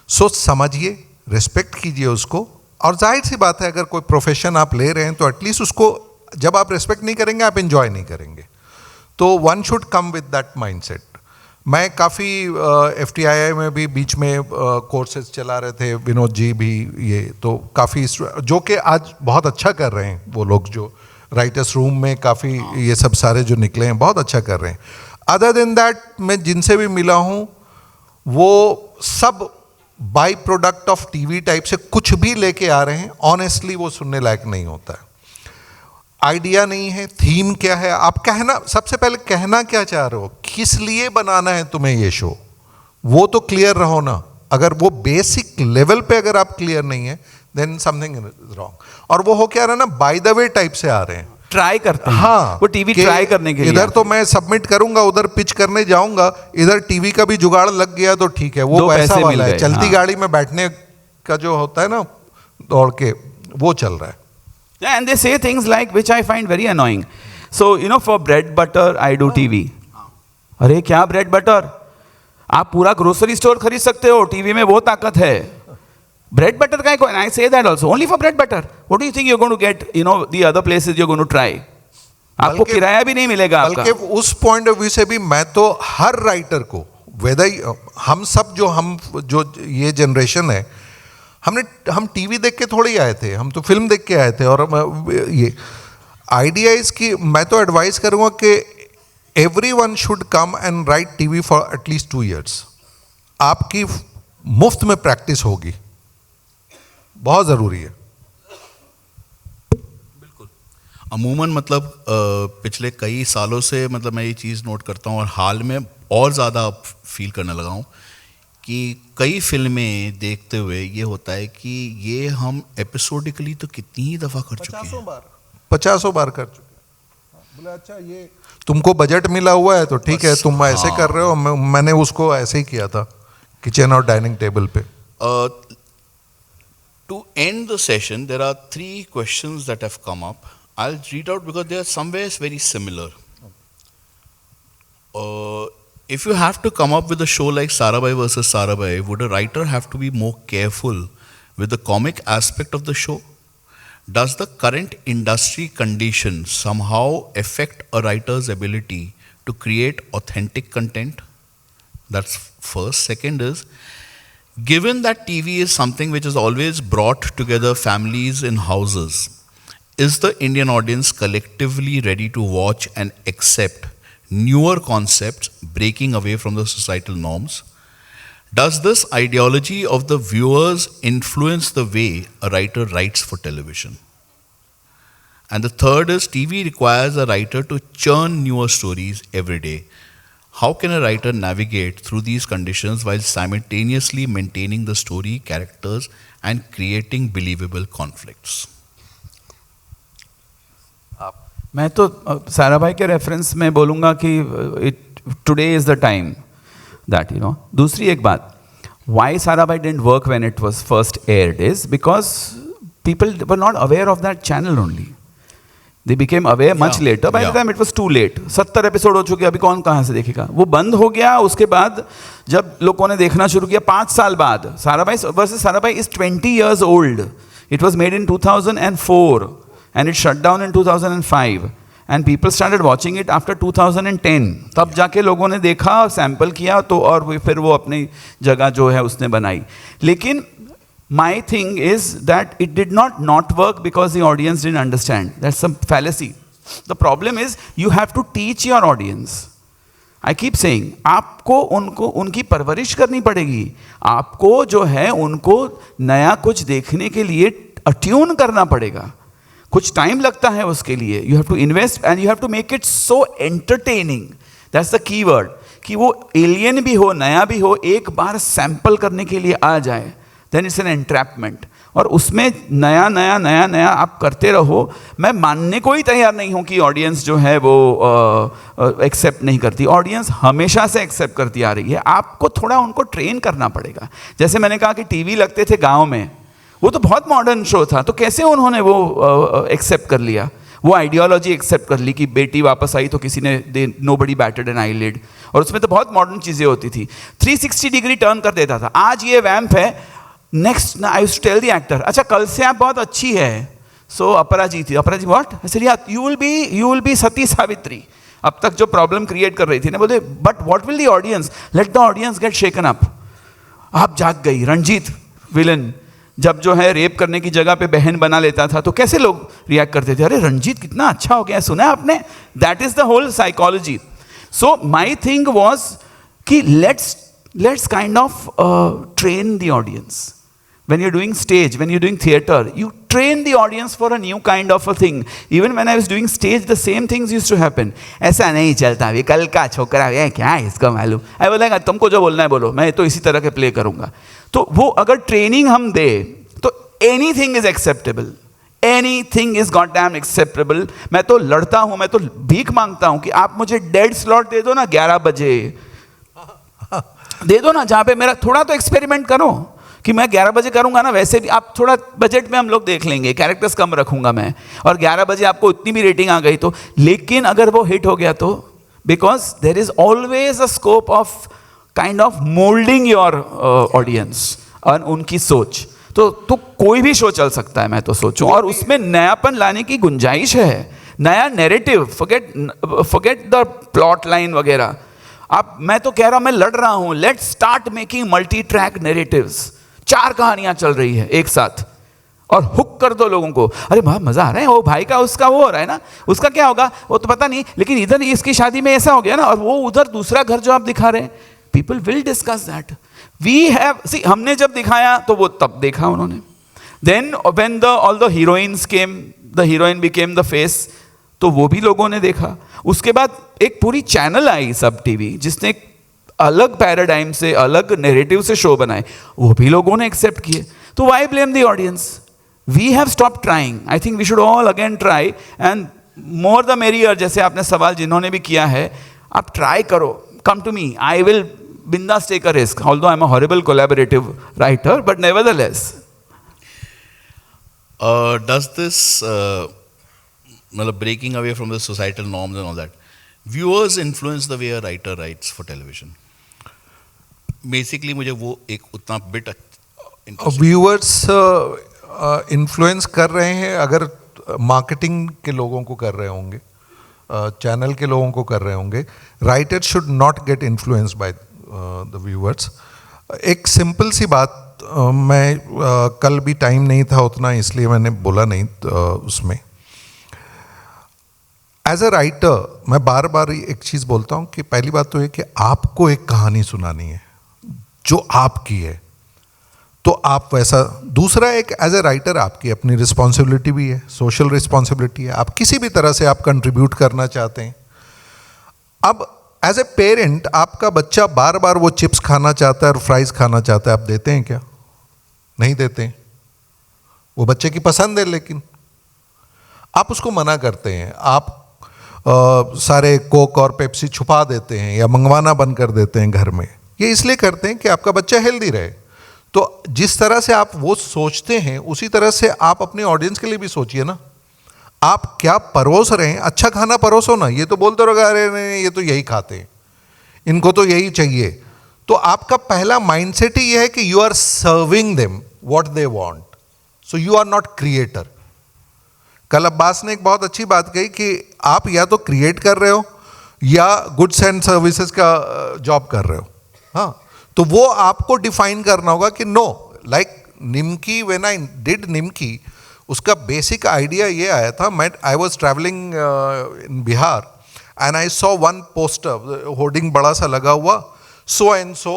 So समझिए, रिस्पेक्ट कीजिए उसको, और जाहिर सी बात है अगर कोई प्रोफेशन आप ले रहे हैं तो एटलीस्ट उसको जब आप रिस्पेक्ट नहीं करेंगे आप एंजॉय नहीं करेंगे। तो one should come with that mindset. मैं काफ़ी FTII में भी बीच में कोर्सेज चला रहे थे, विनोद जी भी, ये तो काफ़ी जो कि आज बहुत अच्छा कर रहे हैं, वो लोग जो राइटर्स रूम में काफ़ी ये सब सारे जो निकले हैं बहुत अच्छा कर रहे हैं। अदर देन दैट मैं जिनसे भी मिला हूँ वो सब by product of TV type से कुछ भी लेके आ रहे हैं, ऑनेस्टली वो सुनने लायक नहीं होता है। आइडिया नहीं है, थीम क्या है, आप कहना, सबसे पहले कहना क्या चाह रहे हो, किस लिए बनाना है तुम्हें ये शो, वो तो क्लियर रहो ना। अगर वो बेसिक लेवल पे अगर आप क्लियर नहीं है देन समथिंग इज रॉन्ग। और वो हो क्या रहा है ना, बाय द वे टाइप से आ रहे हैं, ट्राई करते हैं। हाँ, वो टीवी ट्राई करने के लिए, इधर तो मैं सबमिट करूंगा, उधर पिच करने जाऊंगा, इधर टीवी का भी जुगाड़ लग गया तो ठीक है, वो पैसा वाला है। चलती गाड़ी में बैठने का जो होता है ना दौड़ के, वो चल रहा है। Yeah, and they say things like, which I find very annoying. So, for bread butter, I do TV. अरे क्या bread butter? आप पूरा ग्रोसरी स्टोर खरीद सकते हो, टीवी में वो ताकत है। Bread butter का and I say that also, only for bread butter. What do you think you're going to get, the other places you're going to try? आपको किराया भी नहीं मिलेगा आपका। बल्कि उस पॉइंट ऑफ व्यू से भी मैं तो हर राइटर को, वेदर हम सब जो ये जनरेशन है, हम टीवी देख के थोड़ी आए थे, हम तो फिल्म देख के आए थे। और ये आइडिया इसकी मैं तो एडवाइस करूँगा कि everyone should come and right TV for at least 2 years। आपकी मुफ्त में प्रैक्टिस होगी, बहुत ज़रूरी है। बिल्कुल, अमूमन मतलब पिछले कई सालों से मतलब मैं ये चीज़ नोट करता हूँ, और हाल में और ज़्यादा फील करने लगा हूँ कि कई फिल्में देखते हुए ये होता है कि ये हम एपिसोडिकली तो कितनी ही दफ़ा कर चुके हैं, 50 बार कर चुके हैं। बोले अच्छा ये तुमको बजट मिला हुआ है तो ठीक है, तुम ऐसे कर रहे हो, मैंने उसको ऐसे ही किया था किचन और डाइनिंग टेबल पे। To end the session, there are 3 questions that have come up. I'll read out because they are somewhere very similar. If you have to come up with a show like Sarabhai versus Sarabhai, would a writer have to be more careful with the comic aspect of the show? Does the current industry condition somehow affect a writer's ability to create authentic content? That's first. Second is, given that TV is something which has always brought together families in houses, is the Indian audience collectively ready to watch and accept newer concepts breaking away from the societal norms? Does this ideology of the viewers influence the way a writer writes for television? And the third is, TV requires a writer to churn newer stories every day. How can a writer navigate through these conditions while simultaneously maintaining the story, characters, and creating believable conflicts? मैं तो साराभाई के रेफरेंस में बोलूँगा कि today is the time that you know. दूसरी एक बात, why Sarabhai didn't work when it was first aired is because people were not aware of that channel only. They became aware much later. By the time it was too late. 70 episode हो चुके, अभी कौन कहाँ से देखेगा. वो बंद हो गया. उसके बाद जब लोगों ने देखना शुरू किया 5 साल बाद, Sarabhai versus Sarabhai is 20 years old. It was made in 2004 and it shut down in 2005 and people started watching it after 2010. तब जाके लोगों ने देखा, सैम्पल किया तो और फिर वो अपनी जगह जो है उसने बनाई. लेकिन my thing is that it did not work because the audience didn't understand. That's some fallacy. The problem is you have to teach your audience. I keep saying, आपको उनको उनकी परवरिश करनी पड़ेगी. आपको जो है उनको नया कुछ देखने के लिए अट्यून करना पड़ेगा. कुछ टाइम लगता है उसके लिए. You have to invest and you have to make it so entertaining. That's the key word. कि वो एलियन भी हो, नया भी हो, एक बार सैंपल करने के लिए आ जाए, देन इट्स एन एंट्रैपमेंट. और उसमें नया नया नया नया आप करते रहो. मैं मानने को ही तैयार नहीं हूँ कि ऑडियंस जो है वो एक्सेप्ट नहीं करती. ऑडियंस हमेशा से एक्सेप्ट करती आ रही है. आपको थोड़ा उनको ट्रेन करना पड़ेगा. जैसे मैंने कहा कि टीवी लगते थे गाँव में, वो तो बहुत मॉडर्न शो था, तो कैसे उन्होंने वो एक्सेप्ट कर लिया, वो आइडियोलॉजी एक्सेप्ट कर ली कि बेटी वापस आई तो किसी ने नोबडी बैटेड एन आईलिड. और उसमें तो बहुत मॉडर्न चीज़ें होती थी. 360 डिग्री टर्न कर देता था. आज ये वैम्प है. Next I used to tell the actor, अच्छा कल से आप बहुत अच्छी है. सो अपराजीत, अपराजी व्हाट, ऐसे you will be Sati Savitri. अब तक जो प्रॉब्लम क्रिएट कर रही थी ना, बोले but what will the audience, let the audience get shaken up. आप जाग गई. रंजीत विलन जब जो है रेप करने की जगह पे बहन बना लेता था तो कैसे लोग रिएक्ट करते थे, अरे रंजीत कितना अच्छा हो गया, सुना आपने. That is the whole psychology. So my thing was कि let's kind of train the audience. When you're doing stage, when you're doing theater, you train the audience for a new kind of a thing. Even when I was doing stage, the same things used to happen. ऐसा नहीं चलता, ये कल का छोकरा है, क्या है इसको मालूम. I was like, तुमको जो बोलना है बोलो, मैं तो इसी तरह के प्ले करूँगा. तो वो अगर ट्रेनिंग हम दे तो anything is acceptable. Anything is goddamn acceptable. मैं तो लड़ता हूँ, मैं तो भीख मांगता हूँ कि आप मुझे डेड स्लॉट दे दो ना 11 बजे दे दो ना, जहाँ पे मेरा थोड़ा तो एक्सपेरिमेंट करो कि मैं 11 बजे करूंगा ना. वैसे भी आप थोड़ा बजट में हम लोग देख लेंगे, कैरेक्टर्स कम रखूंगा मैं, और 11 बजे आपको इतनी भी रेटिंग आ गई तो. लेकिन अगर वो हिट हो गया तो, because there is always a scope of kind of moulding your audience और उनकी सोच. तो कोई भी शो चल सकता है मैं तो सोचूं, और उसमें नयापन लाने की गुंजाइश है. नया narrative, forget the plot line वगैरह. अब मैं तो कह रहा हूं, मैं लड़ रहा हूं, let's start making multi track narratives. 4 कहानियां चल रही है एक साथ और हुक कर दो लोगों को. अरे बहुत मजा आ रहा है, वो भाई का उसका वो हो रहा है ना, उसका क्या होगा वो तो पता नहीं, लेकिन इधर इसकी शादी में ऐसा हो गया ना, और वो उधर दूसरा घर जो आप दिखा रहे हैं, people will discuss that. We have see, हमने जब दिखाया तो वो तब देखा उन्होंने. Then when all the heroines came, the heroine became the face, तो वो भी लोगों ने देखा. उसके बाद एक पूरी चैनल आई सब टीवी जिसने अलग पैराडाइम से, अलग नैरेटिव से शो बनाए, वो भी लोगों ने एक्सेप्ट किए. तो why blame the audience. We have stop trying. I think we should all again try, and more the merrier. जैसे आपने सवाल जिन्होंने भी किया है, आप ट्राई करो, come to me, I will बिंदास take a risk, although I am a horrible collaborative writer, but nevertheless. Does this मतलब breaking away from the societal norms and all that. Viewers influence the way a writer writes for television. Basically मुझे वो एक उतना bit व्यूअर्स इन्फ्लुएंस कर रहे हैं, अगर मार्केटिंग के लोगों को कर रहे होंगे, चैनल के लोगों को कर रहे होंगे. Writer should not gate influence by the viewers. एक सिंपल सी बात, मैं कल भी टाइम नहीं था उतना, इसलिए मैंने बोला नहीं उसमें. एज अ राइटर मैं बार बार एक चीज़ बोलता हूँ कि पहली बात तो ये कि आपको एक कहानी सुनानी है जो आपकी है, तो आप वैसा. दूसरा, एक एज ए राइटर आपकी अपनी रिस्पॉन्सिबिलिटी भी है, सोशल रिस्पॉन्सिबिलिटी है. आप किसी भी तरह से आप कंट्रीब्यूट करना चाहते हैं. अब एज ए पेरेंट आपका बच्चा बार बार वो चिप्स खाना चाहता है और फ्राइज खाना चाहता है, आप देते हैं क्या? नहीं देते हैं. वो बच्चे की पसंद है, लेकिन आप उसको मना करते हैं. आप सारे कोक और पेप्सी छुपा देते हैं या मंगवाना बंद कर देते हैं घर में. ये इसलिए करते हैं कि आपका बच्चा हेल्दी रहे. तो जिस तरह से आप वो सोचते हैं उसी तरह से आप अपने ऑडियंस के लिए भी सोचिए ना. आप क्या परोस रहे हैं, अच्छा खाना परोसो ना. ये तो बोलते रहोगे अरे नहीं ये तो यही खाते हैं, इनको तो यही चाहिए. तो आपका पहला माइंडसेट ही ये है कि you are serving them what they want, so you are not creator. कल अब्बास ने एक बहुत अच्छी बात कही कि आप या तो क्रिएट कर रहे हो या गुड्स एंड सर्विसेज का जॉब कर रहे हो. हाँ, तो वो आपको डिफाइन करना होगा कि no, like Nimki, when I did Nimki, उसका बेसिक आइडिया ये आया था. मैं I was travelling in Bihar and I saw one poster, hoarding बड़ा सा लगा हुआ, so and so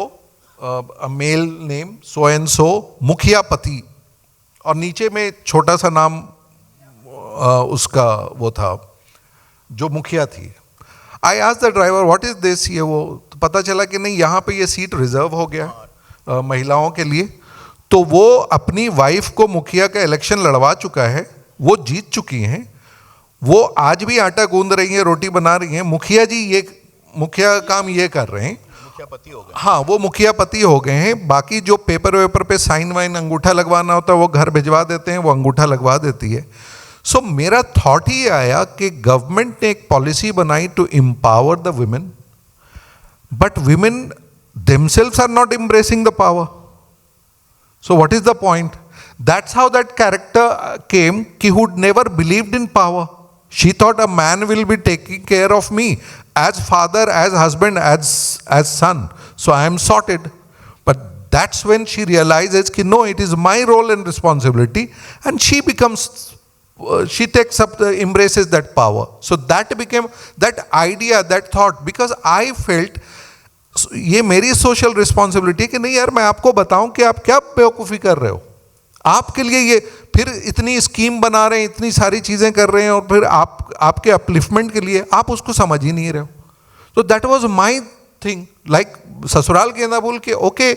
male name, so and so मुखिया पति, और नीचे में छोटा सा नाम उसका वो था जो मुखिया थी. I asked the driver what is this. ये वो तो पता चला कि नहीं, यहाँ पे ये सीट रिजर्व हो गया महिलाओं के लिए. तो वो अपनी वाइफ को मुखिया का इलेक्शन लड़वा चुका है, वो जीत चुकी हैं, वो आज भी आटा गूंद रही हैं, रोटी बना रही हैं. मुखिया जी ये मुखिया काम ये कर रहे हैं, मुखियापति हो गए. हाँ, वो मुखियापति हो गए हैं. बाकी जो पेपर वेपर पे साइन वाइन अंगूठा लगवाना होता है वो घर भिजवा देते हैं, वो अंगूठा लगवा देती है. सो मेरा थॉट ही आया कि गवर्नमेंट ने एक पॉलिसी बनाई to empower the women, but women themselves are not embracing the power. So what is the point? That's how that character came, who'd never believed in power. She thought a man will be taking care of me as father, as husband, as son. So I am sorted. But that's when she realizes कि no, it is my role and responsibility, and she becomes, she takes up, embraces that power. So that became that idea, that thought, because I felt ये मेरी सोशल रिस्पॉन्सिबिलिटी कि नहीं यार, मैं आपको बताऊं कि आप क्या बेवकूफ़ी कर रहे हो. आपके लिए ये फिर इतनी स्कीम बना रहे हैं, इतनी सारी चीज़ें कर रहे हैं, और फिर आपके अपलिफ्टमेंट के लिए आप उसको समझ ही नहीं रहे हो. तो that was my thing. Like ससुराल गेंदा बोल के ओके,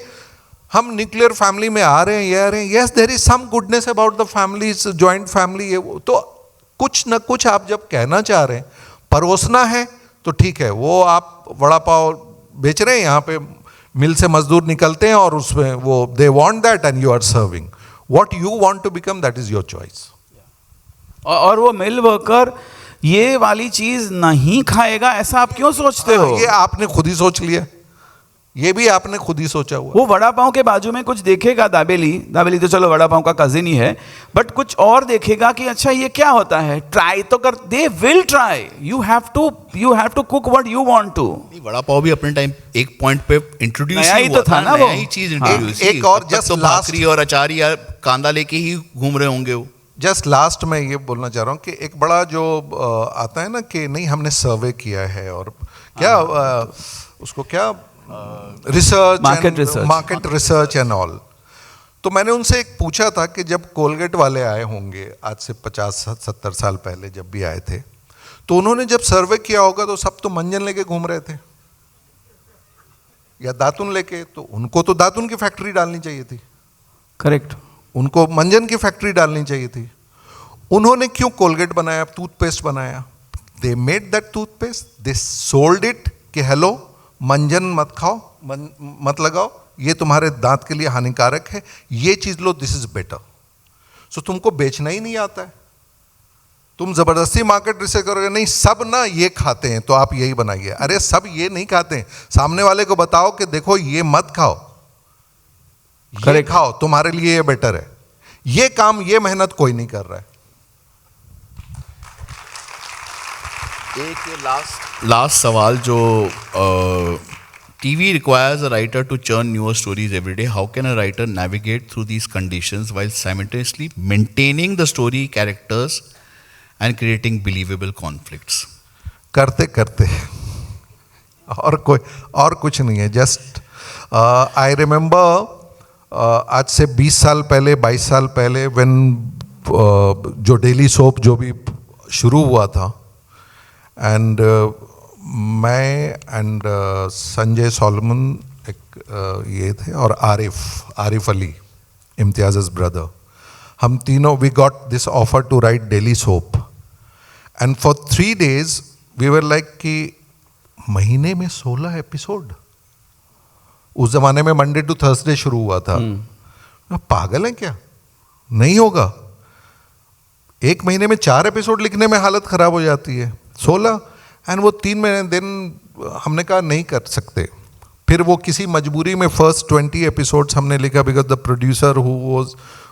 हम न्यूक्लियर फैमिली में आ रहे हैं, ये आ रहे हैं, yes there is some goodness about the families, joint family. ये वो तो कुछ न कुछ आप जब कहना चाह रहे हैं, परोसना है तो ठीक है. वो आप वड़ा पाव बेच रहे हैं, यहाँ पे मिल से मजदूर निकलते हैं और उसमें वो they want that and you are serving. What you want to become, that is your choice. और वो मिल वर्कर ये वाली चीज नहीं खाएगा, ऐसा आप क्यों सोचते हो? ये आपने खुद ही सोच लिया, ये भी आपने खुद ही सोचा हुआ. वो वड़ा पाव के बाजू में कुछ देखेगा, दाबेली तो चलो वड़ा पाव का कजिन ही है, बट कुछ और देखेगा कि अच्छा ये क्या होता है, ट्राई तो कर. They will try. You have to cook what you want to. Vada pav भी अपने टाइम एक पॉइंट पे इंट्रोड्यूस नया ही तो था ना, वो नई चीज इंट्रोड्यूस. एक और जस्ट भाकरी और अचार या कांदा लेके ही घूम रहे होंगे वो. जस्ट लास्ट में ये बोलना चाह रहा हूँ कि एक बड़ा जो आता है ना कि नहीं हमने सर्वे किया है और क्या उसको क्या research, market research and all. तो मैंने उनसे एक पूछा था कि जब कोलगेट वाले आए होंगे आज से 50-70 साल पहले, जब भी आए थे, तो उन्होंने जब सर्वे किया होगा तो सब तो मंजन लेके घूम रहे थे या दातुन लेके. तो उनको तो दातुन की फैक्ट्री डालनी चाहिए थी. करेक्ट. उनको मंजन की फैक्ट्री डालनी चाहिए थी. उन्होंने क्यों कोलगेट बनाया, टूथपेस्ट बनाया? They made that toothpaste, they sold it कि हेलो मंजन मत खाओ, मत लगाओ, ये तुम्हारे दांत के लिए हानिकारक है, ये चीज लो, दिस इज बेटर. सो तुमको बेचना ही नहीं आता है, तुम जबरदस्ती मार्केट रिसर्च करोगे, नहीं सब ना ये खाते हैं तो आप यही बनाइए। अरे सब ये नहीं खाते हैं, सामने वाले को बताओ कि देखो ये मत खाओ, ये Correct. खाओ, तुम्हारे लिए ये बेटर है। ये काम, ये मेहनत कोई नहीं कर रहा है। एक ये लास्ट सवाल जो TV requires a writer to churn newer stories every day. How can a writer navigate through these conditions while simultaneously maintaining the story characters and creating believable conflicts? करते करते और कुछ नहीं है। जस्ट आई रिमेम्बर आज से 20 साल पहले 22 साल पहले व्हेन जो डेली सोप जो भी शुरू हुआ था, एंड मैं एंड संजय सोलमन एक ये थे, और आरिफ अली, इम्तियाज़ ब्रदर, हम तीनों we got this offer to write daily soap, and for 3 days we were like कि महीने में 16 एपिसोड। उस जमाने में मंडे टू थर्सडे शुरू हुआ था। पागल है क्या, नहीं होगा। एक महीने में 4 एपिसोड लिखने में हालत खराब हो जाती है, 16, एंड वो 3 महीने दिन हमने कहा नहीं कर सकते। फिर वो किसी मजबूरी में फर्स्ट 20 एपिसोड्स हमने लिखा, because the producer who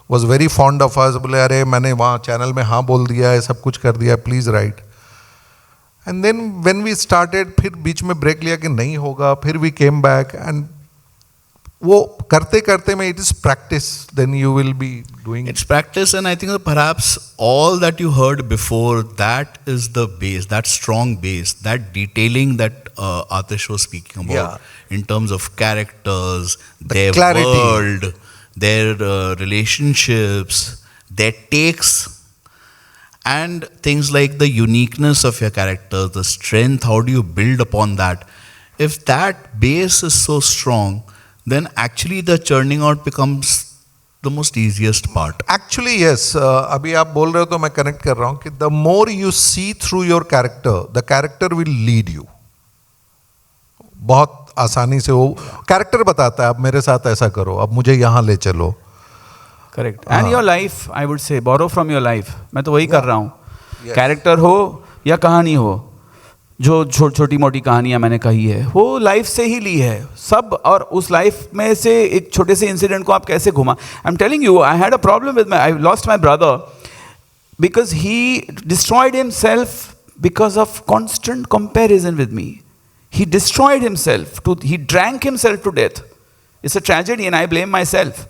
was very fond of us बोले अरे मैंने वहाँ चैनल में हाँ बोल दिया है, सब कुछ कर दिया, please write. And then when we started, फिर बीच में ब्रेक लिया कि नहीं होगा, फिर वी केम बैक, एंड वो करते करते में it is practice, then you will be doing It's practice, and I think that perhaps all that you heard before, that is the base, that strong base, that detailing that Atish was speaking about, Yeah. in terms of characters, The their clarity. world, their relationships, their takes, and things like the uniqueness of your characters, the strength, how do you build upon that? If that base is so strong, then actually the churning out becomes the most easiest part. Actually yes, अभी आप बोल रहे हो तो मैं कनेक्ट कर रहा हूँ कि the more you see through your character, the character will lead you. बहुत आसानी से वो कैरेक्टर बताता है, अब मेरे साथ ऐसा करो, अब मुझे यहाँ ले चलो। Correct. And your life, I would say borrow from your life. मैं तो वही कर रहा हूँ, कैरेक्टर हो या कहानी हो, जो छोटी मोटी कहानियाँ मैंने कही है वो लाइफ से ही ली है सब, और उस लाइफ में से एक छोटे से इंसिडेंट को आप कैसे घुमा। आई am telling you, I had a problem with I lost my brother because he destroyed himself because of constant comparison with me. He destroyed himself, he drank himself to death. It's a tragedy, and I blame myself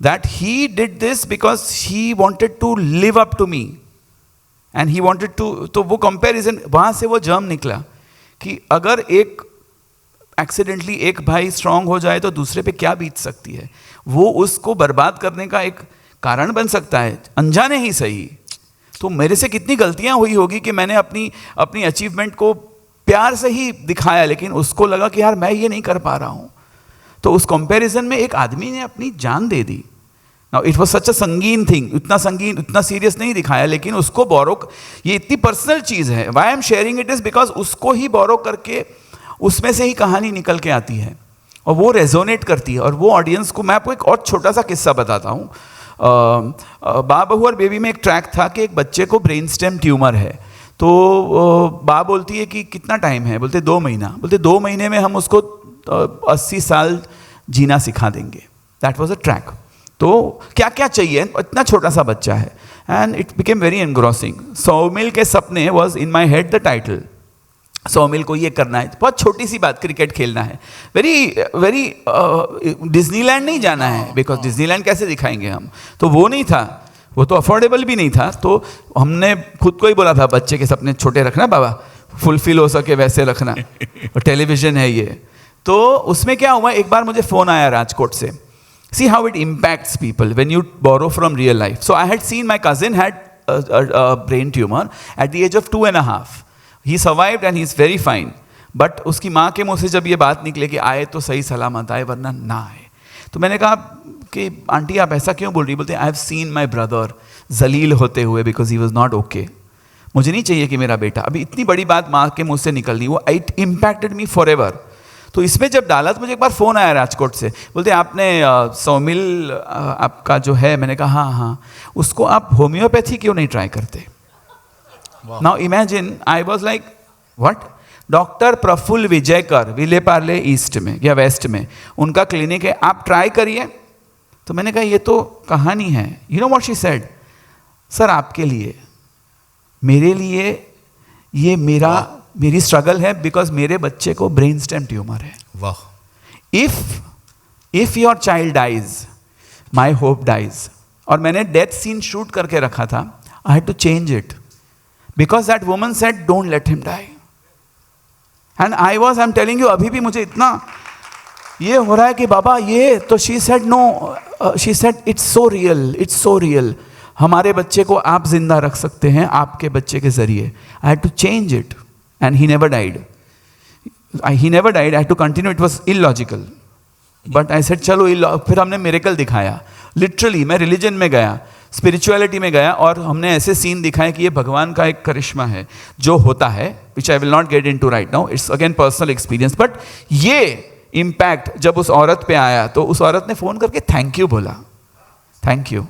that he did this because he wanted to live up to me. And he wanted to, तो वो comparison, वहाँ से वो जर्म निकला कि अगर एक एक्सीडेंटली एक भाई स्ट्रांग हो जाए तो दूसरे पे क्या बीत सकती है, वो उसको बर्बाद करने का एक कारण बन सकता है, अनजाने ही सही। तो मेरे से कितनी गलतियाँ हुई होगी कि मैंने अपनी अचीवमेंट को प्यार से ही दिखाया, लेकिन उसको लगा कि यार मैं ये नहीं कर पा रहा हूँ, तो उस कंपैरिजन में एक आदमी ने अपनी जान दे दी। नाउ इट वाज सच अ संगीन थिंग, इतना संगीन, इतना सीरियस नहीं दिखाया, लेकिन उसको बोरो, ये इतनी पर्सनल चीज़ है। Why I am sharing it is because उसको ही बोरो करके उसमें से ही कहानी निकल के आती है और वो रेजोनेट करती है, और वो ऑडियंस को, मैं आपको एक और छोटा सा किस्सा बताता हूँ। बा बहू और बेबी में एक ट्रैक था कि एक बच्चे को ब्रेन स्टेम ट्यूमर है, तो बा बोलती है कि कितना टाइम है, बोलते 2 महीना, बोलते 2 महीने में हम उसको 80 साल जीना सिखा देंगे। That was a track. तो क्या क्या चाहिए, इतना छोटा सा बच्चा है, and it became very engrossing. Saumil के सपने was in my head the title, Saumil को ये करना है, बहुत छोटी सी बात, क्रिकेट खेलना है, वेरी डिज्नीलैंड नहीं जाना है, बिकॉज डिज्नीलैंड कैसे दिखाएंगे हम, तो वो नहीं था, वो तो अफोर्डेबल भी नहीं था। तो हमने खुद को ही बोला था बच्चे के सपने छोटे रखना बाबा, फुलफिल हो सके वैसे रखना, और टेलीविज़न है ये। तो उसमें क्या हुआ, एक बार मुझे फ़ोन आया राजकोट से। See how it impacts people when you borrow from real life. So I had seen my cousin had brain tumor at the age of 2.5। He survived and he is very fine, but उसकी माँ के मुँह से जब ये बात निकले कि आए तो सही सलामत आए वरना ना आए, तो मैंने कहा कि आंटी आप ऐसा क्यों बोल रही, बोलते I have seen my brother जलील होते हुए because he was not okay. मुझे नहीं चाहिए कि मेरा बेटा, अभी इतनी बड़ी बात माँ के मुँह से निकलनी, वो it impacted me for ever. तो इसमें जब डाला तो मुझे एक बार फ़ोन आया राजकोट से, बोलते आपने सौमिल आपका जो है, मैंने कहा हाँ हाँ, उसको आप होम्योपैथी क्यों नहीं ट्राई करते। Now imagine, I was like, what? Doctor Prafull Vijaykar Vile Parle east में या वेस्ट में उनका क्लिनिक है, आप ट्राई करिए. तो मैंने कहा ये तो कहानी है. You know what she said? Sir आपके लिए, मेरे लिए ये मेरी स्ट्रगल है बिकॉज मेरे बच्चे को ब्रेन स्टेम ट्यूमर है. वाह. If your child dies my hope dies. और मैंने डेथ सीन शूट करके रखा था. I had to change it because that woman said don't let him die. And I am telling you, अभी भी मुझे इतना ये हो रहा है कि बाबा ये तो she said no, she said it's so real, it's so real. हमारे बच्चे को आप जिंदा रख सकते हैं आपके बच्चे के जरिए. I had to change it and he never died. He never died. I had to continue. It was illogical but I said चलो. फिर हमने मिरेकल दिखाया. लिटरली मैं रिलीजन में गया, स्पिरिचुअलिटी में गया और हमने ऐसे सीन दिखाए कि ये भगवान का एक करिश्मा है जो होता है, which I will not get into right now. It's again personal experience. But ये इम्पैक्ट जब उस औरत पे आया तो उस औरत ने फोन करके थैंक यू बोला. Thank you.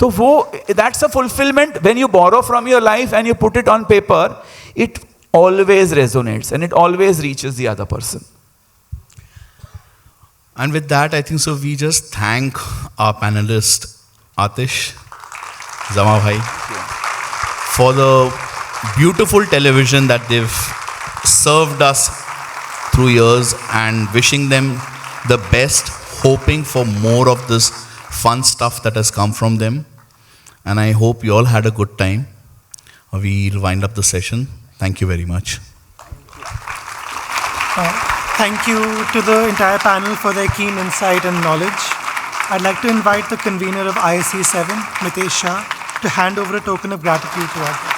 तो वो that's a fulfillment. When you borrow from your life and you put it on paper, it always resonates and it always reaches the other person. And with that, I think so we just thank our panelist Atish, Zama Bhai, for the beautiful television that they've served us through years, and wishing them the best, hoping for more of this fun stuff that has come from them. And I hope you all had a good time. We'll wind up the session. Thank you very much. Thank you to the entire panel for their keen insight and knowledge. I'd like to invite the convener of ISC 7, Mitesh Shah, to hand over a token of gratitude to our guests.